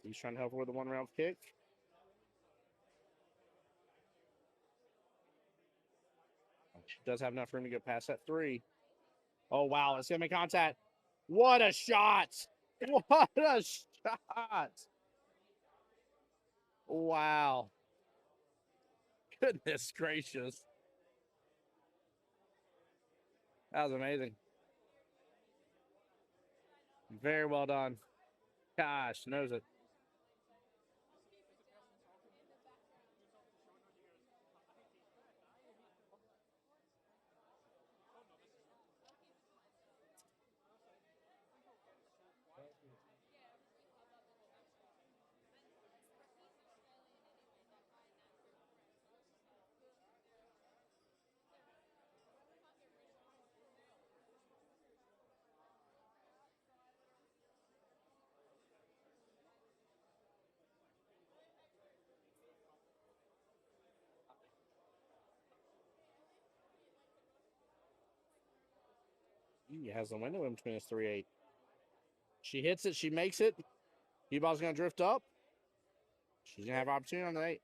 He's trying to help her with the one-round kick. She does have enough room to get past that 3. Oh, wow. It's going to make contact. What a shot. What a shot. Wow. Goodness gracious. That was amazing. Very well done. Gosh, knows it. He has the window in between his 3-8. She hits it. She makes it. Ball's going to drift up. She's going to have opportunity on the 8.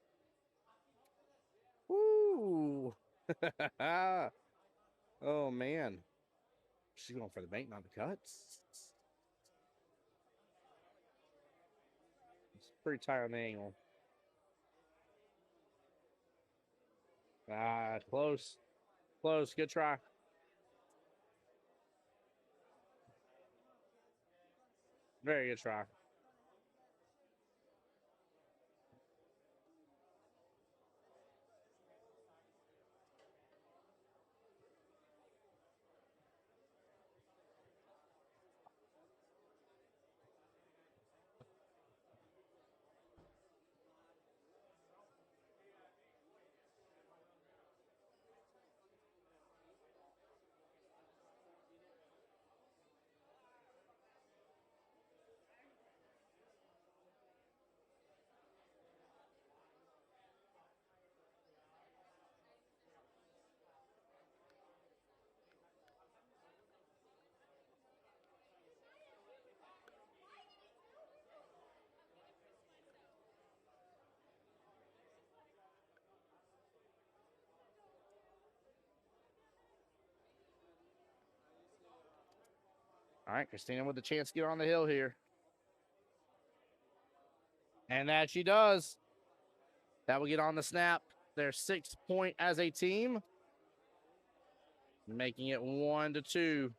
Woo! Oh, man. She's going for the bank, not the cuts. It's pretty tight on the angle. Ah, close. Close. Good try. Very good try. All right, Christina with the chance to get on the hill here. And that she does. That will get on the snap. Their 6th point as a team, making it 1-2.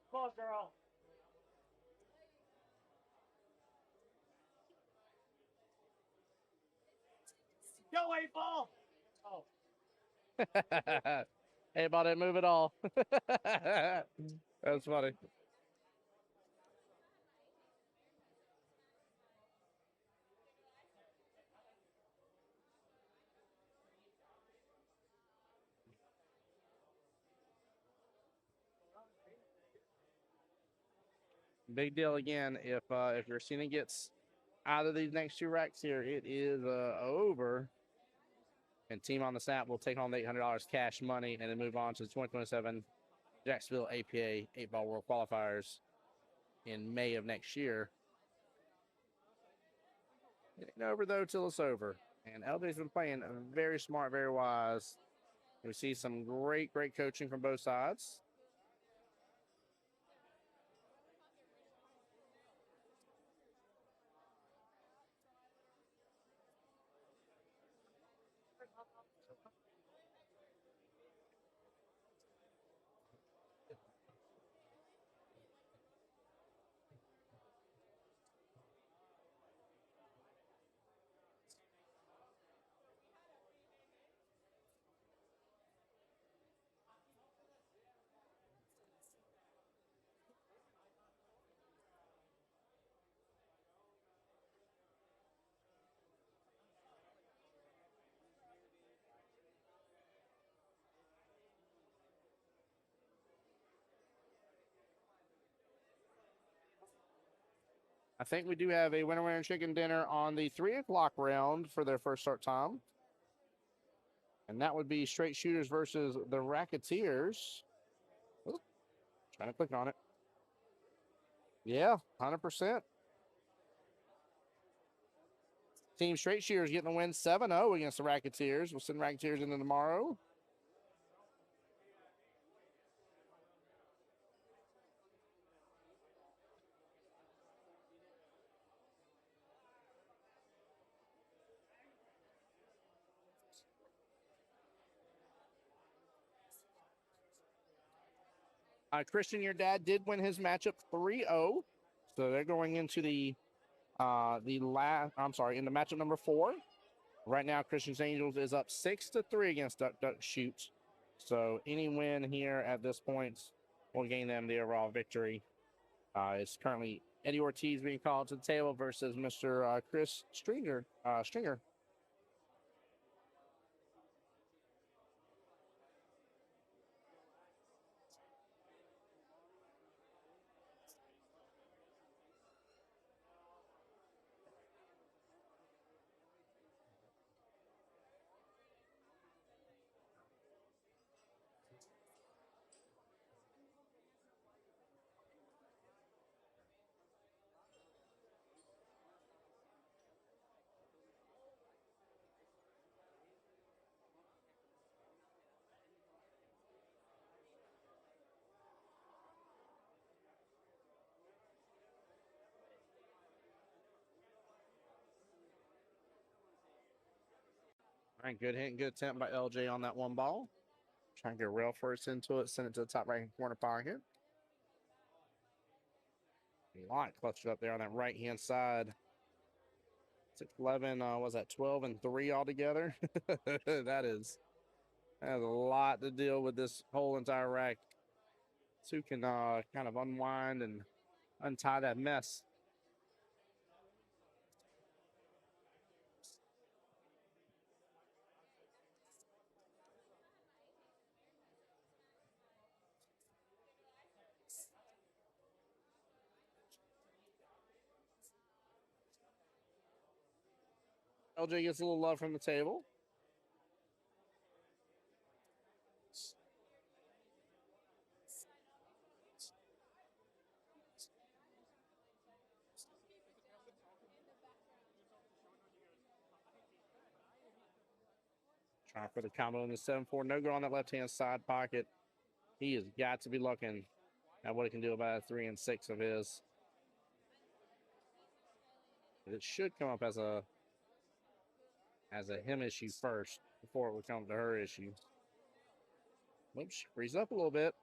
Come on, girl. Go away, ball. Oh. Hey, ball didn't move at all. That's funny. Big deal again. If Christina gets out of these next 2 racks here, it is over. And team on the snap will take home the $800 cash money and then move on to the 2027 Jacksonville APA 8-ball World Qualifiers in May of next year. It ain't over, though, till it's over. And LJ's been playing very smart, very wise. We see some great coaching from both sides. I think we do have a winner chicken dinner on the 3 o'clock round for their first start time. And that would be Straight Shooters versus the Racketeers. Ooh, trying to click on it. Yeah, 100%. Team Straight Shooters getting the win 7-0 against the Racketeers. We'll send Racketeers into tomorrow. Christian, your dad did win his matchup 3-0. So they're going into the last, I'm sorry, in the matchup number 4. Right now, Christian's Angels is up 6-3 against Duck Duck Shoot. So any win here at this point will gain them the overall victory. It's currently Eddie Ortiz being called to the table versus Mr. Chris Stringer. Stringer. All right, good hit, good attempt by LJ on that one ball. Trying to get rail first into it, send it to the top right hand corner pocket. A lot clutched up there on that right hand side. 6-11, was that 12 and 3 altogether? that is a lot to deal with this whole entire rack. Two can kind of unwind and untie that mess. LJ gets a little love from the table. Trying for the combo in the 7-4. No go on that left-hand side pocket. He has got to be looking at what he can do about a 3 and 6 of his. It should come up as a him issue first before it would come to her issue. Oops, frees up a little bit.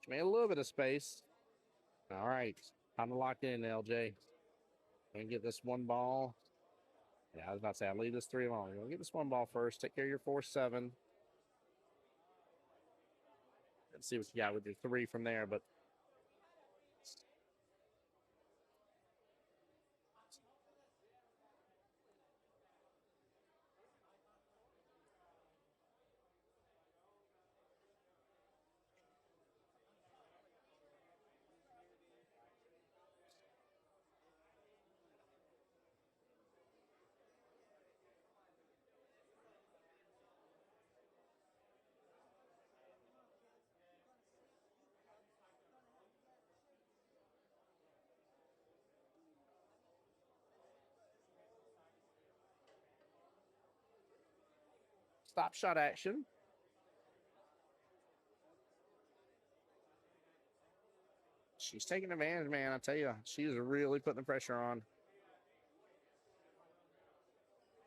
She made a little bit of space. All right, time to lock in, LJ. And get this one ball. Yeah, I was about to say, I'll leave this 3 alone. You'll get this one ball first. Take care of your 4-7. Let's see what you got with your 3 from there. But stop shot action. She's taking advantage, man. I tell you, she's really putting the pressure on.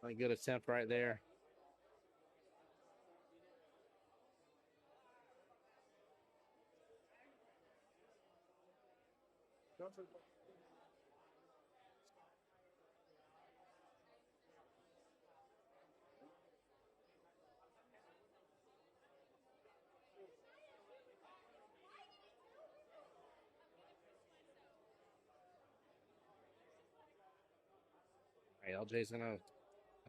A good attempt right there. All right, LJ's gonna have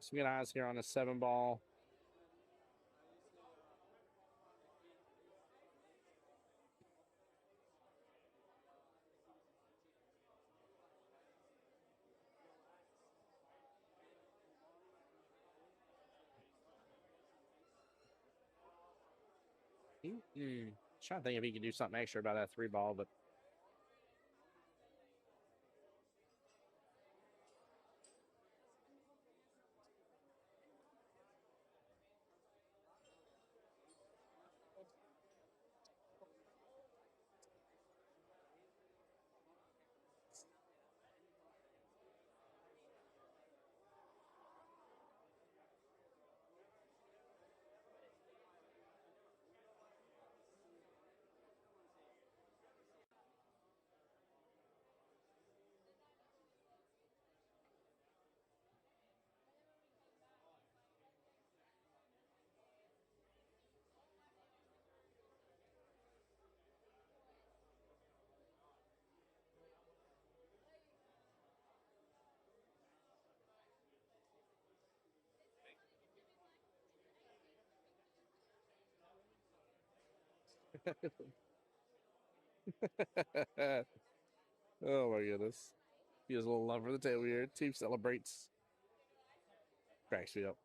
some good eyes here on the 7 ball. Trying to think if he can do something extra about that 3 ball, but Oh my goodness. He has a little love for the table here. Team celebrates. Cracks me up.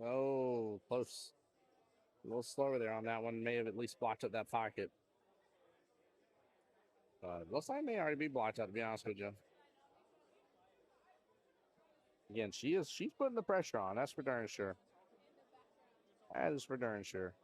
Oh, close. A little slower there on that one. May have at least blocked up that pocket. Looks like it may already be blocked out, to be honest with you. Again, she's putting the pressure on. That's for darn sure. That is for darn sure.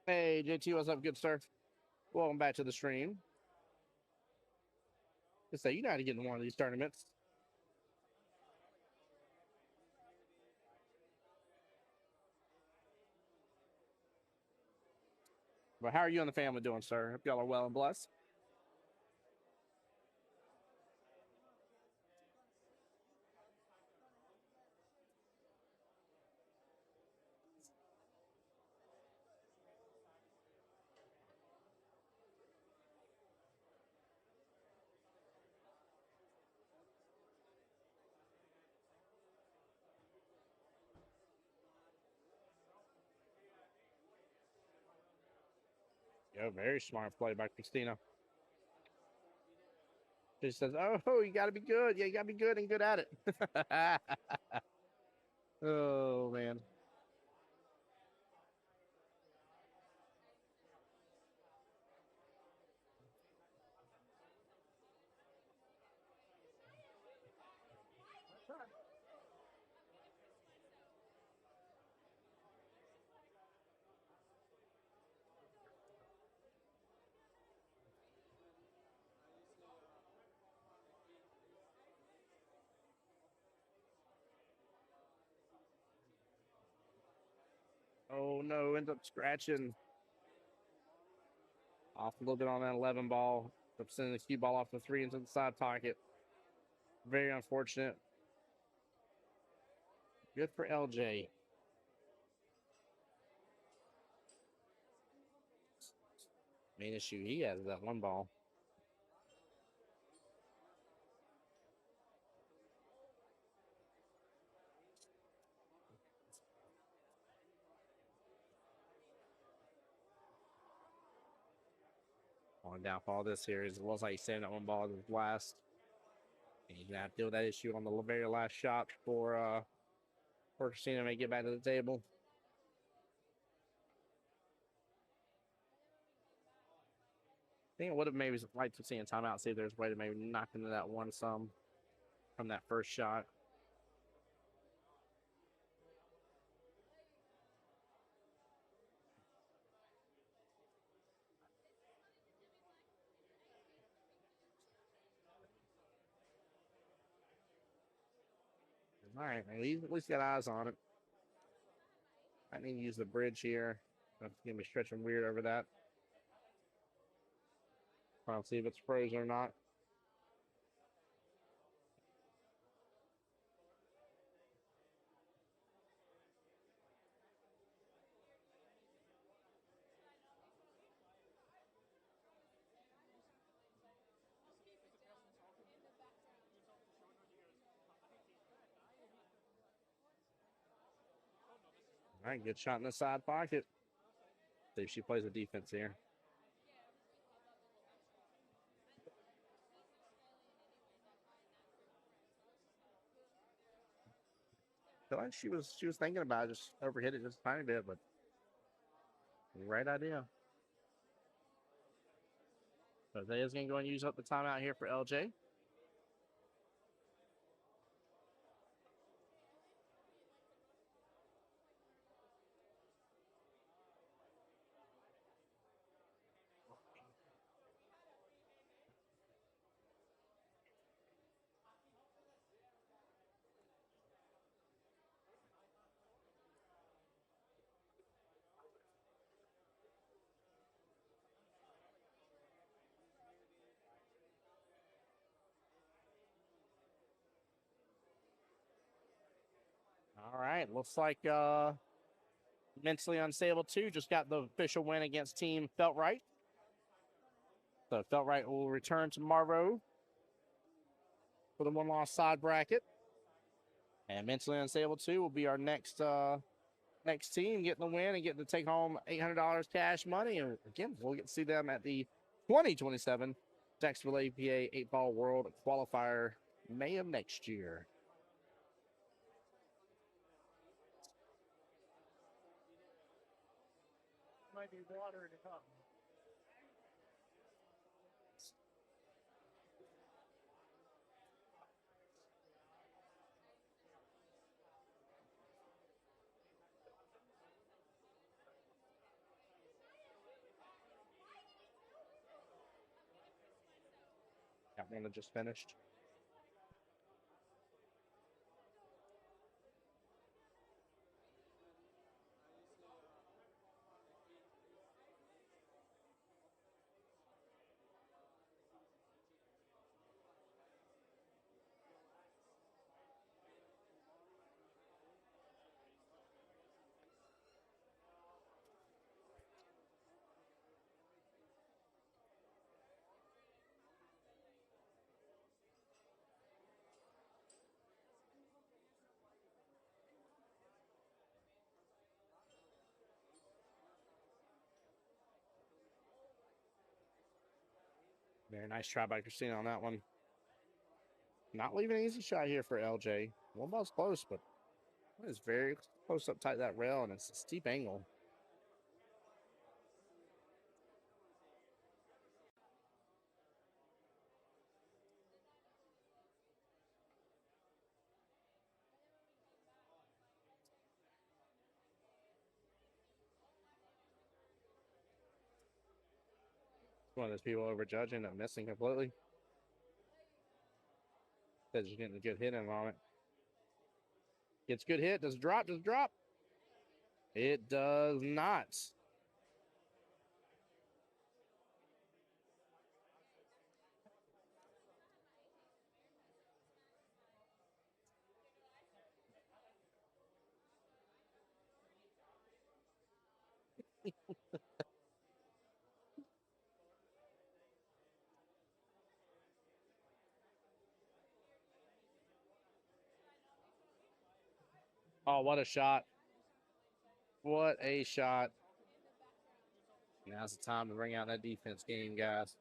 Hey, JT, what's up, good sir? Welcome back to the stream. Just say you know how to get in one of these tournaments. But how are you and the family doing, sir? Hope y'all are well and blessed. Yeah, very smart play by Christina. She says, "Oh, you got to be good. Yeah, you got to be good and good at it." Oh man. Oh no, ends up scratching off a little bit on that 11 ball. Ends up sending the cue ball off the 3 into the side pocket. Very unfortunate. Good for LJ. Main issue he has is that 1 ball. On downfall of this series, it looks like he's saving that 1 ball to the last. And he's gonna have to deal with that issue on the very last shot for Christina may get back to the table. I think I would have maybe liked to see a timeout, see if there's a way to maybe knock into that 1 some from that first shot. All right, he's at least got eyes on it. I need to use the bridge here. That's gonna be stretching weird over that. I'll see if it's frozen or not. All right, good shot in the side pocket. See if she plays the defense here. I feel like she was thinking about it, just overhit it just a tiny bit, but right idea. So they is gonna go and use up the timeout here for LJ. right, looks like Mentally Unstable 2 just got the official win against Team Feltright. So Feltright will return to Marvo for the one-loss side bracket. And Mentally Unstable 2 will be our next team getting the win and getting to take home $800 cash money. And again, we'll get to see them at the 2027 Jacksonville APA 8-Ball World Qualifier May of next year. Might be water in the cup. Got one that just finished. Very nice try by Christina on that one. Not leaving an easy shot here for LJ. One ball's close, but it is very close up tight that rail, and it's a steep angle. One of those people overjudging and missing completely. Says you're getting a good hit in on it. Gets good hit. Does it drop? Does it drop? It does not. Oh, what a shot. What a shot. Now's the time to bring out that defense game, guys.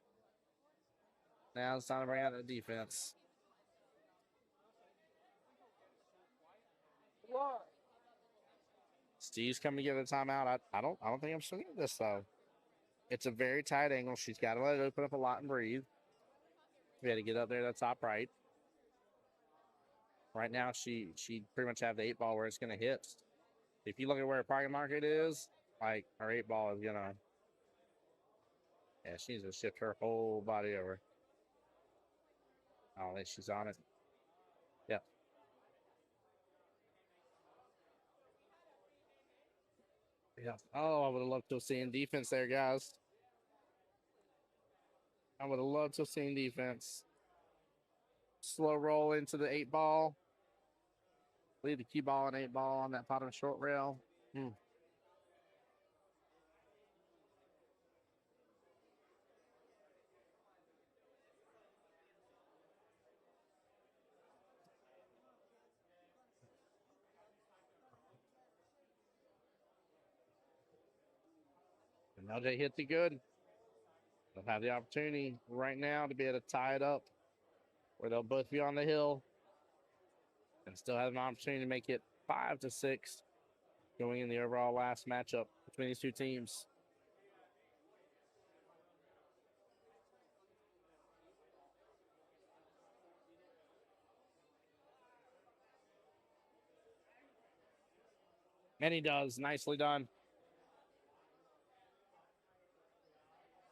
Now's the time to bring out that defense. What? Steve's coming to give it a timeout. I don't think I'm swinging this though. It's a very tight angle. She's got to let it open up a lot and breathe. We had to get up there to the top right. Right now, she pretty much have the 8-ball where it's going to hit. If you look at where her target market is, like her 8-ball is gonna. Yeah, she needs to shift her whole body over. I don't think she's on it. Yep. Yeah. Oh, I would have loved to have seen defense there, guys. I would have loved to have seen defense. Slow roll into the 8-ball. Leave the key ball and 8-ball on that bottom short rail. And LJ hits it good. They'll have the opportunity right now to be able to tie it up where they'll both be on the hill and still have an opportunity to make it 5-6 going in the overall last matchup between these two teams. And he does. Nicely done.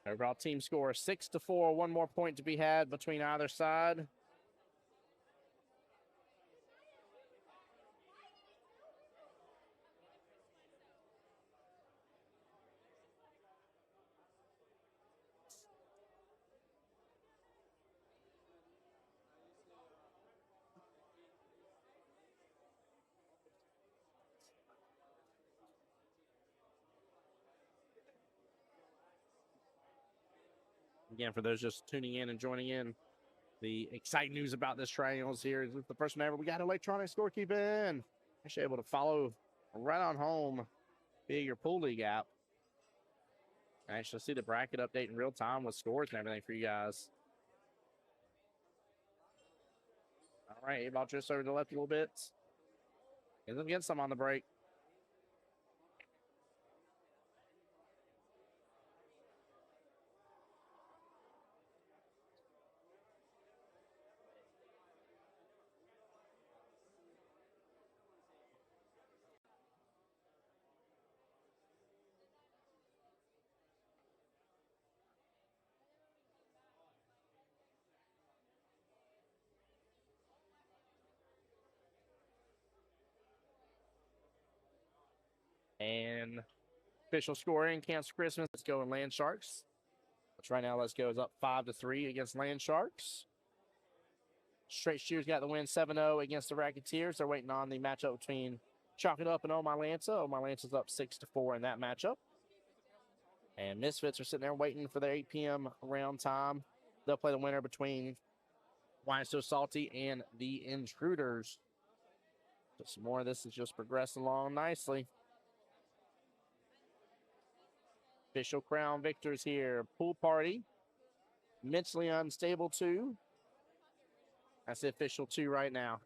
Overall team score 6-4. One more point to be had between either side. Again, for those just tuning in and joining in, the exciting news about this triangles here is the first one ever we got electronic scorekeeping. Actually able to follow right on home via your Pool League app. Actually see the bracket update in real time with scores and everything for you guys. All right, A-ball just over to the left a little bit. Get them get some on the break. And official scoring, Cancer Christmas. Let's go in Land Sharks. Which right now, Let's Go is up 5-3 against Land Sharks. Straight Shoes got the win 7-0 against the Racketeers. They're waiting on the matchup between Chalk It Up and Oh My Lanza. Oh My Lanza's up 6-4 in that matchup. And Misfits are sitting there waiting for their 8 p.m. round time. They'll play the winner between Why So Salty and the Intruders. So some more of this is just progressing along nicely. Official crown victors here. Pool Party. Mentally Unstable 2. That's the official 2 right now.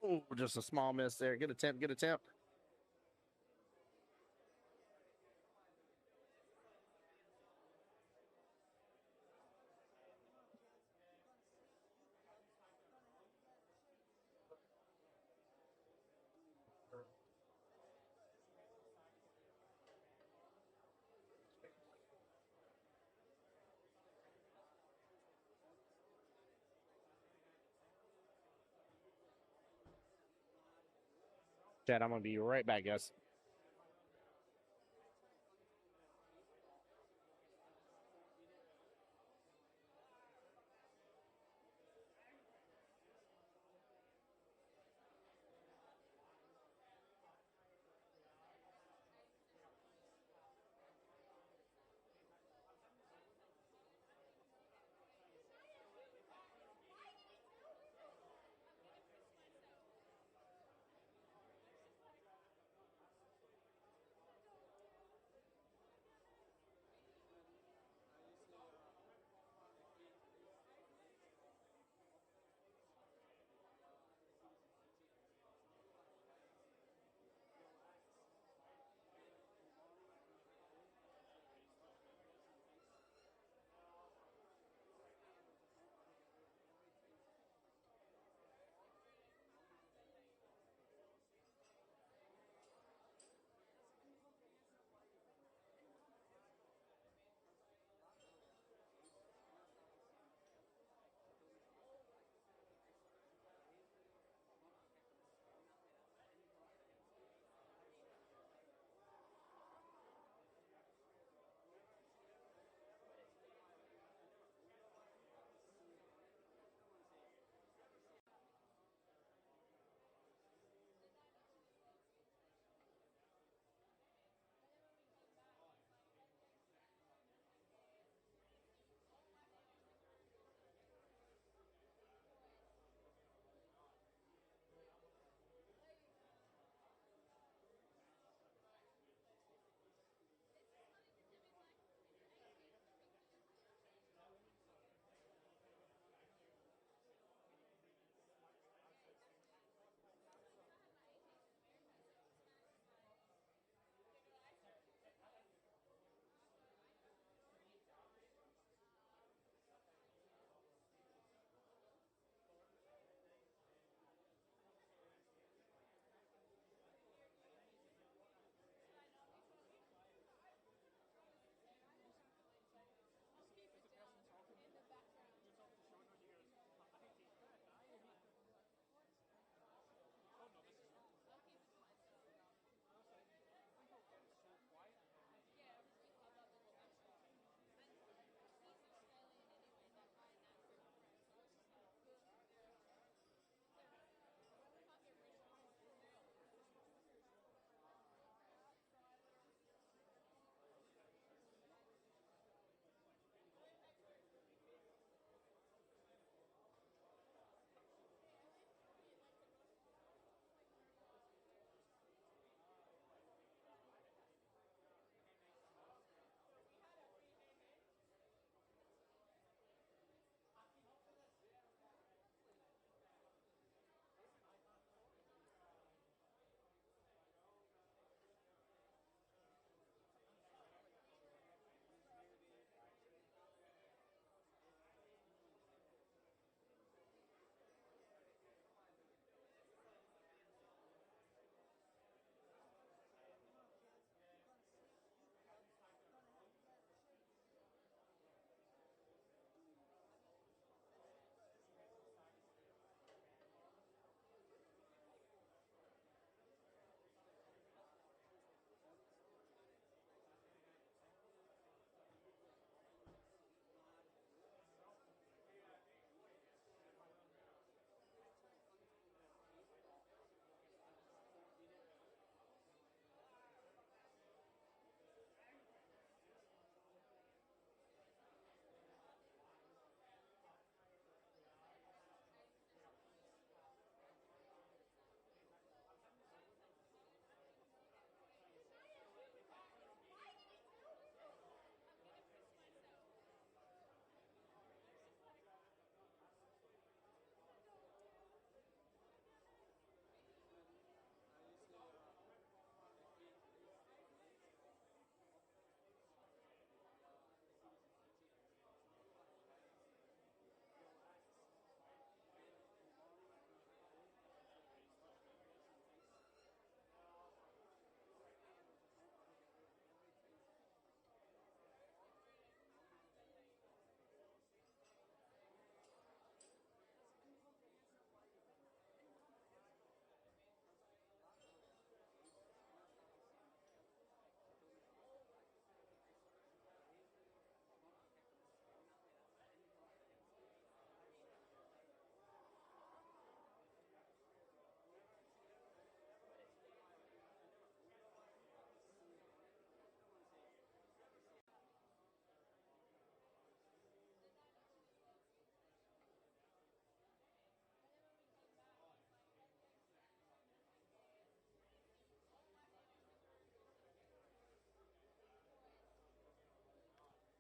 Oh, just a small miss there. Good attempt, good attempt. Chad, I'm going to be right back, guys.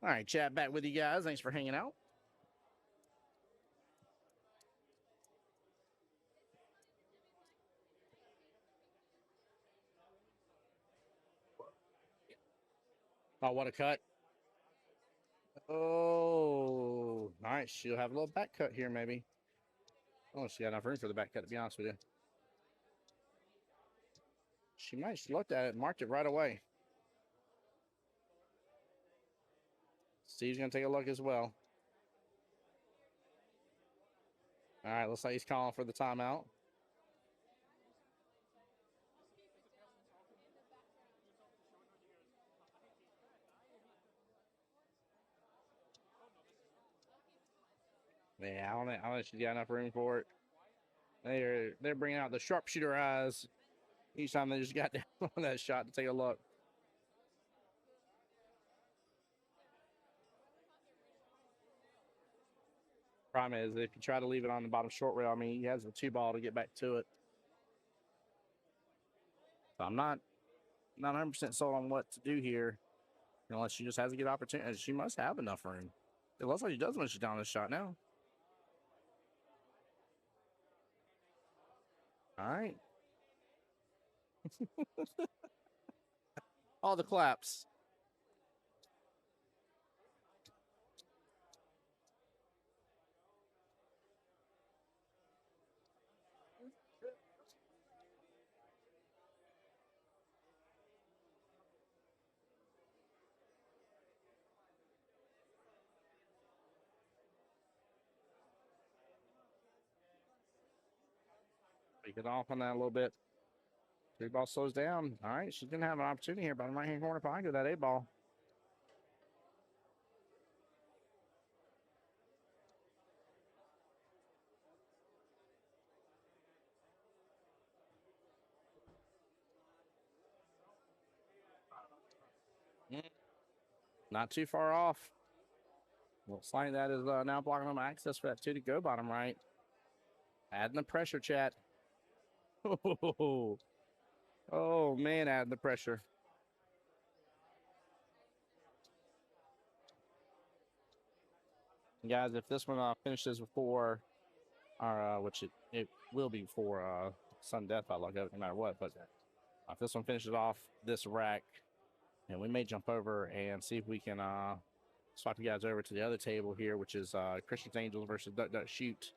All right, chat back with you guys. Thanks for hanging out. Oh, what a cut. Oh, nice. She'll have a little back cut here, maybe. Oh, she got enough room for the back cut, to be honest with you. She might. She looked at it and marked it right away. Steve's going to take a look as well. All right, looks like he's calling for the timeout. Yeah, I don't know if she's got enough room for it. They're bringing out the sharpshooter eyes each time they just got down on that shot to take a look. Problem is, if you try to leave it on the bottom short rail, I mean, he has a 2-ball to get back to it. So I'm not 100% sold on what to do here, unless she just has a good opportunity. She must have enough room. It looks like she does when she's down this shot now. All right. All the claps. Pick it off on that a little bit. 3-ball slows down. All right, she's going to have an opportunity here by the right-hand corner pocket with that 8-ball. Not too far off. Looks like that is now blocking them access for that 2 to go bottom right. Adding the pressure, chat. Oh man, adding the pressure. Guys, if this one finishes before, or which it will be before sudden death by luck, no matter what, but if this one finishes off this rack, and we may jump over and see if we can swap you guys over to the other table here, which is Christian's Angels versus Duck Duck Shoot.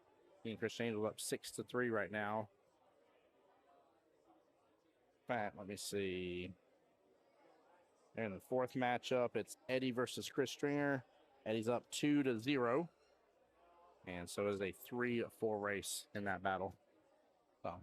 Christian Angels up 6-3 right now. In fact, let me see. In the 4th matchup, it's Eddie versus Chris Stringer. Eddie's up 2-0. And so is a 3-4 race in that battle. So.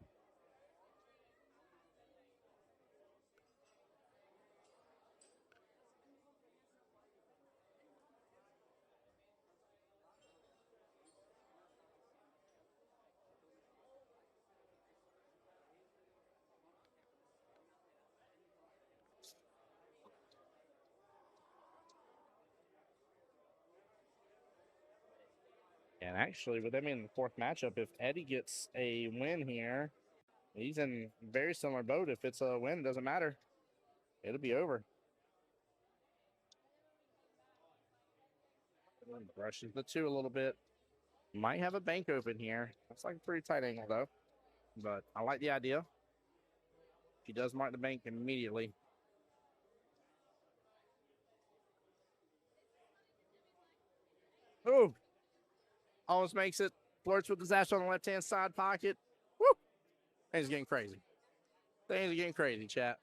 And actually, with them being in the 4th matchup, if Eddie gets a win here, he's in a very similar boat. If it's a win, it doesn't matter. It'll be over. Brushes the 2 a little bit. Might have a bank open here. That's like a pretty tight angle, though. But I like the idea. She does mark the bank immediately. Oh! Almost makes it. Flirts with disaster on the left-hand side pocket. Woo! Things are getting crazy. Things are getting crazy, chat.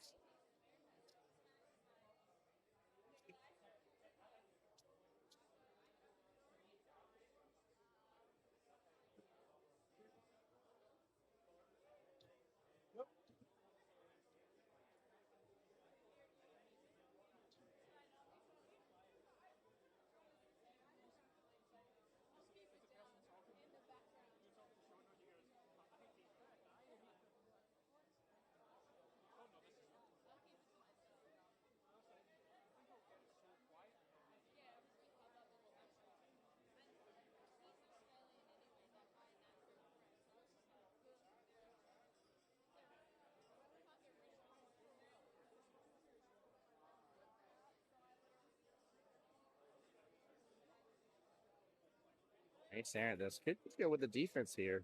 Ain't staring at this. Could go with the defense here.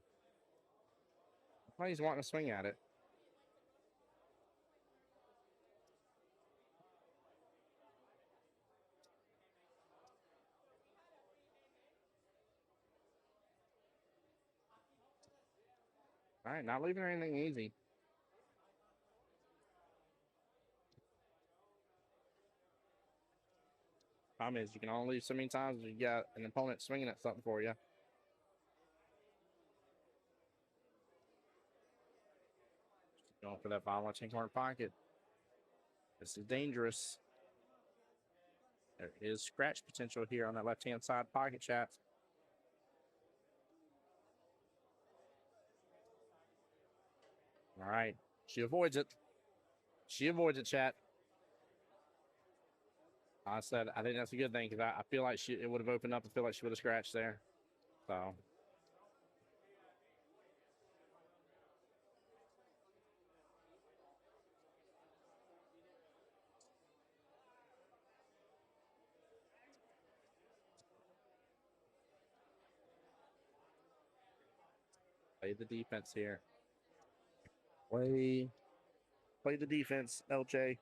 Well, he's wanting to swing at it. All right, not leaving anything easy. Problem is, you can only leave so many times as you got an opponent swinging at something for you. Going for that bottom left-hand corner pocket. This is dangerous. There is scratch potential here on that left-hand side pocket, chat. All right. She avoids it. She avoids it, chat. I said, I think that's a good thing because I feel like it would have opened up. I feel like she would have scratched there. So. Play the defense here. Play the defense, LJ.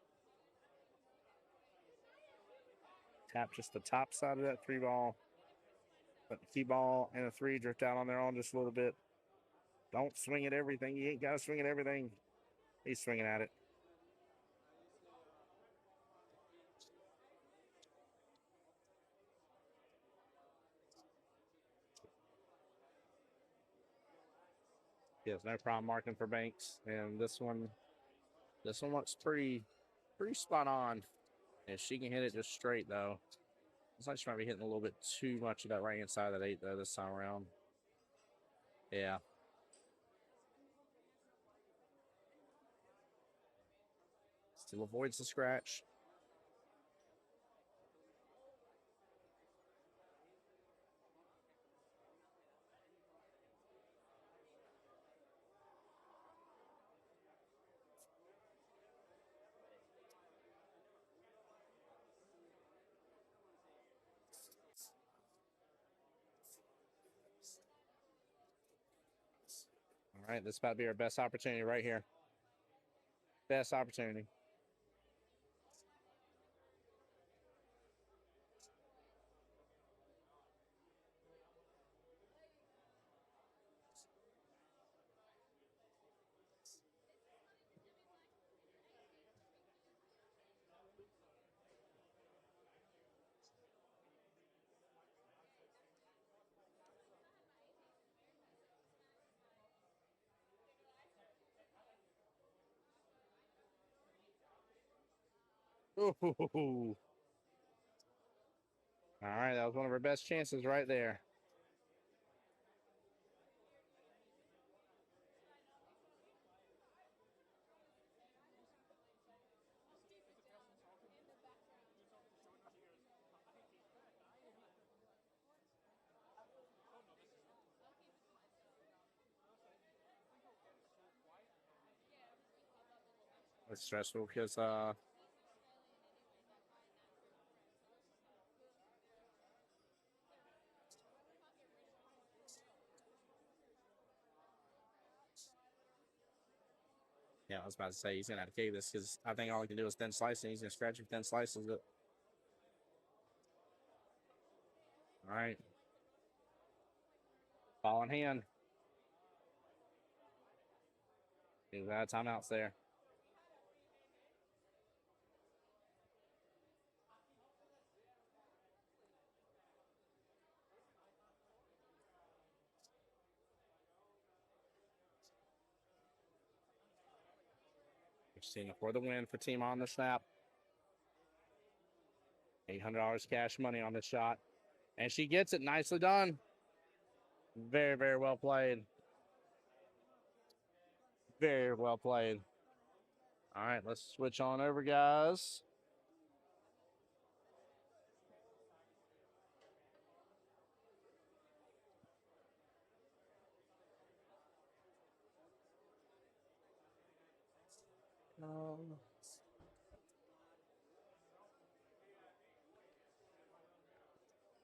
Tap just the top side of that 3-ball. Let the 2-ball and a 3 drift out on their own just a little bit. Don't swing at everything. You ain't got to swing at everything. He's swinging at it. He has no problem marking for Banks. And this one looks pretty spot on. If she can hit it just straight, though. Looks like she might be hitting a little bit too much of that right-hand side of that 8, though, this time around. Yeah. Still avoids the scratch. All right, this is about to be our best opportunity right here. Best opportunity. Ooh. All right, that was one of our best chances right there. It's stressful because yeah, I was about to say he's gonna have to cave this because I think all he can do is thin slicing. He's gonna scratch if thin slices it. All right. Ball in hand. He's out of timeouts there. Christina for the win for team on the snap. $800 cash money on this shot. And she gets it. Nicely done. Very, very well played. Very well played. All right, let's switch on over, guys.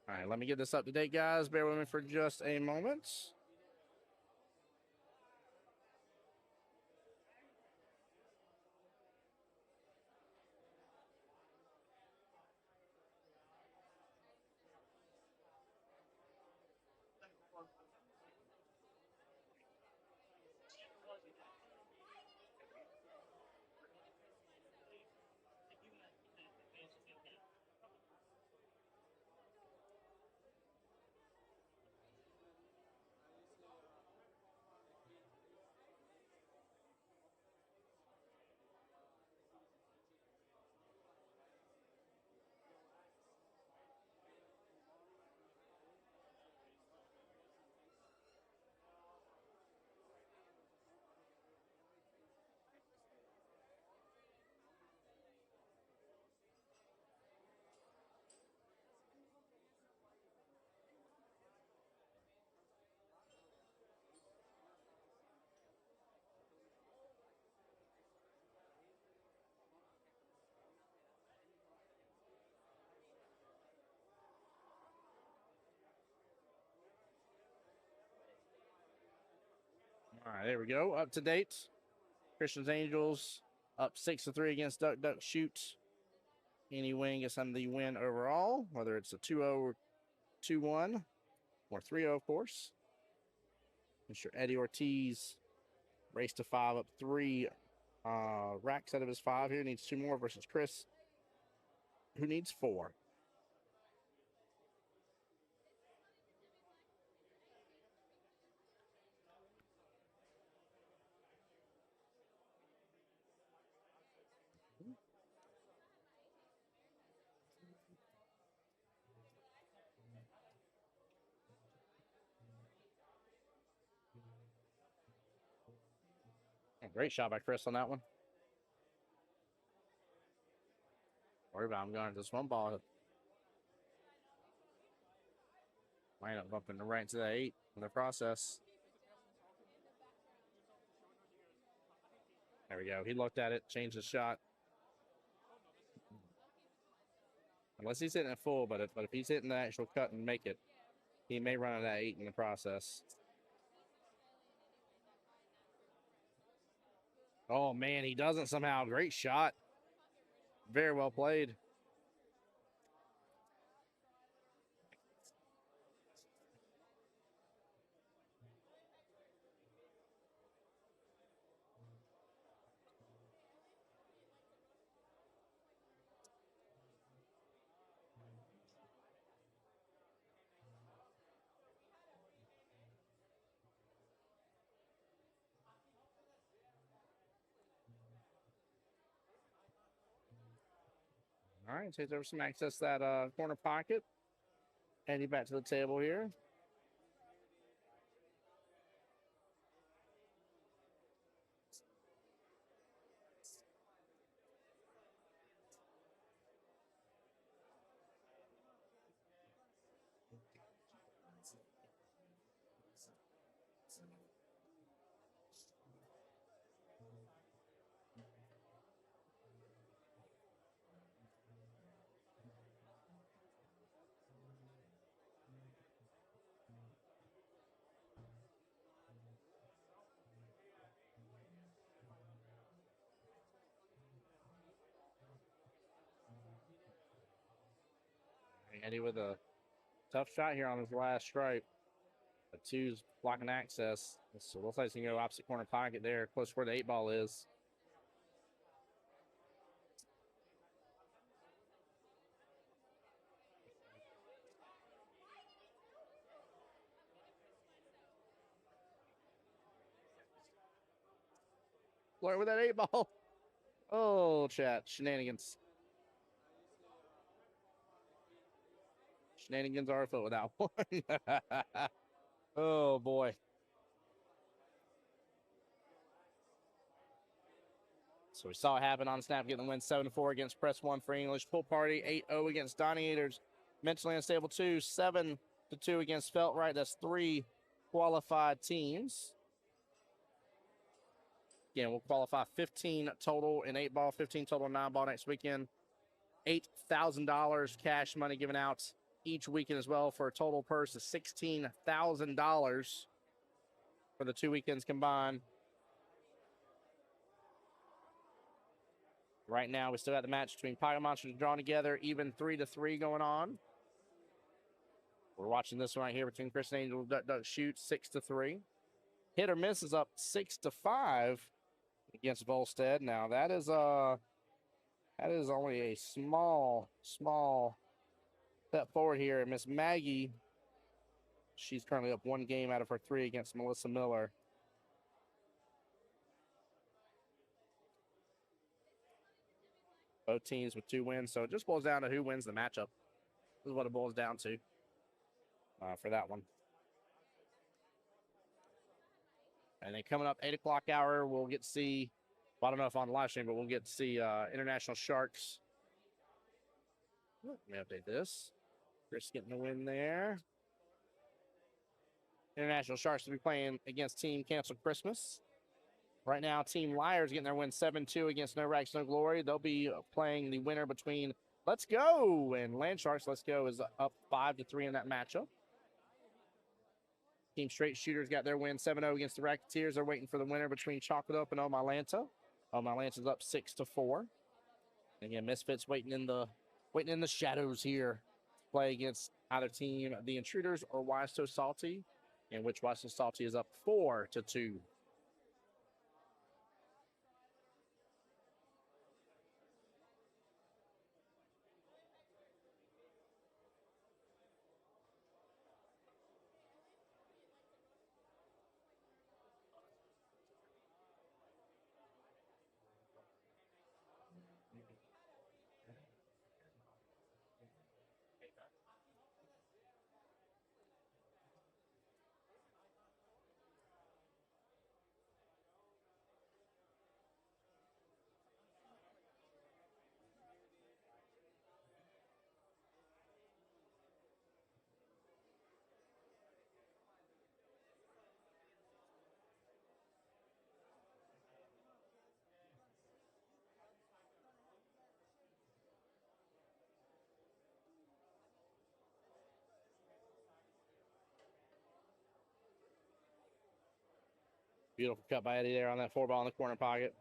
All All right, let me get this up to date, guys. Bear with me for just a moment. All right, there we go. Up to date. Christian's Angels up 6-3 against Duck Duck Shoot. Any win gets them the win overall, whether it's a 2-0 or 2-1 or 3-0, of course. Mr. Eddie Ortiz raced to 5 up 3 racks out of his 5 here. Needs 2 more versus Chris, who needs 4. Great shot by Chris on that one. Worry about him going to this one ball. Might up bumping the right to the 8 in the process. There we go. He looked at it, changed the shot. Unless he's hitting it full, but if he's hitting the actual cut and make it, he may run at that 8 in the process. Oh, man, he doesn't somehow. Great shot. Very well played. All right, takes over some access to that corner pocket. Heading back to the table here. Eddie with a tough shot here on his last stripe. A 2's blocking access. So looks like he can go opposite corner pocket there, close to where the 8 ball is. Flirt with that 8 ball. Oh, chat. Shenanigans. Shenanigans are afoot with that one. Oh, boy. So we saw it happen on snap, getting the win 7-4 against Press 1 for English. Pool Party 8-0 against Donnie Aters. Mentally Unstable 2, 7-2 against Feltright. That's 3 qualified teams. Again, we'll qualify 15 total in 8 ball, 15 total in 9 ball next weekend. $8,000 cash money given out each weekend as well for a total purse of $16,000 for the 2 weekends combined. Right now, we still got the match between Pocket Monsters drawn together, even 3-3 going on. We're watching this one right here between Chris and Angel. Duck Duck Shoot 6-3. Hit or Miss is up 6-5 against Volstead. Now that is only a small step forward here. Miss Maggie, she's currently up 1 game out of her 3 against Melissa Miller. Both teams with 2 wins, so it just boils down to who wins the matchup. This is what it boils down to for that one. And then coming up 8 o'clock hour, we'll get to see, well, I don't know if on the live stream, but we'll get to see International Sharks. Let me update this. Chris getting the win there. International Sharks will be playing against Team Cancel Christmas. Right now, Team Liars getting their win 7-2 against No Rags, No Glory. They'll be playing the winner between Let's Go and Land Sharks. Let's Go is up 5-3 in that matchup. Team Straight Shooters got their win 7-0 against the Racketeers. They're waiting for the winner between Chocolate Up and Omalanta. Omalanta's up 6-4. Again, Misfits waiting in the shadows here to play against either team, the Intruders or Wise So Salty, in which Wise So Salty is up 4-2. Beautiful cut by Eddie there on that 4-ball in the corner pocket.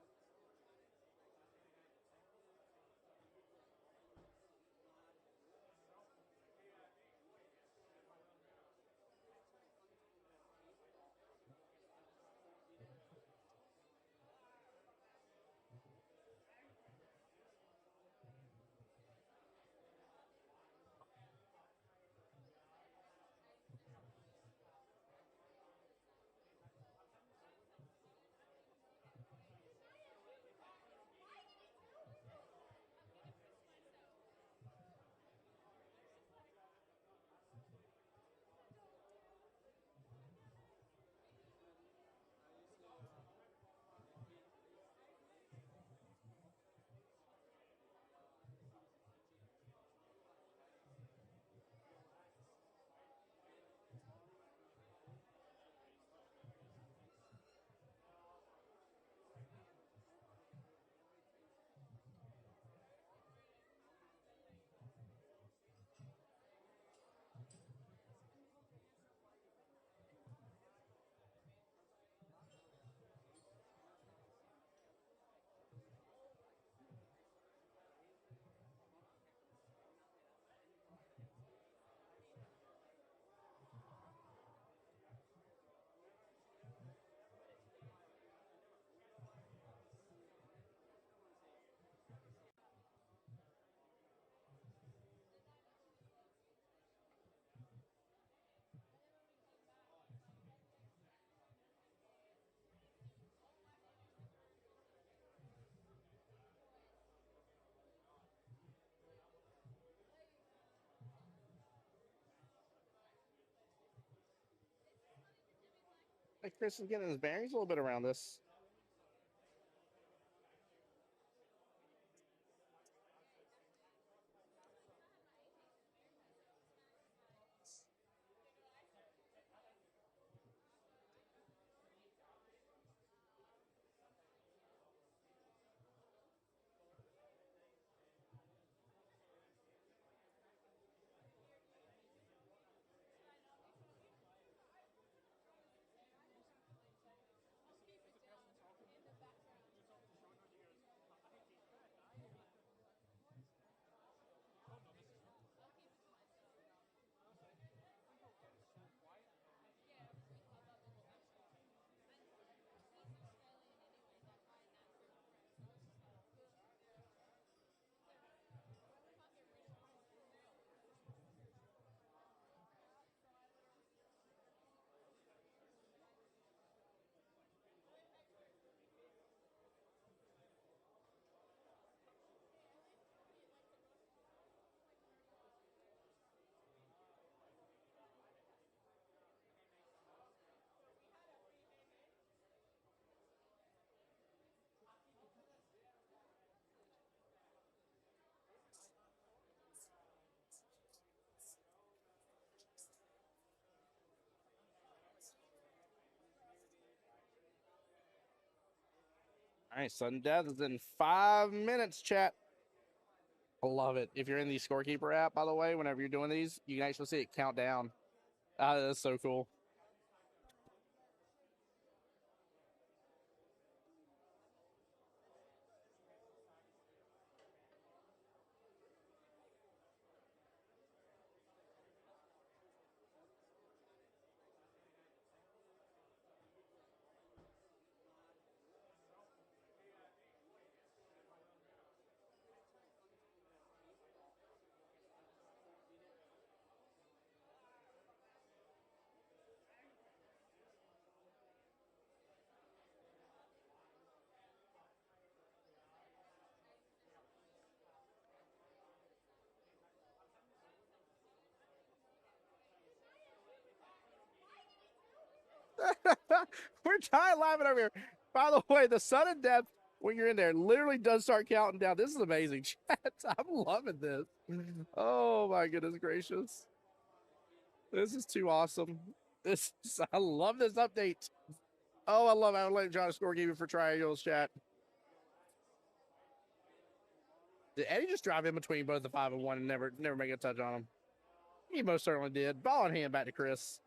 Like Chris is getting his bearings a little bit around this. All right, sudden death is in 5 minutes, chat. I love it. If you're in the Scorekeeper app, by the way, whenever you're doing these, you can actually see it count down. That's so cool. We're dying laughing over here. By the way, the sudden death when you're in there literally does start counting down. This is amazing, chat. I'm loving this. Oh my goodness gracious. This is too awesome. I love this update. Oh, I love how I'm letting John Scorekeeper for triangles, chat. Did Eddie just drive in between both the 5 and 1 and never make a touch on him? He most certainly did. Ball in hand back to Chris.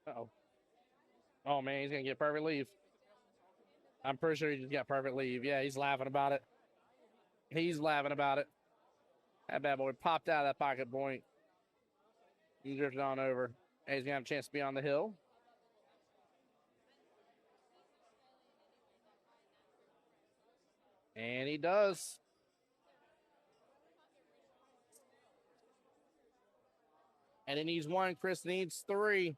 Uh-oh. Oh, man, he's going to get perfect leave. I'm pretty sure he just got perfect leave. Yeah, he's laughing about it. He's laughing about it. That bad boy popped out of that pocket point. He drifted on over. And he's going to have a chance to be on the hill. And he does. And he needs 1. Chris needs 3.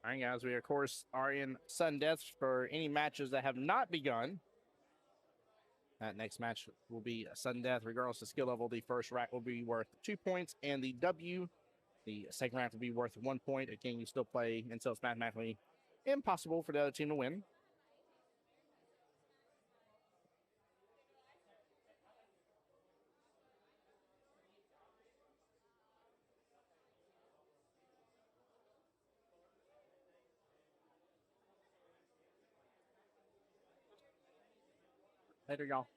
All right, guys, we, of course, are in sudden deaths for any matches that have not begun. That next match will be a sudden death, regardless of skill level. The first rack will be worth 2 points, and the second rack will be worth 1 point. Again, you still play until it's mathematically impossible for the other team to win. Later, y'all.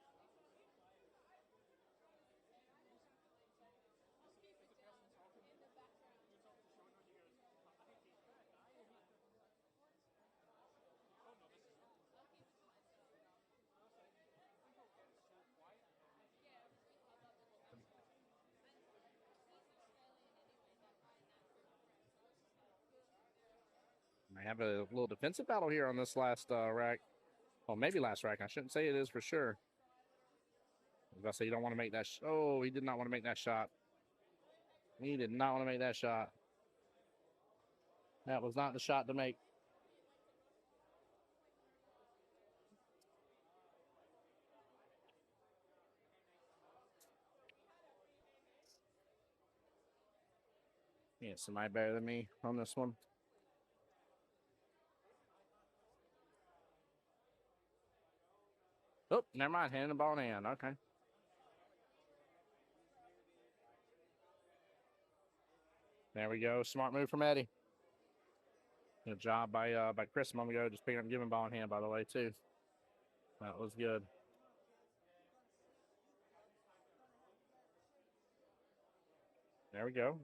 I have a little defensive battle here on this last rack. Well, maybe last rack. I shouldn't say it is for sure. I was about to say you don't want to make that. Oh, he did not want to make that shot. He did not want to make that shot. That was not the shot to make. Yeah, somebody better than me on this one. Oh, never mind. Handing the ball in hand. Okay. There we go. Smart move from Eddie. Good job by Chris a moment ago, just picking up and giving ball in hand, by the way, too. That was good. There we go.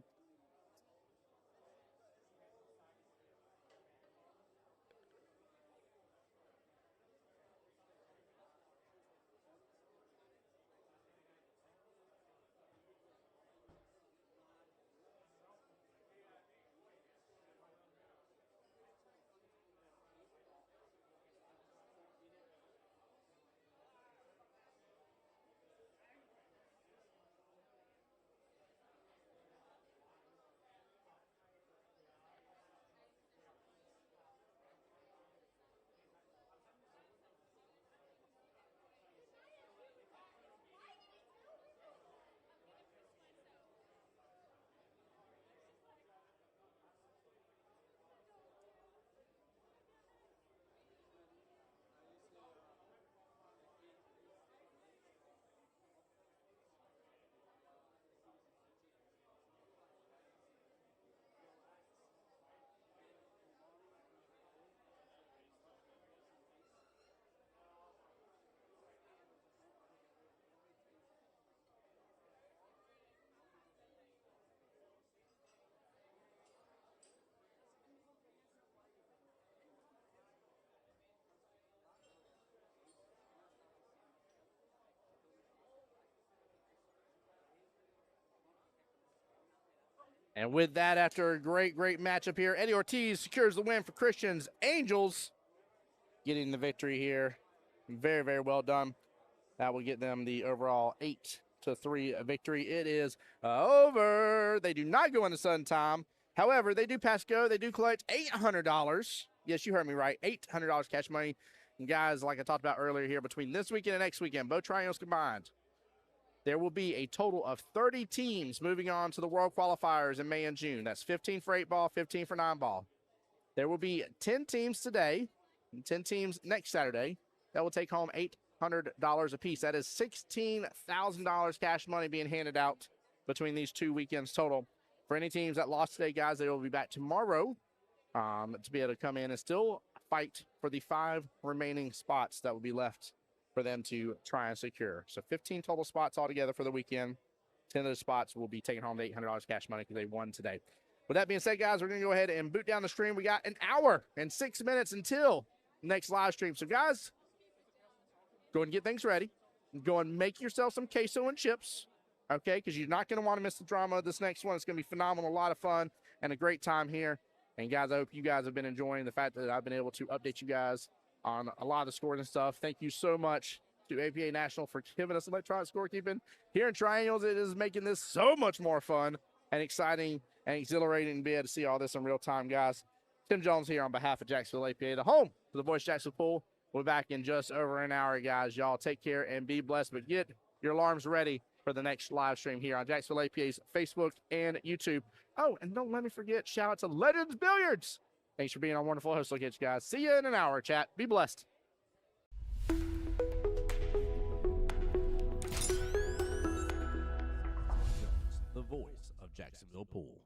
And with that, after a great matchup here, Eddie Ortiz secures the win for Christian's Angels, getting the victory here. Very well done. That will get them the overall 8-3 victory. It is over. They do not go into sudden time. However, they do pass go. They do collect $800. Yes, you heard me right. $800 cash money. And guys, like I talked about earlier here, between this weekend and next weekend, both triangles combined, there will be a total of 30 teams moving on to the World Qualifiers in May and June. That's 15 for 8-ball, 15 for 9-ball. There will be 10 teams today and 10 teams next Saturday that will take home $800 apiece. That is $16,000 cash money being handed out between these 2 weekends total. For any teams that lost today, guys, they will be back tomorrow to be able to come in and still fight for the 5 remaining spots that will be left for them to try and secure. So 15 total spots altogether for the weekend. 10 of those spots will be taking home the $800 cash money because they won today. With that being said, guys, we're going to go ahead and boot down the stream. We got an hour and 6 minutes until next live stream. So, guys, go and get things ready. Go and make yourself some queso and chips, okay, because you're not going to want to miss the drama of this next one. It's going to be phenomenal, a lot of fun, and a great time here. And, guys, I hope you guys have been enjoying the fact that I've been able to update you guys on a lot of the scores and stuff. Thank you so much to APA National for giving us electronic scorekeeping. Here in Triangles, it is making this so much more fun and exciting and exhilarating to be able to see all this in real time, guys. Tim Jones here on behalf of Jacksonville APA, the home for the Voice of Jacksonville Pool. We're back in just over an hour, guys. Y'all take care and be blessed, but get your alarms ready for the next live stream here on Jacksonville APA's Facebook and YouTube. Oh, and don't let me forget, shout out to Legends Billiards. Thanks for being our wonderful host. Look at you guys. See you in an hour, chat. Be blessed. The voice of Jacksonville Pool.